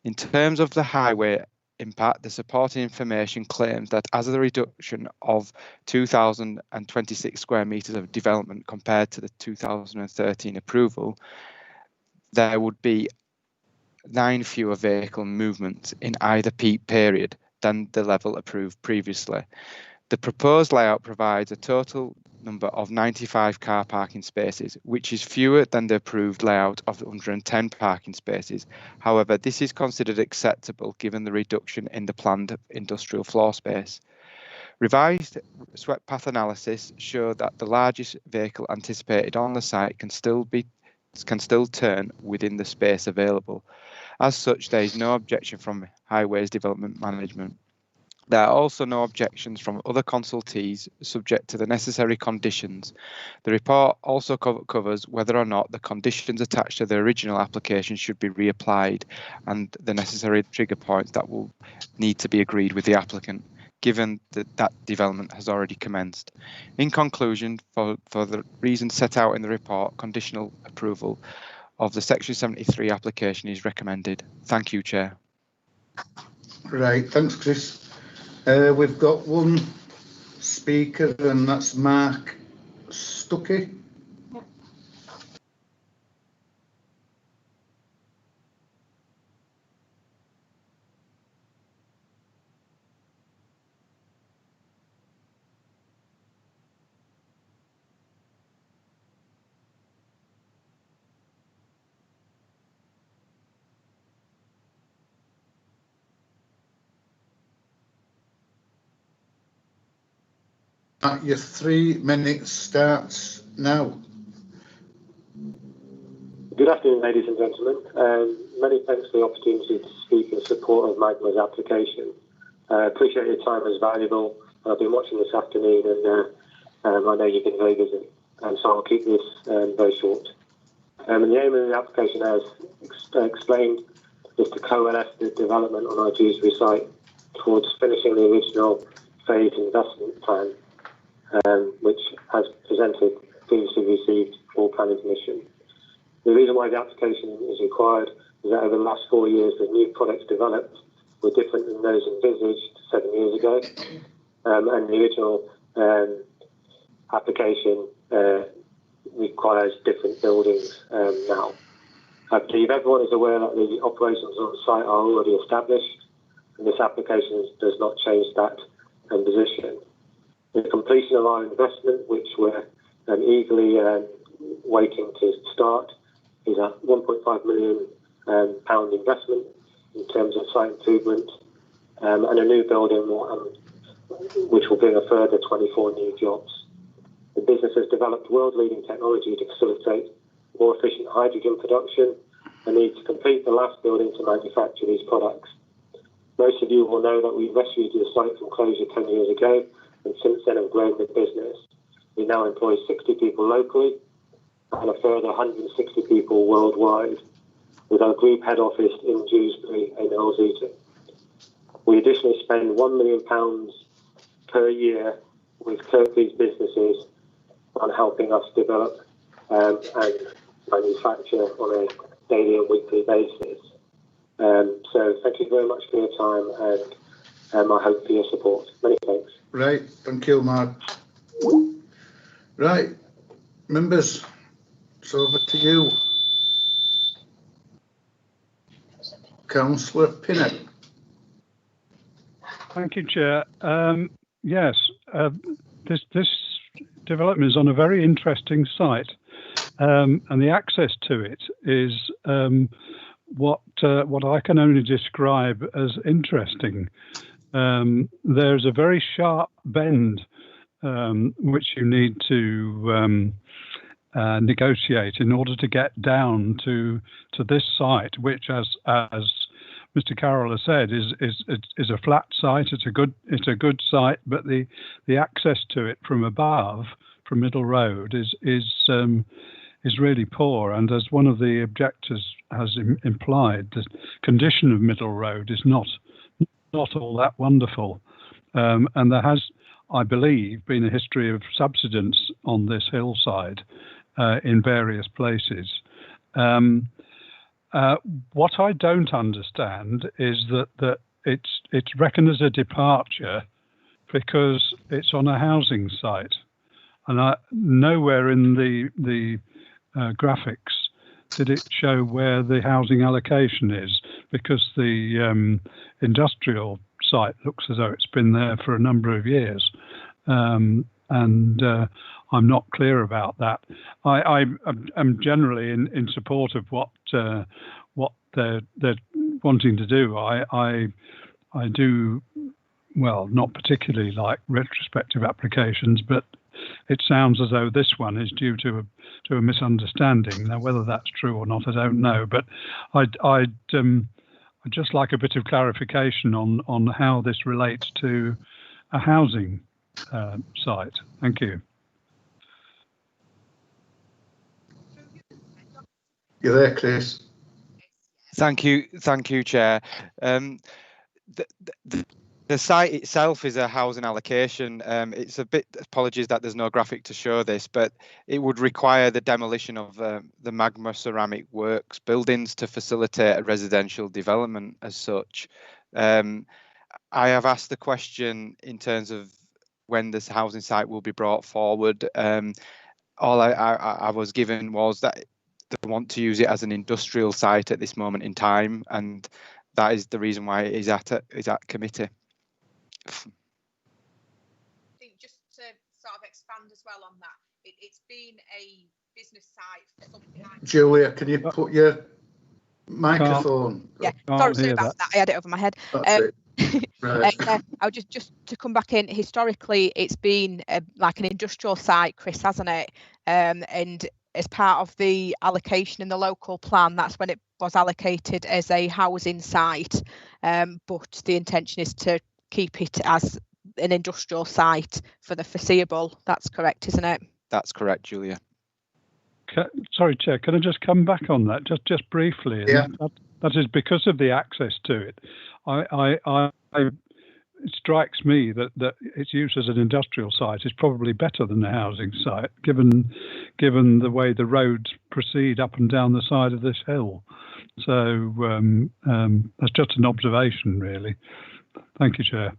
In terms of the highway impact, the supporting information claims that as a reduction of 2,026 square metres of development compared to the 2013 approval, there would be 9 fewer vehicle movements in either peak period than the level approved previously. The proposed layout provides a total number of 95 car parking spaces, which is fewer than the approved layout of 110 parking spaces. However, this is considered acceptable given the reduction in the planned industrial floor space. Revised swept path analysis showed that the largest vehicle anticipated on the site can still turn within the space available. As such, there is no objection from Highways Development Management. There are also no objections from other consultees subject to the necessary conditions. The report also covers whether or not the conditions attached to the original application should be reapplied and the necessary trigger points that will need to be agreed with the applicant, given that development has already commenced. In conclusion, for the reasons set out in the report, conditional approval of the Section 73 application is recommended. Thank you, Chair. Right, thanks, Chris. We've got one speaker, and that's Mark Stuckey. Your 3 minutes starts now. Good afternoon, ladies and gentlemen. Many thanks for the opportunity to speak in support of Magma's application. I appreciate your time is valuable. I've been watching this afternoon and I know you've been very busy, so I'll keep this very short. And the aim of the application, as explained, is to coalesce the development on our Dewsbury site towards finishing the original phased investment plan, which has previously received full planning permission. The reason why the application is required is that over the last 4 years, the new products developed were different than those envisaged 7 years ago, and the original application requires different buildings now. I believe everyone is aware that the operations on site are already established, and this application does not change that position. The completion of our investment, which we're eagerly waiting to start, is a £1.5 million investment in terms of site improvement, and a new building which will bring a further 24 new jobs. The business has developed world-leading technology to facilitate more efficient hydrogen production and needs to complete the last building to manufacture these products. Most of you will know that we rescued the site from closure 10 years ago, and since then have grown the business. We now employ 60 people locally and a further 160 people worldwide, with our group head office in Dewsbury and Elseaton. We additionally spend £1 million per year with Kirklees businesses on helping us develop and manufacture on a daily and weekly basis. So thank you very much for your time, and I hope for your support. Many thanks. Right, thank you, Mark. Right, members, it's over to you. Councillor Pinnock. Thank you, Chair. Yes, this development is on a very interesting site, and the access to it is what I can only describe as interesting. There's a very sharp bend which you need to negotiate in order to get down to this site, which, as Mr. Carroll has said, is a flat site. It's a good site, but the access to it from above, from Middle Road, is really poor. And as one of the objectors has implied, the condition of Middle Road is not all that wonderful. And there has, I believe, been a history of subsidence on this hillside in various places. What I don't understand is that it's reckoned as a departure because it's on a housing site, and nowhere in the graphics did it show where the housing allocation is, because the industrial site looks as though it's been there for a number of years, and I'm not clear about that. I'm generally in support of what they're wanting to do. I do, well, not particularly like retrospective applications, but it sounds as though this one is due to a misunderstanding. Now, whether that's true or not, I don't know. But I'd just like a bit of clarification on how this relates to a housing site. Thank you. You're there, Chris. Thank you, Chair. The site itself is a housing allocation. It's a bit, apologies that there's no graphic to show this, but it would require the demolition of the magma ceramic works buildings to facilitate a residential development as such. I have asked the question in terms of when this housing site will be brought forward. All I was given was that they want to use it as an industrial site at this moment in time, and that is the reason why it is at committee. I think just to sort of expand as well on that, it's been a business site for some time. Julia, can you put your microphone? Yeah, sorry about that. I had it over my head. That's it. Right. I'll just to come back in. Historically, it's been like an industrial site, Chris, hasn't it? And as part of the allocation in the local plan, that's when it was allocated as a housing site. But the intention is to keep it as an industrial site for the foreseeable. That's correct, isn't it? That's correct, Julia. Sorry, Chair, can I just come back on that just briefly? Yeah. That is because of the access to it. It strikes me that its use as an industrial site is probably better than a housing site, given the way the roads proceed up and down the side of this hill. So that's just an observation, really. Thank you, Chair.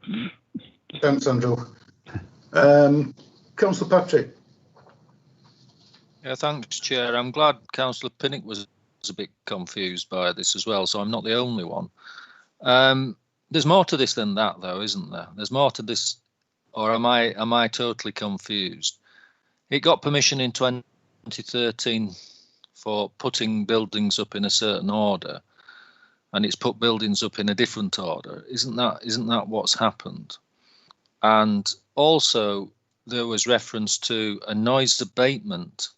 Thanks, Andrew. Councillor Patrick. Yeah, thanks, Chair. I'm glad Councillor Pinnock was a bit confused by this as well, so I'm not the only one. There's more to this than that, though, isn't there? There's more to this, or am I totally confused? It got permission in 2013 for putting buildings up in a certain order, and it's put buildings up in a different order. Isn't that what's happened? And also, there was reference to a noise abatement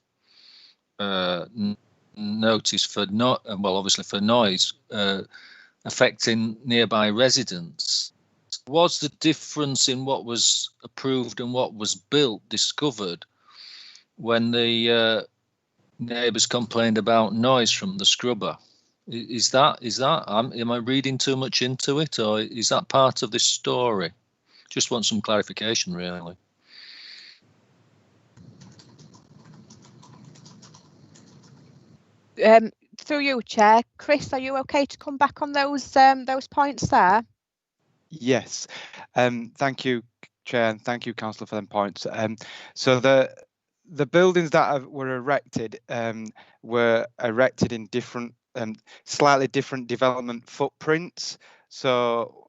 notice for obviously for noise affecting nearby residents. Was the difference in what was approved and what was built discovered when the neighbours complained about noise from the scrubber? Is that am I reading too much into it, or is that part of this story? Just want some clarification, really. Through you, Chair. Chris, are you okay to come back on those points there? Yes. Thank you, Chair, and thank you, Councillor, for them points. So the buildings that were erected in different, slightly different development footprints. So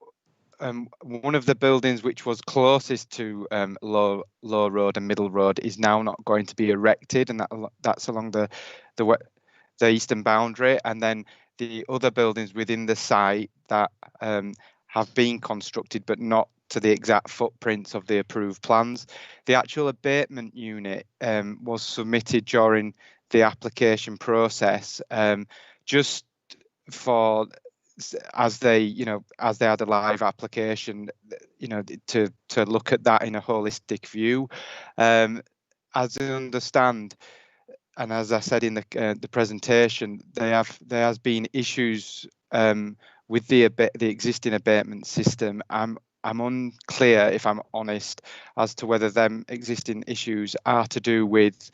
one of the buildings which was closest to Low Road and Middle Road is now not going to be erected, and that's along the eastern boundary, and then the other buildings within the site that have been constructed but not to the exact footprints of the approved plans. The actual abatement unit was submitted during the application process, just for as they had a live application, to look at that in a holistic view. As I understand, and as I said in the presentation, there has been issues with the existing abatement system. I'm unclear, if I'm honest, as to whether them existing issues are to do with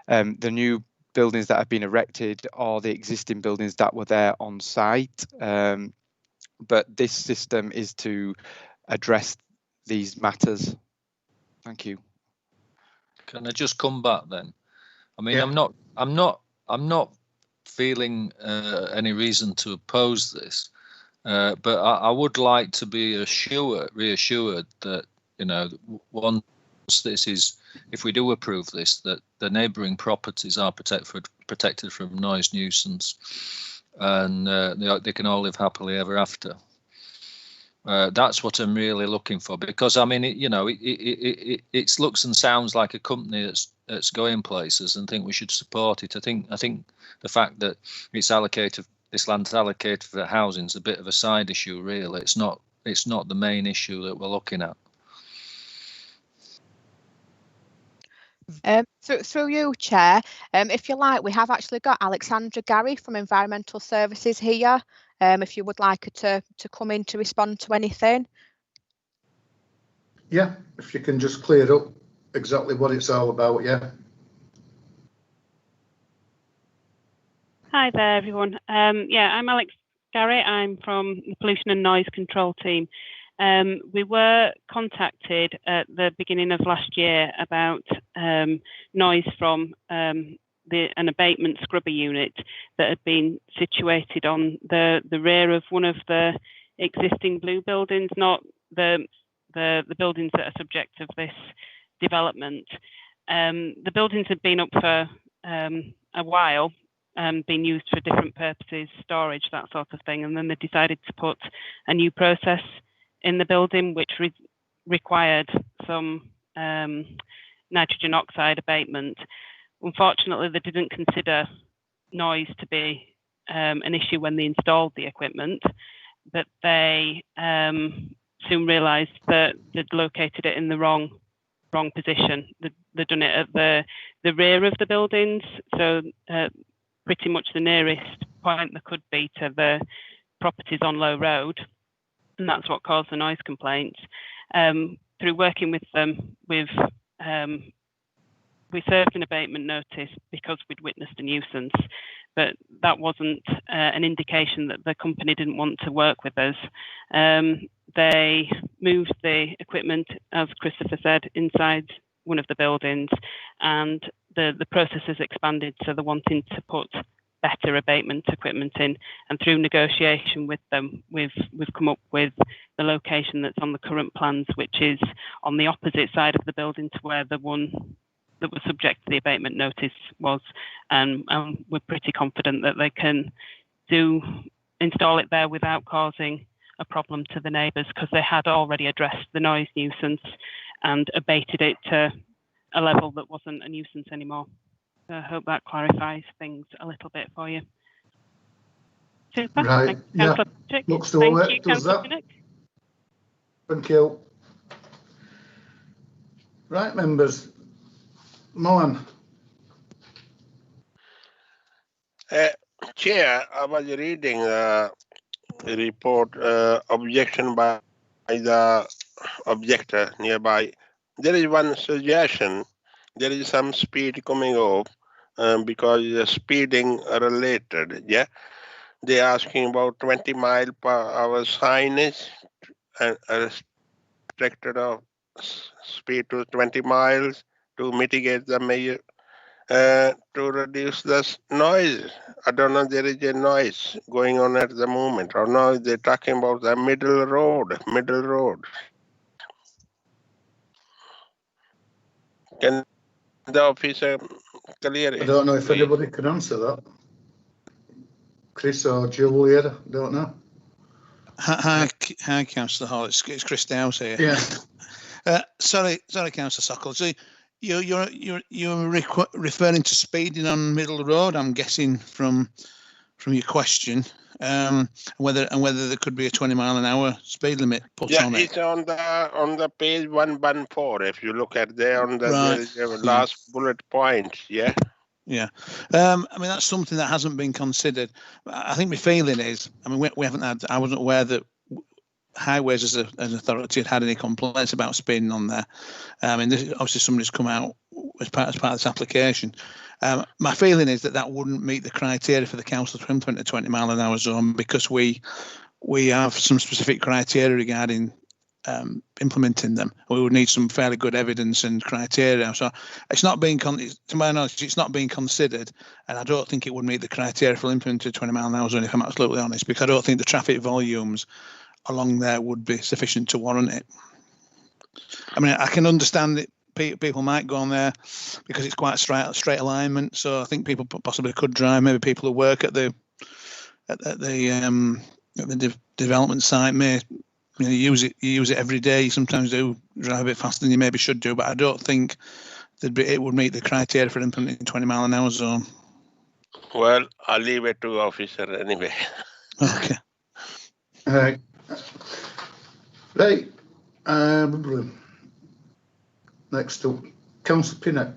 the new buildings that have been erected or the existing buildings that were there on site. But this system is to address these matters. Thank you. Can I just come back then? I mean, Yeah. I'm not feeling any reason to oppose this, but I would like to be reassured that, you know, once this is, if we do approve this, that the neighbouring properties are protected from noise nuisance, and they can all live happily ever after. That's what I'm really looking for, because I mean, it looks and sounds like a company that's going places, and think we should support it. I think the fact that this land's allocated for housing is a bit of a side issue, really. It's not the main issue that we're looking at. Through you, Chair, if you like, we have actually got Alexandra Gary from Environmental Services here. If you would like her to come in to respond to anything. Yeah, if you can just clear up exactly what it's all about, yeah. Hi there, everyone. Yeah, I'm Alex Gary. I'm from the Pollution and Noise Control Team. We were contacted at the beginning of last year about noise from an abatement scrubber unit that had been situated on the rear of one of the existing blue buildings, not the buildings that are subject of this development. The buildings had been up for a while, being used for different purposes, storage, that sort of thing, and then they decided to put a new process in the building which required some nitrogen oxide abatement. Unfortunately, they didn't consider noise to be an issue when they installed the equipment, but they soon realised that they'd located it in the wrong position. They'd done it at the rear of the buildings, so pretty much the nearest point there could be to the properties on Low Road, and that's what caused the noise complaints. Through working with them, we served an abatement notice because we'd witnessed a nuisance, but that wasn't an indication that the company didn't want to work with us. They moved the equipment, as Christopher said, inside one of the buildings, and the process has expanded, so they're wanting to put better abatement equipment in, and through negotiation with them, we've come up with the location that's on the current plans, which is on the opposite side of the building to where the one that was subject to the abatement notice was, and we're pretty confident that they can install it there without causing a problem to the neighbours, because they had already addressed the noise nuisance and abated it to a level that wasn't a nuisance anymore. So I hope that clarifies things a little bit for you. Super. Right, yeah, looks to it, does that. Thank you. Right, members. Mohan. Chair, I was reading the report, objection by the objector nearby. There is one suggestion. There is some speed coming off because the speeding related. Yeah, they're asking about 20 mile per hour signage and restricted of speed to 20 miles to mitigate the major. To reduce the noise. I don't know, there is a noise going on at the moment, or now they're talking about the middle road. Can the officer clear it? I don't know if please? anybody can answer that. Chris or Julia, don't know. Hi, Councillor Hall. It's Chris Dowse here. Yeah. Sorry, Councillor Sockle. So you're referring to speeding on Middle Road, I'm guessing from your question, whether there could be a 20 mile an hour speed limit put on it. Yeah, it's on the page 114. If you look at there on the Right. there is a last bullet point. Yeah. Yeah, I mean that's something that hasn't been considered. I think my feeling is, I mean, we haven't had. I wasn't aware that Highways as an authority had any complaints about speeding on there. I mean, obviously somebody's come out as part of this application. My feeling is that wouldn't meet the criteria for the council to implement a 20 mile an hour zone, because we have some specific criteria regarding implementing them. We would need some fairly good evidence and criteria. So it's not being, to my knowledge, it's not being considered, and I don't think it would meet the criteria for implementing a 20 mile an hour zone, if I'm absolutely honest, because I don't think the traffic volumes along there would be sufficient to warrant it. I mean, I can understand that people might go on there because it's quite straight alignment, so I think people possibly could drive. Maybe people who work at the development site may use it every day. Sometimes do drive a bit faster than you maybe should do, but I don't think it would meet the criteria for implementing 20 mile an hour zone. Well, I'll leave it to officer anyway. Okay. Right. Next up, Councillor Pinnock.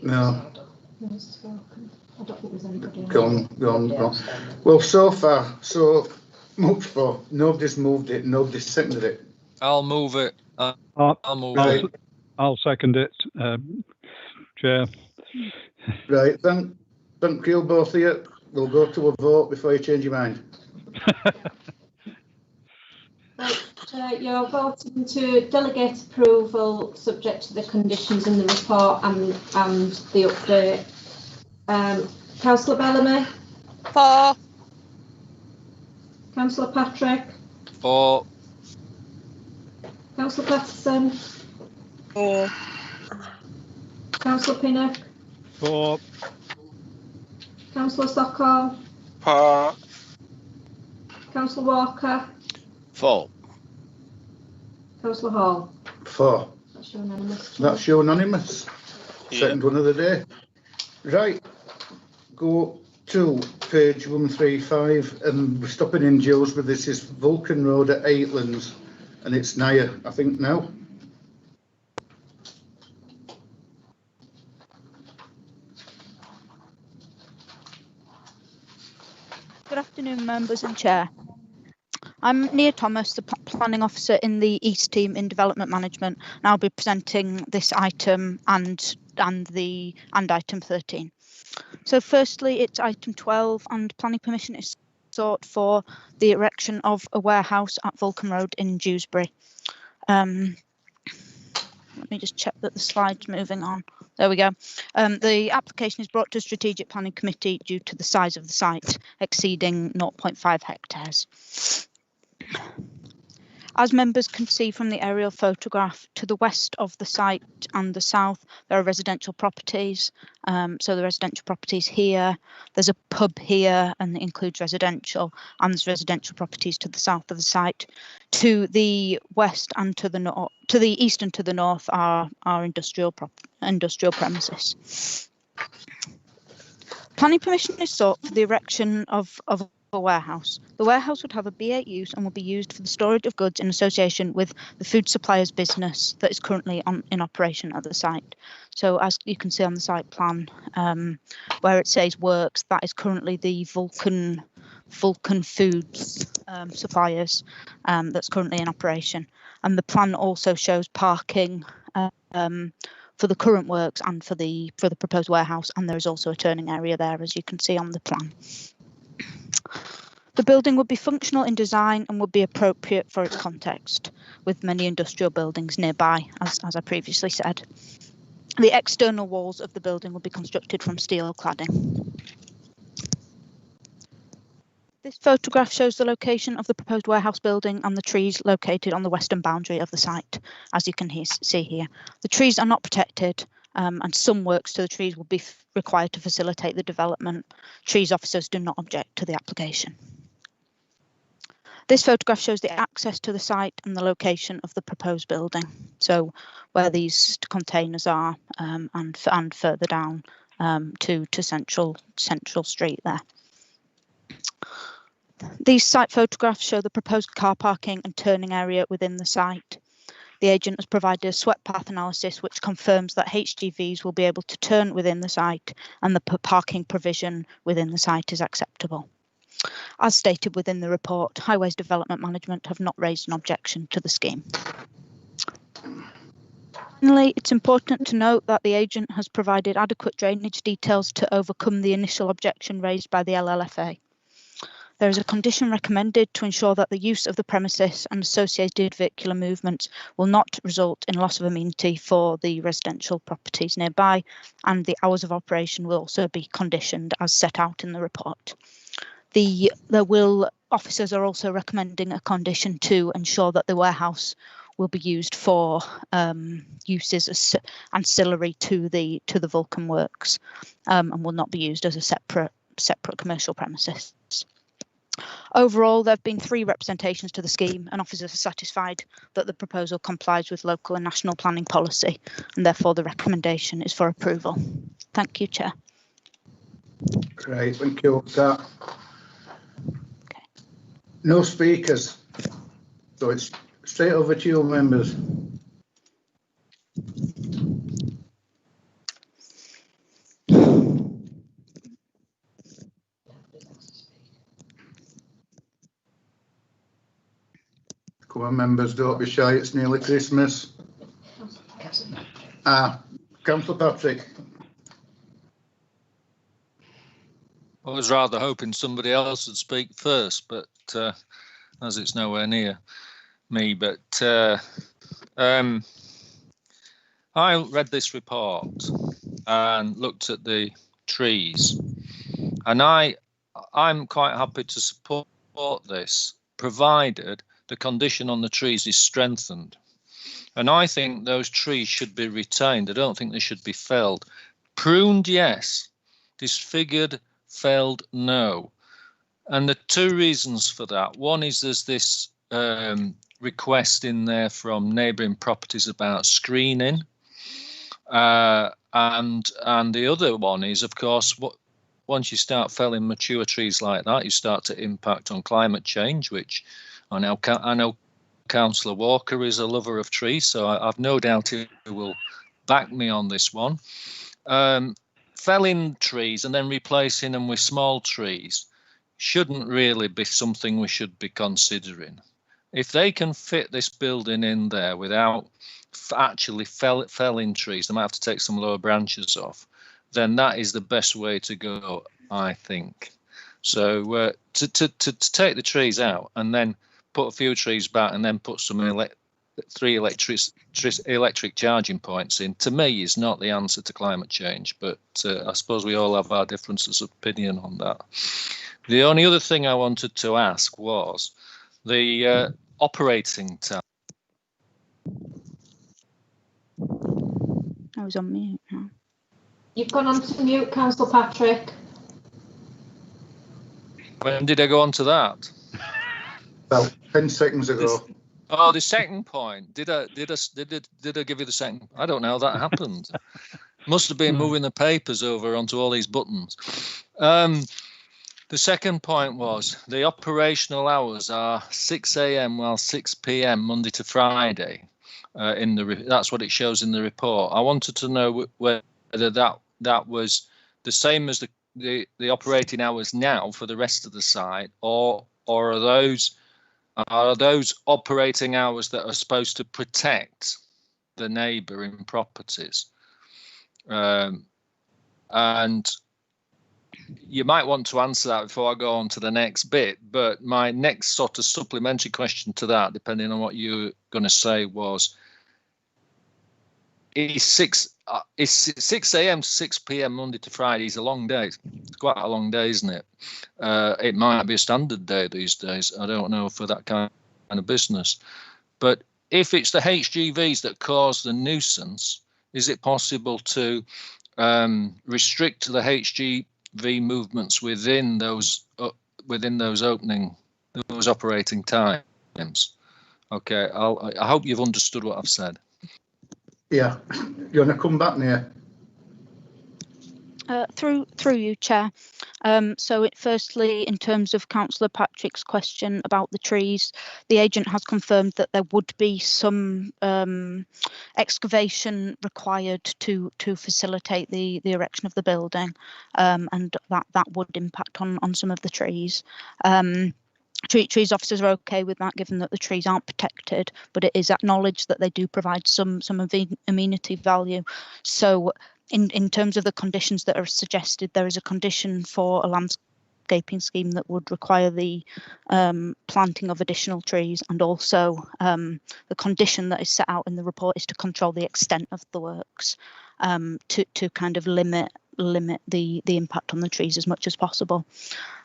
No. I don't think there's anybody. Go on. Well, so far, so much for nobody's moved it, nobody's seconded it. I'll move it. I'll move right. it. I'll second it, Chair. Right, thank you both of you. We'll go to a vote before you change your mind. Right, you're voting to delegate approval subject to the conditions in the report and the update. Councillor Bellamy? For. Councillor Patrick? For. Councillor Patterson? For. Councillor Pinnock? For. Councillor Sokol? For. Councillor Walker? For. Councillor Hall? For. That's unanimous. That's unanimous. Yeah. Second one of the day. Right. Go to page 135, and we're stopping in Dewsbury. This is Vulcan Road at Aitlands, and it's Naya, I think, now. Good afternoon, members and chair. I'm Nia Thomas, the planning officer in the East team in development management, and I'll be presenting this item and item 13. So firstly, it's item 12, and planning permission is sought for the erection of a warehouse at Vulcan Road in Dewsbury. Let me just check that the slide's moving on. There we go. The application is brought to Strategic Planning Committee due to the size of the site exceeding 0.5 hectares. As members can see from the aerial photograph, to the west of the site and the south, there are residential properties. So the residential properties here, there's a pub here, and it includes residential, and there's residential properties to the south of the site. To the west and to the north, to the east and to the north are industrial premises. Planning permission is sought for the erection of a warehouse. The warehouse would have a B8 use and will be used for the storage of goods in association with the food supplier's business that is currently in operation at the site. So as you can see on the site plan, where it says works, that is currently the Vulcan Foods suppliers that's currently in operation. And the plan also shows parking for the current works and for the proposed warehouse, and there is also a turning area there, as you can see on the plan. The building would be functional in design and would be appropriate for its context, with many industrial buildings nearby, as I previously said. The external walls of the building would be constructed from steel cladding. This photograph shows the location of the proposed warehouse building and the trees located on the western boundary of the site, as you can see here. The trees are not protected, and some works to the trees will be required to facilitate the development. Trees officers do not object to the application. This photograph shows the access to the site and the location of the proposed building. So where these containers are, and further down to Central Street there. These site photographs show the proposed car parking and turning area within the site. The agent has provided a swept path analysis which confirms that HGVs will be able to turn within the site and the parking provision within the site is acceptable. As stated within the report, Highways Development Management have not raised an objection to the scheme. Finally, it's important to note that the agent has provided adequate drainage details to overcome the initial objection raised by the LLFA. There is a condition recommended to ensure that the use of the premises and associated vehicular movements will not result in loss of amenity for the residential properties nearby, and the hours of operation will also be conditioned as set out in the report. Officers are also recommending a condition to ensure that the warehouse will be used for uses as ancillary to the Vulcan Works, and will not be used as a separate commercial premises. Overall, there have been 3 representations to the scheme, and officers are satisfied that the proposal complies with local and national planning policy, and therefore the recommendation is for approval. Thank you, Chair. Great, thank you. Okay. No speakers, so it's straight over to you, members. Come on, members, don't be shy, it's nearly Christmas. Councillor Patrick. I was rather hoping somebody else would speak first, but as it's nowhere near me. But I read this report and looked at the trees, and I'm quite happy to support this, provided the condition on the trees is strengthened. And I think those trees should be retained. I don't think they should be felled. Pruned, yes. Disfigured, felled, no. And the 2 reasons for that. One is there's this request in there from neighbouring properties about screening. And the other one is, of course, once you start felling mature trees like that, you start to impact on climate change, which I know Councillor Walker is a lover of trees, so I've no doubt he will back me on this one. Felling trees and then replacing them with small trees shouldn't really be something we should be considering. If they can fit this building in there without actually felling trees, they might have to take some lower branches off, then that is the best way to go, I think. So to take the trees out and then put a few trees back and then put some 3 electric charging points in, to me, is not the answer to climate change. But I suppose we all have our differences of opinion on that. The only other thing I wanted to ask was the operating time. I was on mute. You've gone on to mute, Councillor Patrick. When did I go on to that? About 10 seconds ago. The second point. Did I give you the second? I don't know how that happened. Must have been moving the papers over onto all these buttons. The second point was the operational hours are 6 a.m. while 6 p.m. Monday to Friday. That's what it shows in the report. I wanted to know whether that was the same as the operating hours now for the rest of the site, or are those operating hours that are supposed to protect the neighbouring properties? And you might want to answer that before I go on to the next bit, but my next sort of supplementary question to that, depending on what you're going to say, was, is 6 a.m. to 6 p.m. Monday to Friday is a long day. It's quite a long day, isn't it? It might be a standard day these days. I don't know for that kind of business. But if it's the HGVs that cause the nuisance, is it possible to restrict the HGV movements within those operating times? Okay, I hope you've understood what I've said. Yeah, you want to come back, Nia? Through you, Chair. So firstly, in terms of Councillor Patrick's question about the trees, the agent has confirmed that there would be some excavation required to facilitate the erection of the building, and that would impact on some of the trees. trees officers are okay with that, given that the trees aren't protected, but it is acknowledged that they do provide some amenity value. So in terms of the conditions that are suggested, there is a condition for a landscaping scheme that would require the planting of additional trees, and also the condition that is set out in the report is to control the extent of the works, to kind of limit the impact on the trees as much as possible.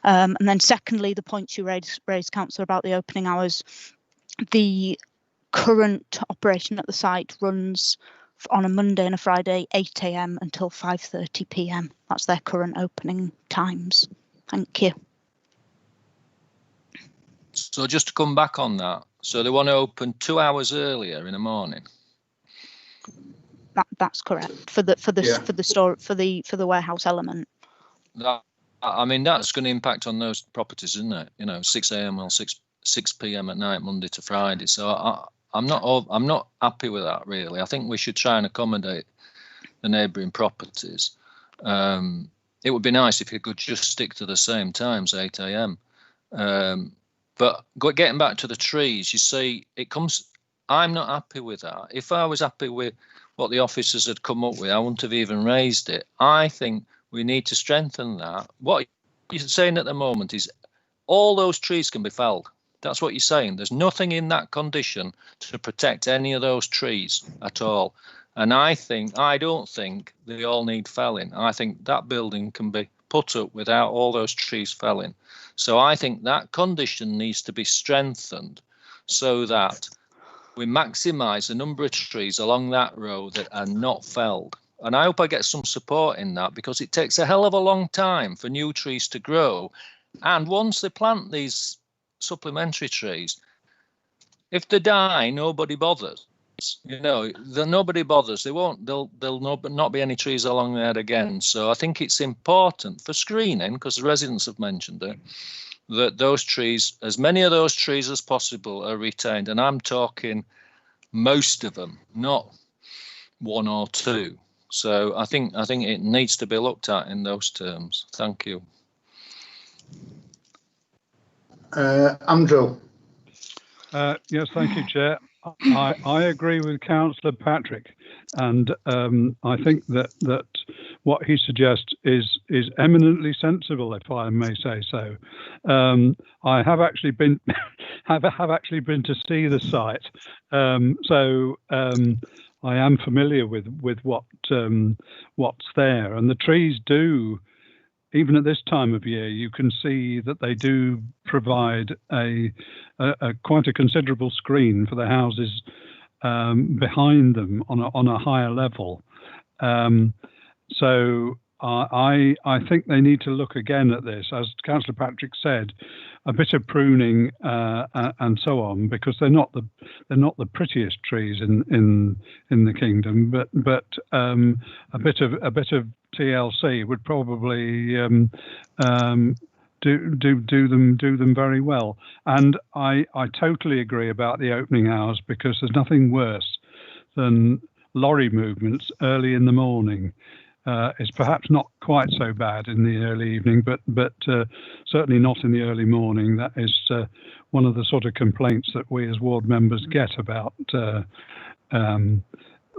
And then secondly, the points you raised, Councillor, about the opening hours. The current operation at the site runs on a Monday and a Friday, 8 a.m. until 5:30 p.m. That's their current opening times. Thank you. So just to come back on that, so they want to open 2 hours earlier in the morning. That's correct for the warehouse element. That, I mean, that's going to impact on those properties, isn't it? You know, 6 a.m. or 6 p.m. at night, Monday to Friday. So I'm not happy with that, really. I think we should try and accommodate the neighbouring properties. It would be nice if you could just stick to the same times, 8 a.m. But getting back to the trees, you see, it comes. I'm not happy with that. If I was happy with what the officers had come up with, I wouldn't have even raised it. I think we need to strengthen that. What you're saying at the moment is all those trees can be felled. That's what you're saying. There's nothing in that condition to protect any of those trees at all. And I don't think they all need felling. I think that building can be put up without all those trees felling. So I think that condition needs to be strengthened so that we maximise the number of trees along that road that are not felled. And I hope I get some support in that, because it takes a hell of a long time for new trees to grow. And once they plant these supplementary trees, if they die, nobody bothers. You know, nobody bothers. There'll not be any trees along there again. So I think it's important for screening, because the residents have mentioned it, that those trees, as many of those trees as possible, are retained. And I'm talking most of them, not one or two. So I think it needs to be looked at in those terms. Thank you. Andrew. Yes, thank you, Chair. I agree with Councillor Patrick, and I think that what he suggests is eminently sensible, if I may say so. I have actually been to see the site, so I am familiar with what's there, and the trees do. Even at this time of year, you can see that they do provide a quite a considerable screen for the houses behind them on a higher level. So I think they need to look again at this, as Councillor Patrick said, a bit of pruning and so on, because they're not the prettiest trees in the kingdom, but a bit of TLC would probably do them very well. And I totally agree about the opening hours, because there's nothing worse than lorry movements early in the morning. It's perhaps not quite so bad in the early evening, but certainly not in the early morning. That is one of the sort of complaints that we as ward members get about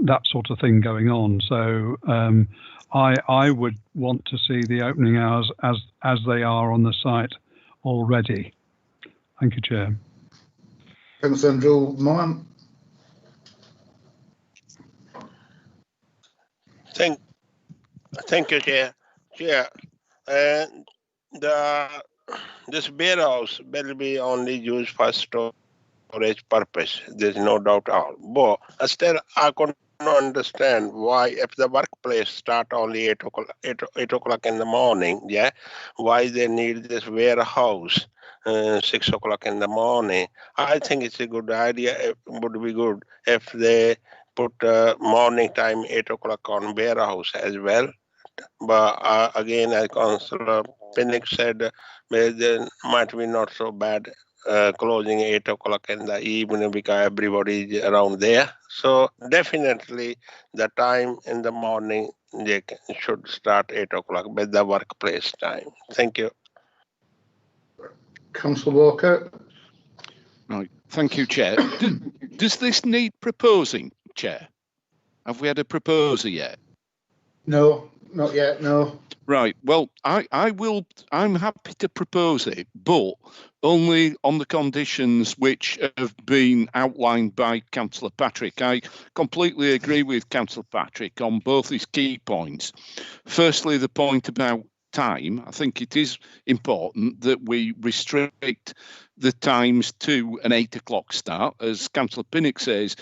that sort of thing going on. So I would want to see the opening hours as they are on the site already. Thank you, Chair. Thanks, Andrew. Ma'am. Thank you, Chair. Chair, this warehouse will be only used for storage purpose. There's no doubt at all. But still, I couldn't understand why, if the workplace start only 8 o'clock in the morning, yeah, why they need this warehouse 6 o'clock in the morning. I think it's a good idea. It would be good if they put morning time 8 o'clock on warehouse as well. But again, as Councillor Pinnick said, there might be not so bad closing 8 o'clock in the evening, because everybody is around there. So definitely the time in the morning, they should start 8 o'clock with the workplace time. Thank you. Councillor Walker. Right, thank you, Chair. Does this need proposing, Chair? Have we had a proposer yet? No, not yet, no. Right, well, I'm happy to propose it, but only on the conditions which have been outlined by Councillor Patrick. I completely agree with Councillor Patrick on both his key points. Firstly, the point about time. I think it is important that we restrict the times to an 8 o'clock start. As Councillor Pinnock says,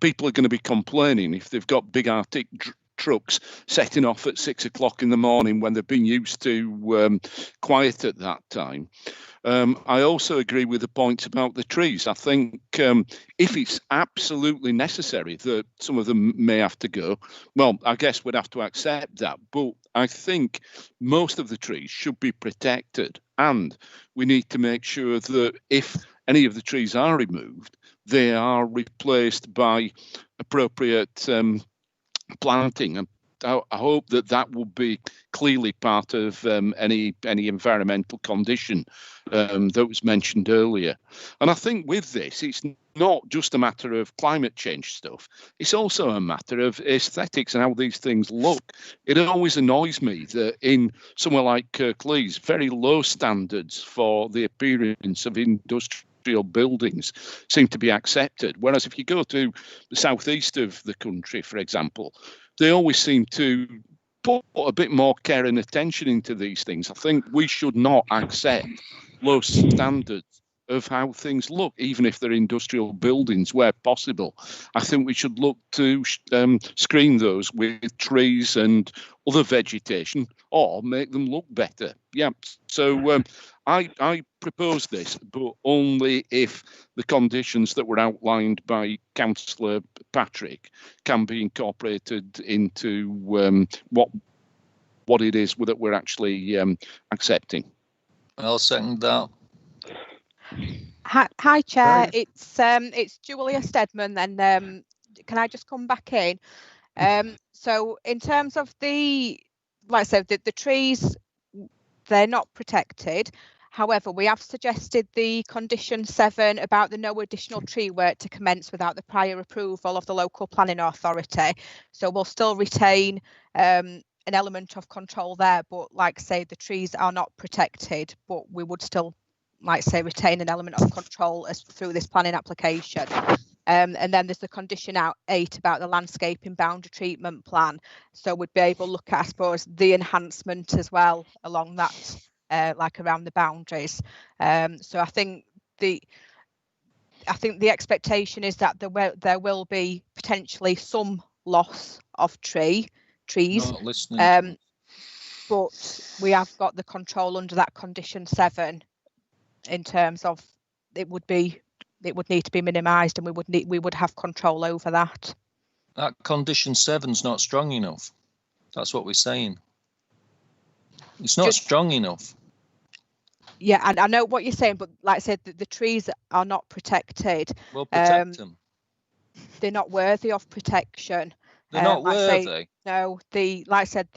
people are going to be complaining if they've got big Arctic trucks setting off at 6 o'clock in the morning when they've been used to quiet at that time. I also agree with the points about the trees. I think if it's absolutely necessary that some of them may have to go, well, I guess we'd have to accept that. But I think most of the trees should be protected, and we need to make sure that if any of the trees are removed, they are replaced by appropriate planting. And I hope that that will be clearly part of any environmental condition that was mentioned earlier. And I think with this, it's not just a matter of climate change stuff. It's also a matter of aesthetics and how these things look. It always annoys me that in somewhere like Kirklees, very low standards for the appearance of industrial buildings seem to be accepted. Whereas if you go to the southeast of the country, for example, they always seem to put a bit more care and attention into these things. I think we should not accept low standards of how things look, even if they're industrial buildings where possible. I think we should look to screen those with trees and other vegetation or make them look better. Yeah, so I propose this, but only if the conditions that were outlined by Councillor Patrick can be incorporated into what it is that we're actually accepting. I'll second that. Hi, Chair. Right. It's Julia Stedman. Then can I just come back in? So in terms of like I said, the trees, they're not protected. However, we have suggested the condition 7 about the no additional tree work to commence without the prior approval of the local planning authority. So we'll still retain an element of control there, but like I say, the trees are not protected, but we would still, like say, retain an element of control through this planning application. And then there's the condition 8 about the landscaping boundary treatment plan. So we'd be able to look at, I suppose, the enhancement as well along that, like around the boundaries. So I think the expectation is that there will be potentially some loss of trees. Not listening. But we have got the control under that condition 7 in terms of it would need to be minimised, and we would have control over that. That condition 7's not strong enough. That's what we're saying. It's not strong enough. Yeah, and I know what you're saying, but like I said, the trees are not protected. Well, protect them. They're not worthy of protection. They're not worthy. No, like I said,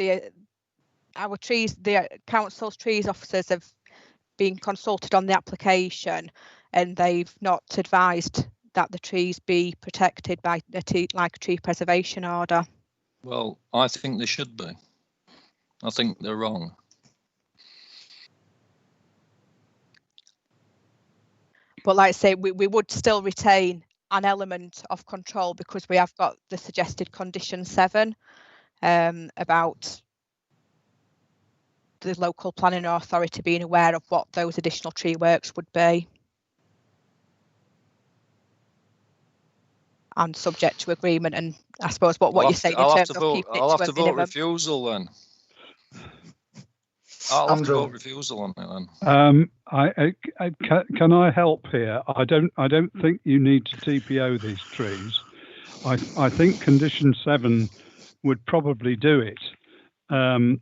our trees, the council's trees officers have been consulted on the application, and they've not advised that the trees be protected by a tree preservation order. Well, I think they should be. I think they're wrong. But like I say, we would still retain an element of control because we have got the suggested condition 7 about the local planning authority being aware of what those additional tree works would be. And subject to agreement, and I suppose what you're saying in terms of keeping it to a minimum. I'll have to vote refusal then. I'll have to vote refusal on it then. Can I help here? I don't think you need to TPO these trees. I think condition 7 would probably do it, and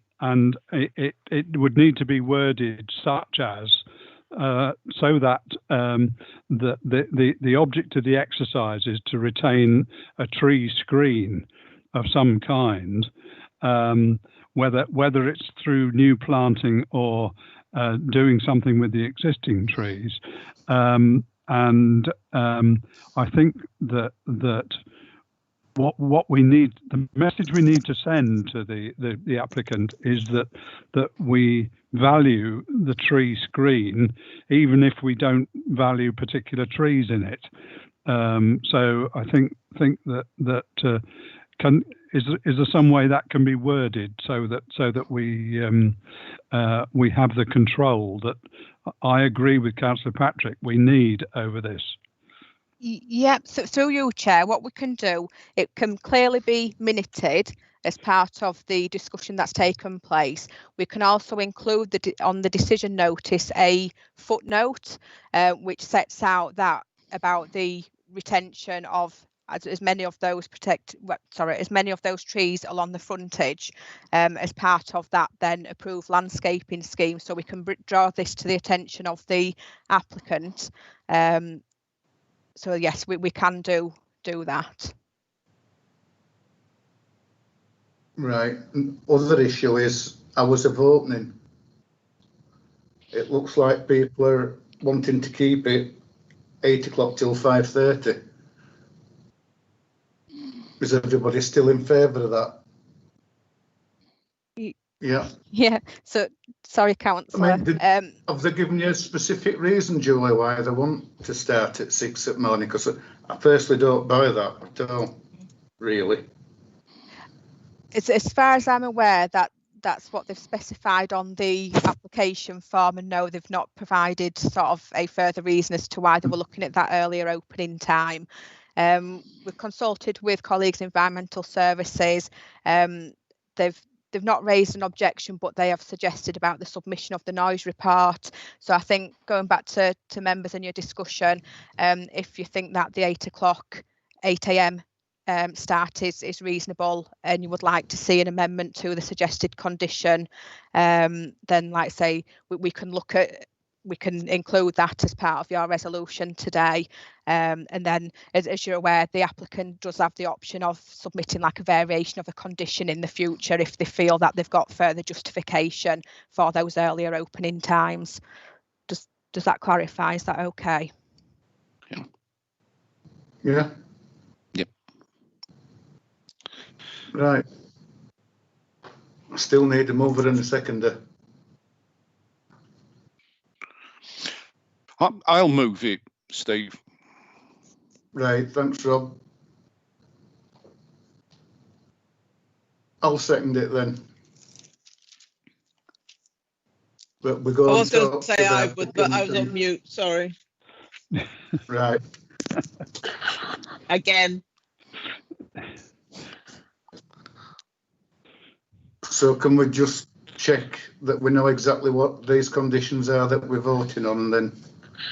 it would need to be worded such as so that the object of the exercise is to retain a tree screen of some kind, whether it's through new planting or doing something with the existing trees. And I think that what we need, the message we need to send to the applicant is that we value the tree screen, even if we don't value particular trees in it. So I think that is there some way that can be worded so that we have the control that I agree with Councillor Patrick we need over this. Yep, so through you, Chair, what we can do, it can clearly be minuted as part of the discussion that's taken place. We can also include on the decision notice a footnote which sets out that about the retention of as many of those trees along the frontage as part of that then approved landscaping scheme, so we can draw this to the attention of the applicant. So yes, we can do that. Right. Other issue is hours of opening. It looks like people are wanting to keep it 8 o'clock till 5:30. Is everybody still in favour of that? Yeah. Yeah. So sorry, Councillor. I mean, have they given you a specific reason, Julie, why they want to start at 6 in the morning? Because I personally don't buy that at all, really. As far as I'm aware, that's what they've specified on the application form, and no, they've not provided sort of a further reason as to why they were looking at that earlier opening time. We've consulted with colleagues in environmental services. They've not raised an objection, but they have suggested about the submission of the noise report. So I think going back to members in your discussion, if you think that the 8 a.m. Start is reasonable and you would like to see an amendment to the suggested condition, then like I say, we can include that as part of your resolution today. And then as you're aware, the applicant does have the option of submitting like a variation of a condition in the future if they feel that they've got further justification for those earlier opening times. Does that clarify? Is that okay? Yeah. Yep. Right. I still need a mover and a seconder. I'll move it, Steve. Right, thanks, Rob. I'll second it then. But we're going I was going to say I would, but I was on mute, sorry. Right. Again. So can we just check that we know exactly what these conditions are that we're voting on and then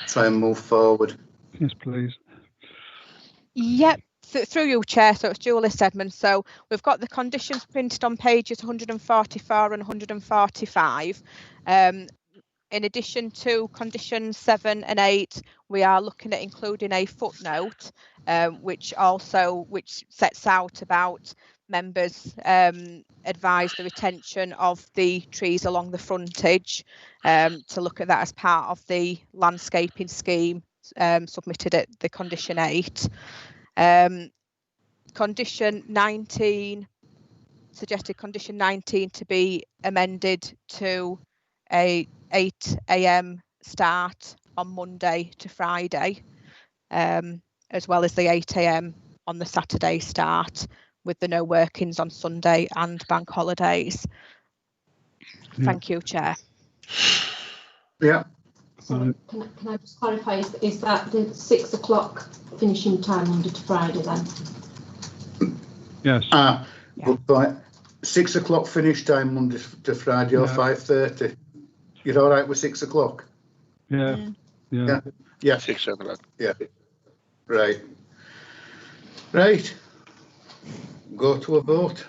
try and move forward? Yes, please. Yep, through you, Chair. So it's Julie Sedman. So we've got the conditions printed on pages 144 and 145. In addition to conditions 7 and 8, we are looking at including a footnote, which sets out about members advise the retention of the trees along the frontage, to look at that as part of the landscaping scheme submitted at the condition 8. Condition 19, suggested condition 19 to be amended to a 8 a.m. start on Monday to Friday, as well as the 8 a.m. on the Saturday start, with the no workings on Sunday and bank holidays. Thank you, Chair. Yeah. So can I just clarify, is that the 6 o'clock finishing time Monday to Friday then? Yes. Good point. 6 o'clock finish time Monday to Friday or 5:30. You're all right with 6 o'clock? Yeah. Yeah. 6 o'clock. Yeah. Right. Right. Go to a vote.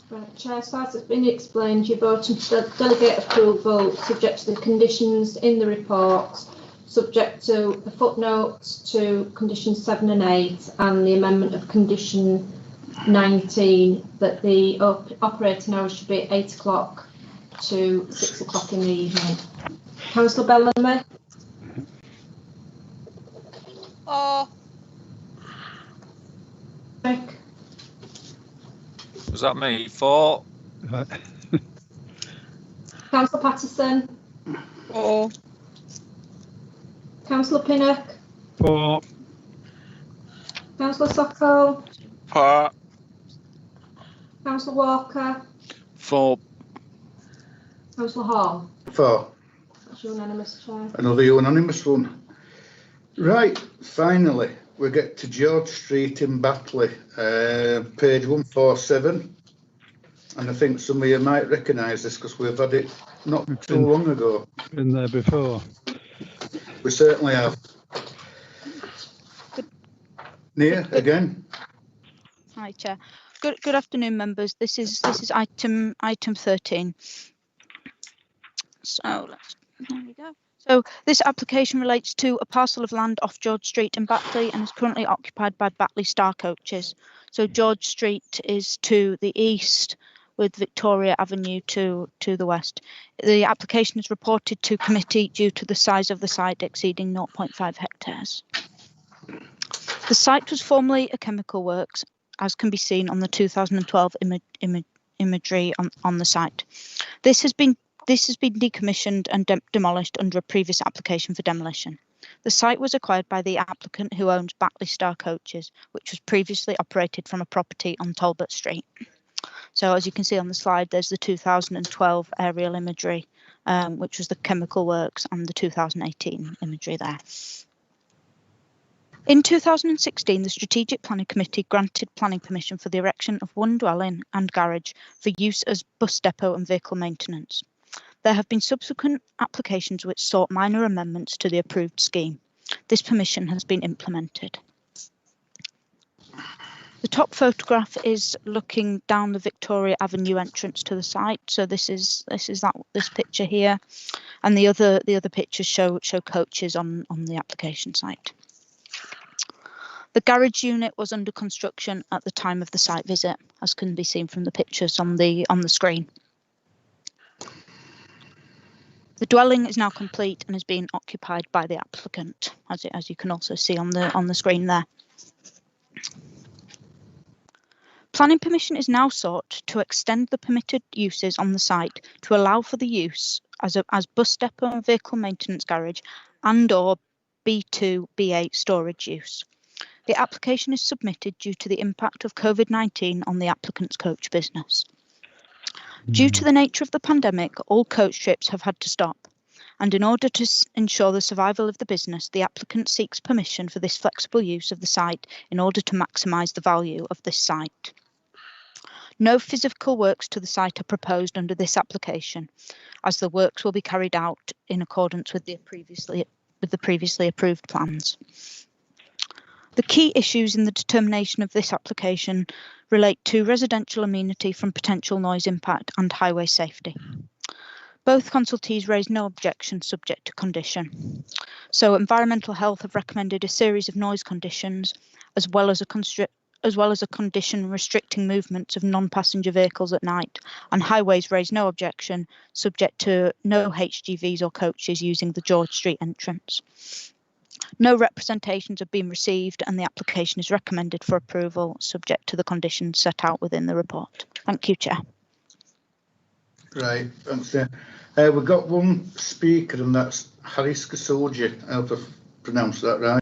Right, Chair, so as it's been explained, you're voting to delegate approval subject to the conditions in the report, subject to the footnotes to conditions 7 and 8 and the amendment of condition 19 that the operating hours should be 8 o'clock to 6 o'clock in the evening. Councillor Bellamy? Oh. Rick? Was that me? 4. Councillor Patterson? 4. Councillor Pinnock? 4. Councillor Socko? 4. Councillor Walker? 4. Councillor Hall? 4. That's unanimous, Chair. Another unanimous one. Right, finally, we get to George Street in Batley, page 147. And I think some of you might recognise this because we've had it not too long ago. Been there before. We certainly have. Nia, again. Hi, Chair. Good afternoon, members. This is item 13. So there we go. So this application relates to a parcel of land off George Street in Batley and is currently occupied by Batley Star Coaches. So George Street is to the east, with Victoria Avenue to the west. The application is reported to committee due to the size of the site exceeding 0.5 hectares. The site was formerly a chemical works, as can be seen on the 2012 imagery on the site. This has been decommissioned and demolished under a previous application for demolition. The site was acquired by the applicant who owns Batley Star Coaches, which was previously operated from a property on Talbot Street. So as you can see on the slide, there's the 2012 aerial imagery, which was the chemical works, and the 2018 imagery there. In 2016, the Strategic Planning Committee granted planning permission for the erection of one dwelling and garage for use as bus depot and vehicle maintenance. There have been subsequent applications which sought minor amendments to the approved scheme. This permission has been implemented. The top photograph is looking down the Victoria Avenue entrance to the site. So this picture here, and the other pictures show coaches on the application site. The garage unit was under construction at the time of the site visit, as can be seen from the pictures on the screen. The dwelling is now complete and is being occupied by the applicant, as you can also see on the screen there. Planning permission is now sought to extend the permitted uses on the site to allow for the use as bus depot and vehicle maintenance garage and/or B2, B8 storage use. The application is submitted due to the impact of COVID-19 on the applicant's coach business. Due to the nature of the pandemic, all coach trips have had to stop, and in order to ensure the survival of the business, the applicant seeks permission for this flexible use of the site in order to maximise the value of this site. No physical works to the site are proposed under this application, as the works will be carried out in accordance with the previously approved plans. The key issues in the determination of this application relate to residential amenity from potential noise impact and highway safety. Both consultees raised no objection subject to condition. So Environmental Health have recommended a series of noise conditions, as well as a condition restricting movements of non-passenger vehicles at night, and Highways raised no objection subject to no HGVs or coaches using the George Street entrance. No representations have been received and the application is recommended for approval subject to the conditions set out within the report. Thank you, Chair. Right, thanks. We've got one speaker and that's Haris Kasoji. I hope I've pronounced that right.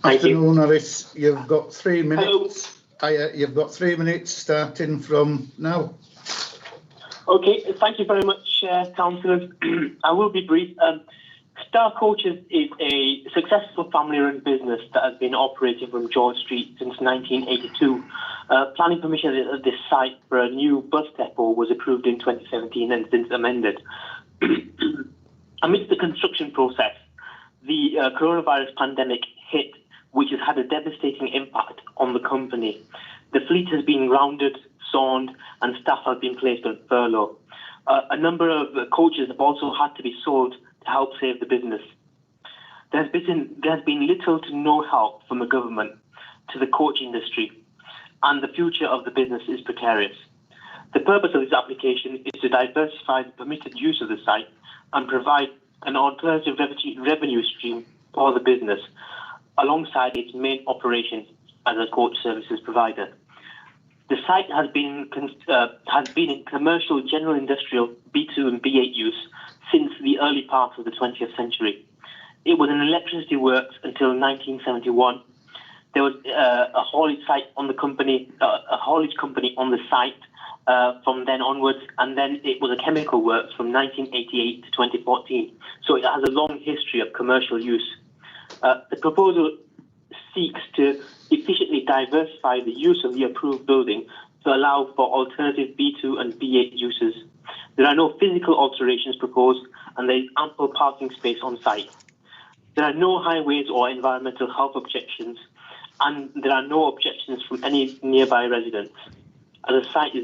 Afternoon, Haris. You've got 3 minutes. You've got 3 minutes starting from now. Okay, thank you very much, councillors. I will be brief. Star Coaches is a successful family-run business that has been operating from George Street since 1982. Planning permission at this site for a new bus depot was approved in 2017 and since amended. Amidst the construction process, the coronavirus pandemic hit, which has had a devastating impact on the company. The fleet has been grounded, sawned, and staff have been placed on furlough. A number of coaches have also had to be sold to help save the business. There has been little to no help from the government to the coach industry, and the future of the business is precarious. The purpose of this application is to diversify the permitted use of the site and provide an alternative revenue stream for the business alongside its main operations as a coach services provider. The site has been in commercial general industrial B2 and B8 use since the early part of the 20th century. It was an electricity works until 1971. There was a haulage company on the site from then onwards, and then it was a chemical works from 1988 to 2014. So it has a long history of commercial use. The proposal seeks to efficiently diversify the use of the approved building to allow for alternative B2 and B8 uses. There are no physical alterations proposed, and there is ample parking space on site. There are no highways or environmental health objections, and there are no objections from any nearby residents. As the site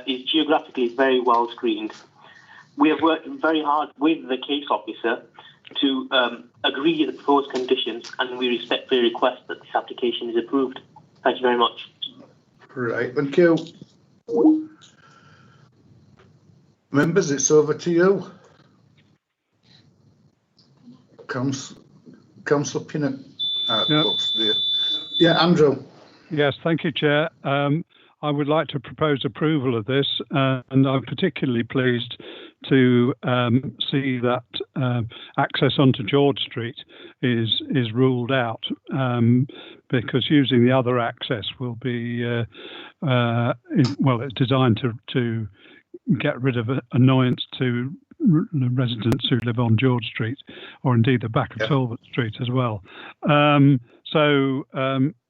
is geographically very well screened. We have worked very hard with the case officer to agree the proposed conditions, and we respectfully request that this application is approved. Thank you very much. Right, thank you. Members, it's over to you. Councillor Pinnock. Yeah, Andrew. Yes, thank you, Chair. I would like to propose approval of this, and I'm particularly pleased to see that access onto George Street is ruled out, because using the other access will be it's designed to get rid of annoyance to the residents who live on George Street, or indeed the back of Talbot Street as well.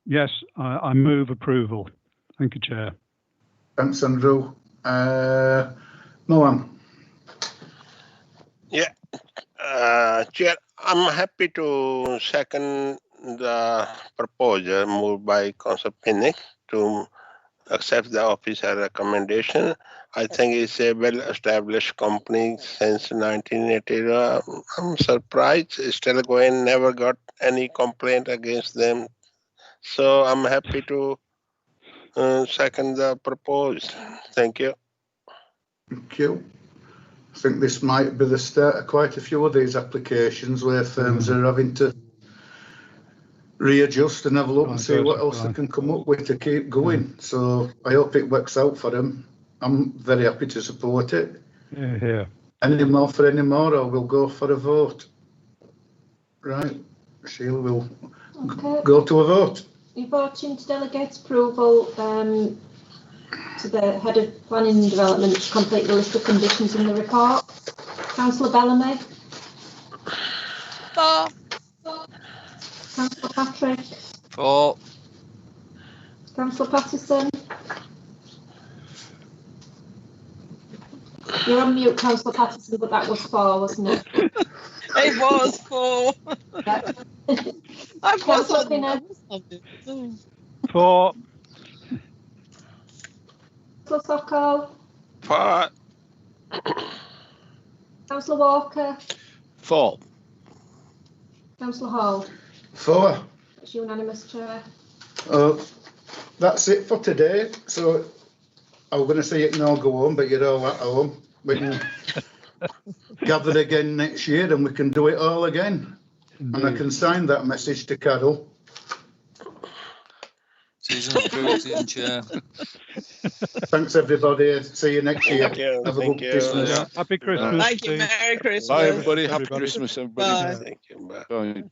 Yes, I move approval. Thank you, Chair. Thanks, Andrew. Mohan. Yeah, Chair, I'm happy to second the proposal moved by Councillor Pinnock to accept the officer recommendation. I think it's a well-established company since 1980. I'm surprised it's still going, never got any complaint against them. So I'm happy to second the proposed. Thank you. Thank you. I think this might be the start of quite a few of these applications where firms are having to readjust and have a look and see what else they can come up with to keep going. So I hope it works out for them. I'm very happy to support it. Yeah. Any more for any more, or we'll go for a vote. Right, Sheila will go to a vote. You're voting to delegate approval to the Head of Planning and Development to complete the list of conditions in the report. Councillor Bellamy. For. Councillor Patrick. For. Councillor Patterson. You're on mute, Councillor Patterson, but that was 4, wasn't it? It was 4. Councillor Pinnock. 4. Councillor Socko. 4. Councillor Walker. 4. Councillor Hall. 4. It's unanimous, Chair. That's it for today. So I'm going to say it now, go home, but you're all at home. We can gather again next year and we can do it all again. And I can sign that message to Carol. Season approved, Chair. Thanks, everybody. See you next year. Have a good Christmas. Yeah. Happy Christmas. Thank you. Merry Christmas. Bye, everybody. Happy Christmas, everybody. Bye. Thank you. Bye. Bye.